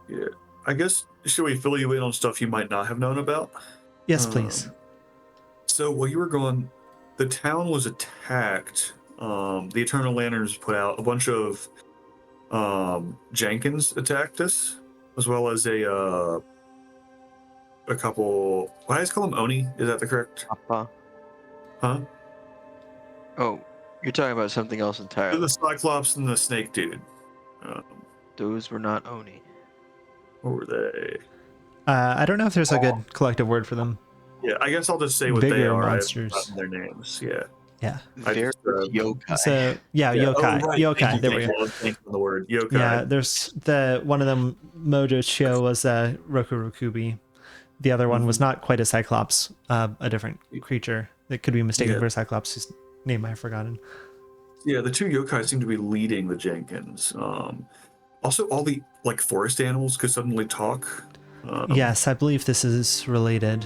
Yeah. I guess, should we fill you in on stuff you might not have known about? Yes, please. So while you were gone, the town was attacked. The Eternal Lanterns put out a bunch of Jenkins attacked us, as well as a couple. Why do I call them Oni? Is that the correct? Papa. Huh? Oh, you're talking about something else They're entirely. the Cyclops and the Snake Dude. Those were not Oni. What were they? I don't know if there's a good collective word for them. Yeah, I guess I'll just say what they Bigger are. monsters. I've forgotten their names. Yeah. Yeah. They're yokai. So yeah, Yeah, yokai. oh, right. Yokai. Thank you, There we thank go. you. I was thinking of the word yokai. Yeah, there's one of them. Mojo Chio was Roku Rokubi. The other one was not quite a Cyclops, a different creature that could be mistaken for a Cyclops, whose name I've forgotten. Yeah, the two yokai seem to be leading the Jenkins. Also, all the like forest animals could suddenly talk. Yes, I believe this is related.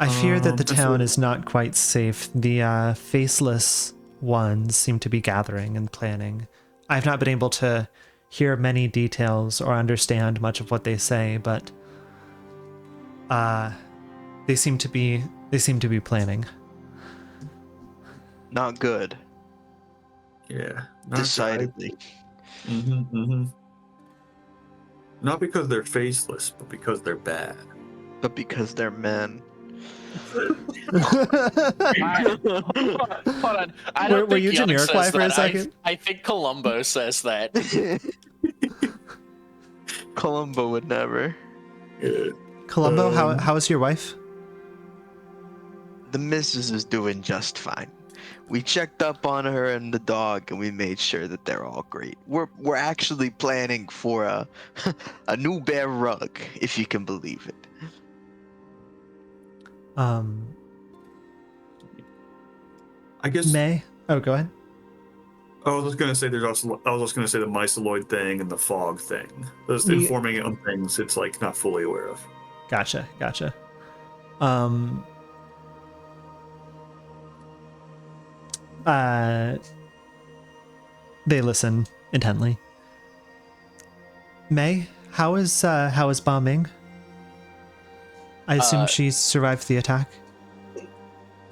I fear that the and town so- is not quite safe. The faceless ones seem to be gathering and planning. I've not been able to hear many details or understand much of what they say, but they seem to be planning. Not good. Yeah, Decidedly. Mm-hmm. Not because they're faceless, but because they're bad. but because they're men. Hold on. I don't Were think you Young Jamiroquai says for a that. second? I think Columbo says that. Columbo would never. Columbo, how's your wife? The missus is doing just fine. We checked up on her and the dog, and we made sure that they're all great. We're actually planning for a a new bear rug, if you can believe it. I guess. May? Oh, go ahead. I was just gonna say I was just gonna say the myceloid thing and the fog thing. Just informing it on things it's like not fully aware of. Gotcha. They listen intently. May, how is Bombing? I assume she survived the attack.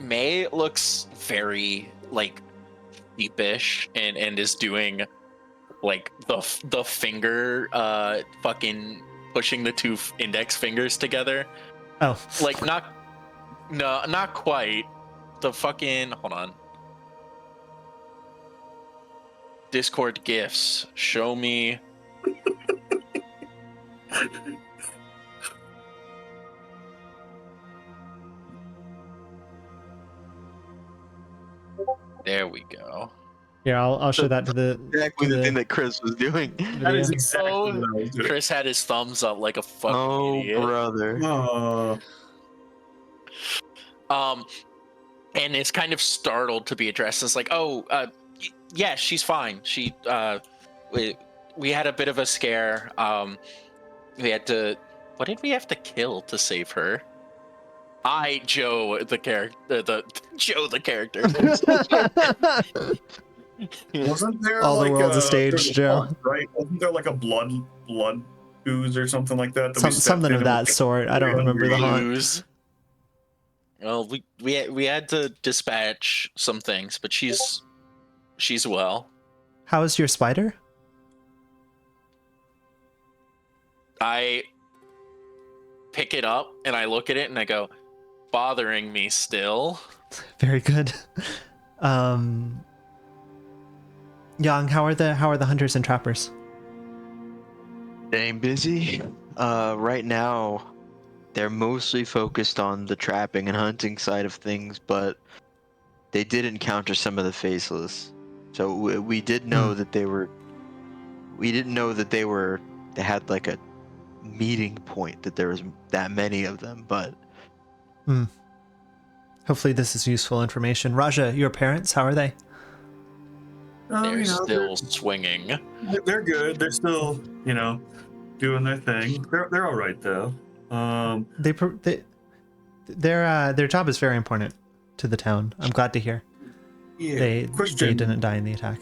May looks very like deepish and is doing like the finger fucking pushing the two index fingers together. Oh, Like not quite. The fucking hold on. Discord gifts. Show me. There we go. yeah. I'll show that to the Exactly the thing that Chris was doing. That is exactly what I was doing. Chris had his thumbs up like a fucking idiot. Brother. And is kind of startled to be addressed. It's like, yeah, she's fine. She we had a bit of a scare. We had to. What did we have to kill to save her? Joe the character. Wasn't there all like the world's a stage, Joe? Right? Wasn't there like a blood ooze or something like that? Something of that sort. I don't remember the haunt. Well, we had to dispatch some things, but she's well. How is your spider? I pick it up and I look at it and I go, bothering me still. Very good. Yang, how are the hunters and trappers? Staying busy. Right now, they're mostly focused on the trapping and hunting side of things, but they did encounter some of the faceless. So we did know that they were. We didn't know that they had like a meeting point, that there was that many of them, but. Hopefully this is useful information. Raja, your parents, how are they? They're still swinging. They're good. They're still, doing their thing. They're all right though. Their job is very important to the town. I'm glad to hear. Yeah. They Question. didn't die in the attack.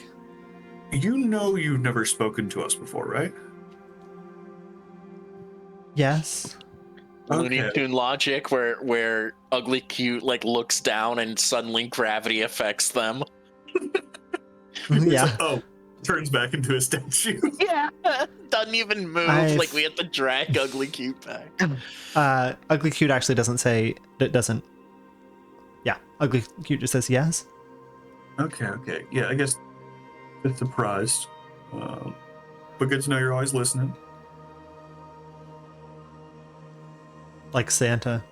You've never spoken to us before, right? Yes. Looney Tune logic, where Ugly Cute like looks down and suddenly gravity affects them. Yeah. Like, turns back into a statue. Yeah, doesn't even move. Like we have to drag Ugly Cute back. Ugly Cute actually doesn't say it doesn't. Yeah, Ugly Cute just says yes. Okay. Yeah, I guess it's surprised, but good to know you're always listening. Like Santa.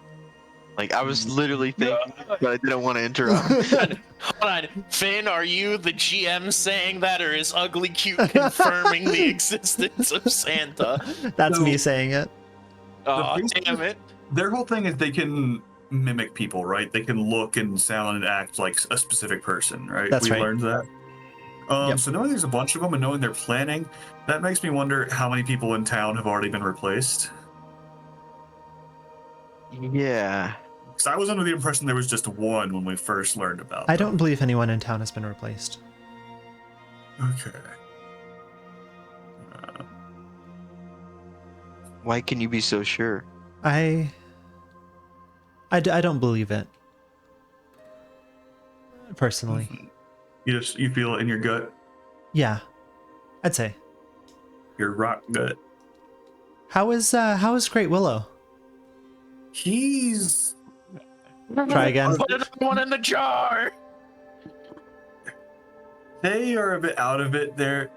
Like, I was literally thinking, but I didn't want to interrupt. Hold on. Finn, are you the GM saying that, or is Ugly Cute confirming the existence of Santa? That's me saying it. Oh, damn it. Their whole thing is they can mimic people, right? They can look and sound and act like a specific person, right? That's right. We learned that. Yep. So knowing there's a bunch of them and knowing they're planning, that makes me wonder how many people in town have already been replaced. Yeah. Because I was under the impression there was just one when we first learned about I them. don't believe anyone in town has been replaced. Okay. Why can you be so sure? I don't believe it. Personally. You feel it in your gut? Yeah. I'd say. Your rock gut. How is Great Willow? He's... Try again. Put another one in the jar. They are a bit out of it. They're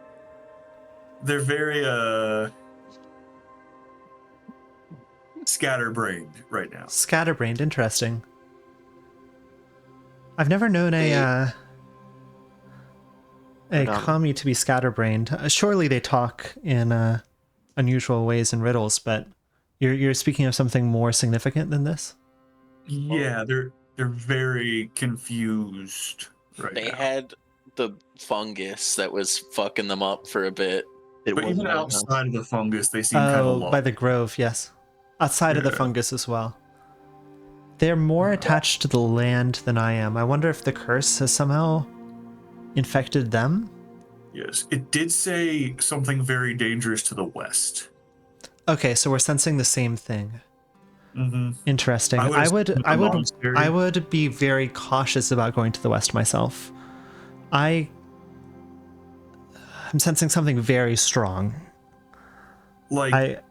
very scatterbrained right now. Scatterbrained, interesting. I've never known a kami to be scatterbrained. Surely they talk in unusual ways and riddles, but you're speaking of something more significant than this? Yeah, they're very confused right now. They had the fungus that was fucking them up for a bit. But even outside of the fungus, they seem kind of lost. By the grove, yes. Outside of the fungus as well. They're more attached to the land than I am. I wonder if the curse has somehow infected them? Yes, it did say something very dangerous to the west. Okay, so we're sensing the same thing. Mm-hmm. Interesting. I would be very cautious about going to the west myself. I'm sensing something very strong. Like,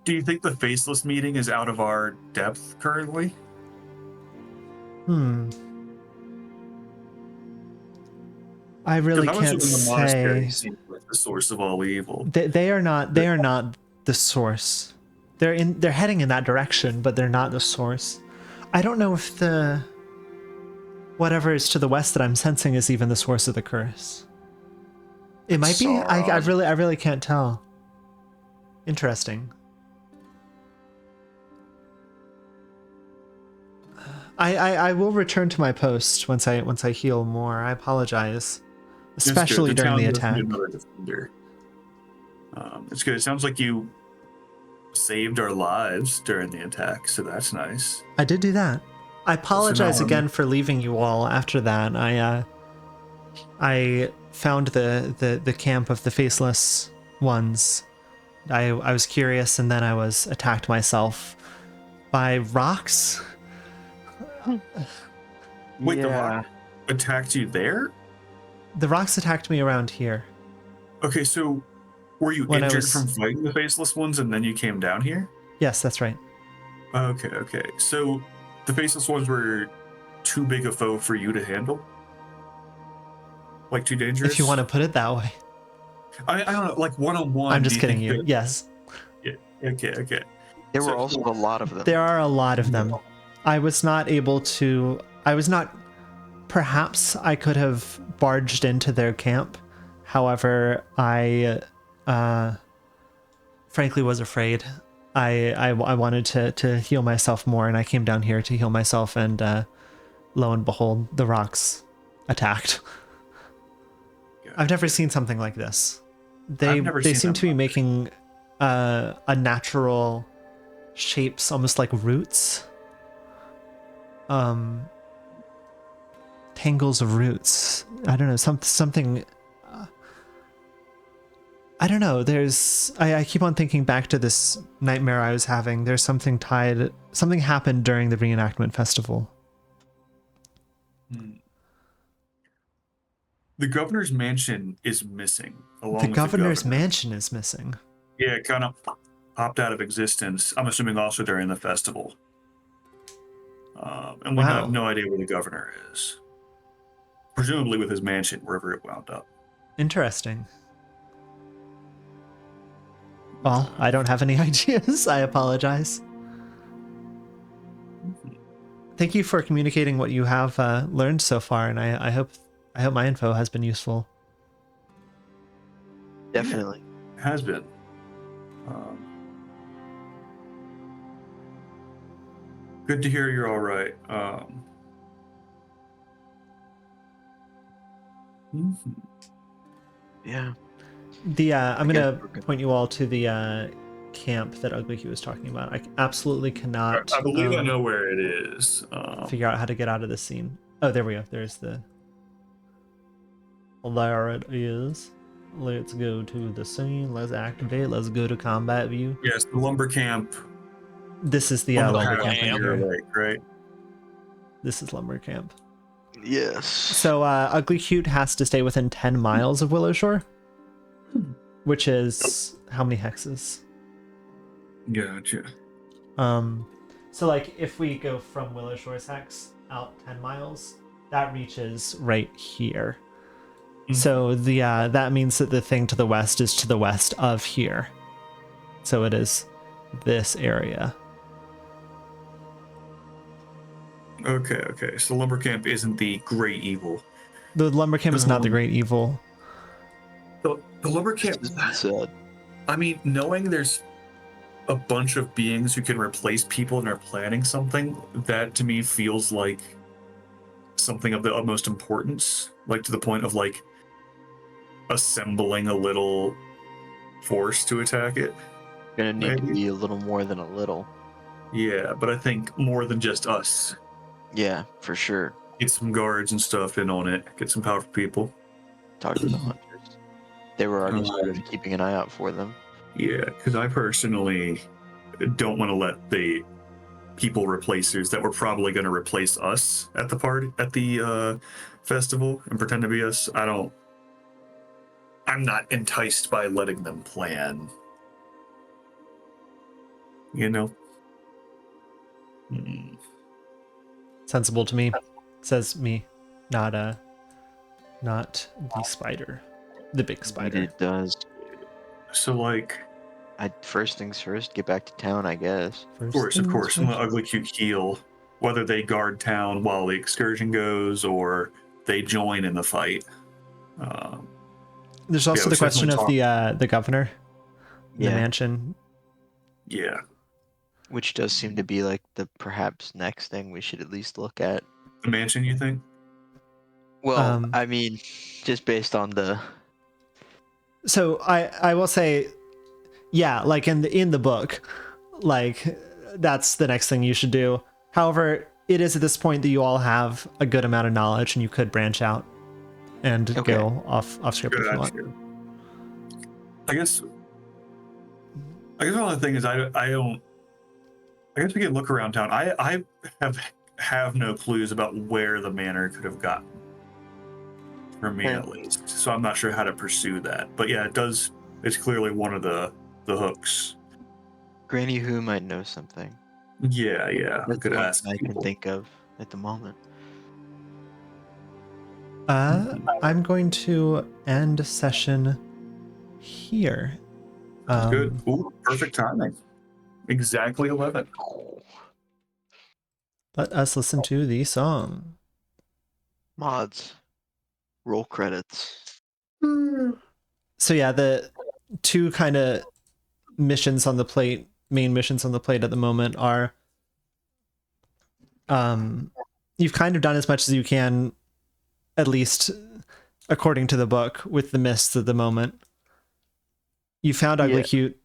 do you think the Faceless meeting is out of our depth currently? I really can't say. Seems like the source of all evil. They are not the source. They're heading in that direction, but they're not the source. I don't know if the whatever is to the west that I'm sensing is even the source of the curse. It might be. I really can't tell. Interesting. I will return to my post once I heal more. I apologize, especially during the attack. It's good. It sounds like you saved our lives during the attack, so that's nice. I did do that. I apologize again for leaving you all after that. I found the camp of the Faceless ones. I was curious, and then I was attacked myself by rocks. Wait, the rock attacked you there? The rocks attacked me around here. Okay, so were you injured from fighting the Faceless ones and then you came down here? Yes, that's right. Okay. So the Faceless ones were too big a foe for you to handle? Like too dangerous? If you want to put it that way. I don't know, like one-on-one. I'm just kidding you. Yes. Yeah. Okay. There were also a lot of them. There are a lot of them. Perhaps I could have barged into their camp. However, I frankly was afraid. I wanted to heal myself more, and I came down here to heal myself, and lo and behold, the rocks attacked. I've never seen something like this. They seem to be making unnatural shapes, almost like roots. Tangles of roots. I don't know, something. I don't know. I keep on thinking back to this nightmare I was having. There's something happened during the reenactment festival. The governor's mansion is missing. The governor's mansion is missing. Yeah, it kind of popped out of existence. I'm assuming also during the festival. And we have no idea where the governor is. Presumably with his mansion, wherever it wound up. Interesting. Well, I don't have any ideas. I apologize. Thank you for communicating what you have learned so far, and I hope my info has been useful. Definitely. It has been. Good to hear you're all right. Yeah. I'm gonna point you all to the camp that Ugly Hugh was talking about. I absolutely cannot. I believe I know where it is. Figure out how to get out of this scene. Oh, there we go. There's the. There it is. Let's go to the scene. Let's activate. Let's go to combat view. Yes, the lumber camp. This is the lumber camp. Right. This is lumber camp. Yes. So Ugly Cute has to stay within 10 miles of Willowshore, which is how many hexes? Gotcha. So like if we go from Willowshore's hex out 10 miles, that reaches right here. So the that means that the thing to the west is to the west of here. So it is this area. Okay. So lumber camp isn't the great evil. The lumber camp is not the great evil. The lumber camp. Sad. I mean, knowing there's a bunch of beings who can replace people and are planning something, that to me feels like something of the utmost importance. Like to the point of like assembling a little force to attack it. Gonna need to be a little more than a little. Yeah, but I think more than just us. Yeah, for sure. Get some guards and stuff in on it. Get some powerful people. Talk to the hunters. They were already started keeping an eye out for them. Yeah, because I personally don't want to let the people replacers that were probably going to replace us at the party, at the festival, and pretend to be us. I'm not enticed by letting them plan. You know? Sensible to me, says me, not the spider, the big spider. It does. So like, first things first, get back to town, I guess. of course, from the ugly cute heel, whether they guard town while the excursion goes or they join in the fight. There's also the question of the governor, the mansion. Yeah. Which does seem to be like the perhaps next thing we should at least look at. The mansion, you think? Well, I mean, just based on the. So I will say, yeah, like in the book, like that's the next thing you should do. However, it is at this point that you all have a good amount of knowledge, and you could branch out and go off script if you want. I guess the only thing is I guess we can look around town. I have no clues about where the manor could have gotten. For me, at least. So I'm not sure how to pursue that. But yeah, it's clearly one of the hooks. Granny Who might know something. Yeah. That's could ask I people. can think of at the moment. I'm going to end session here. Good. Ooh, perfect timing. Exactly 11. Let us listen to the song. Mods. Roll credits. So yeah, the two kind of main missions on the plate at the moment are you've kind of done as much as you can, at least according to the book, with the mists at the moment. You found Ugly Cute,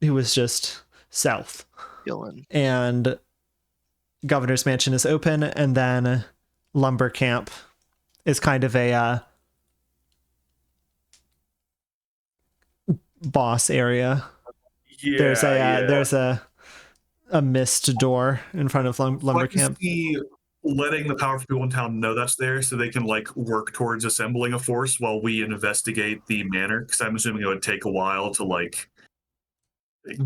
who was just south. Dylan. And Governor's Mansion is open, and then Lumber Camp is kind of a boss area. Yeah, there's a mist door in front of Lumber Camp. Letting the powerful people in town know that's there so they can like work towards assembling a force while we investigate the manor, because I'm assuming it would take a while to like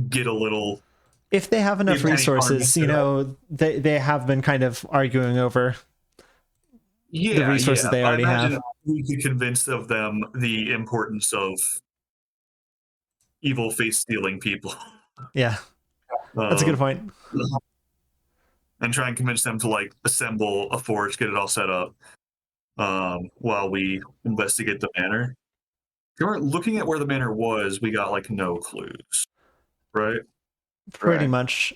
get a little. If they have enough resources, they have been kind of arguing over the resources they already have. We could convince of them the importance of evil face stealing people. Yeah, that's a good point. And try and convince them to like assemble a force, get it all set up while we investigate the manor. If you weren't looking at where the manor was, we got like no clues, right? Pretty much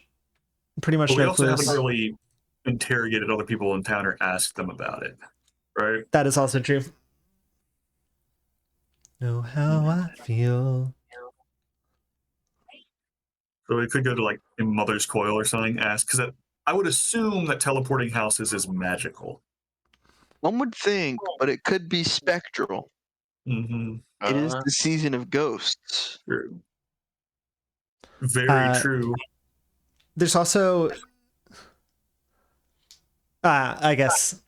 But we no also clues. haven't really interrogated other people in town or asked them about it, right? That is also true. Know how I feel. So we could go to like in Mother's Coil or something, ask, because I would assume that teleporting houses is magical. One would think, but it could be spectral. Mm-hmm. It is the season of ghosts. True. Very true. There's also I guess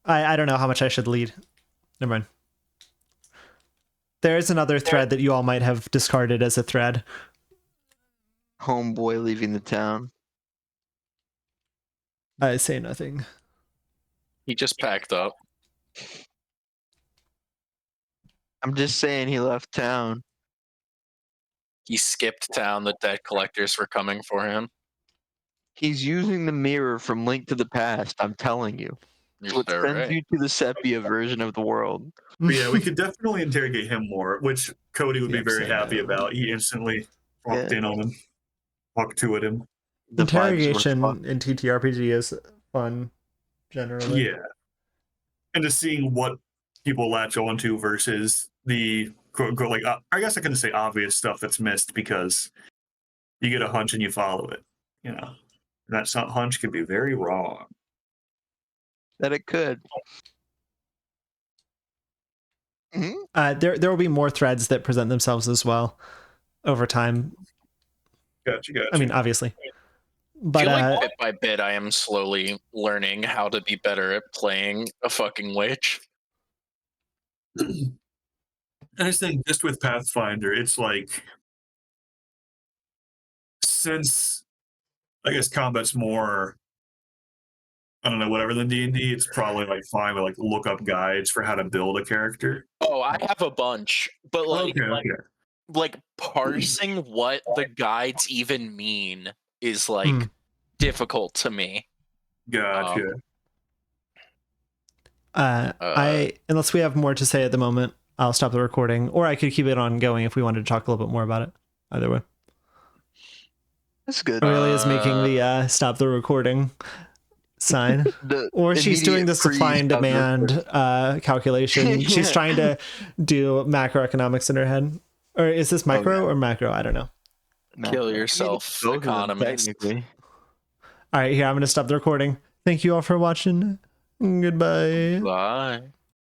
I don't know how much I should lead. Never mind. There is another thread that you all might have discarded as a thread. homeboy leaving the town. I say nothing. He just packed up. I'm just saying he left town. He skipped town. The debt collectors were coming for him. He's using the mirror from Link to the Past. I'm telling you. You're What so sends right. you to the sepia version of the world. But yeah, we could definitely interrogate him more, which Cody would be very happy about. He instantly walked in on him, walked to him. The Interrogation in TTRPG is fun, generally. Yeah. And just seeing what people latch onto versus the like I guess I couldn't say obvious stuff that's missed because you get a hunch and you follow it. You know, and that hunch could be very wrong. That it could. Mm-hmm. There will be more threads that present themselves as well over time. Gotcha. I mean, obviously. But I feel like bit by bit, I am slowly learning how to be better at playing a fucking witch. And I think just with Pathfinder, it's like, since I guess combat's more, I don't know, whatever than D&D, it's probably like fine to like look up guides for how to build a character. Oh, I have a bunch, but like parsing what the guides even mean is like difficult to me. Gotcha. Unless we have more to say at the moment, I'll stop the recording, or I could keep it on going if we wanted to talk a little bit more about it. Either way. That's good. Aurelia is making the stop the recording sign. Or she's doing the supply and demand calculation. Yeah. She's trying to do macroeconomics in her head. Or is this micro or macro? I don't know. Kill yourself, economist. All right, here, I'm going to stop the recording. Thank you all for watching. Goodbye. Bye.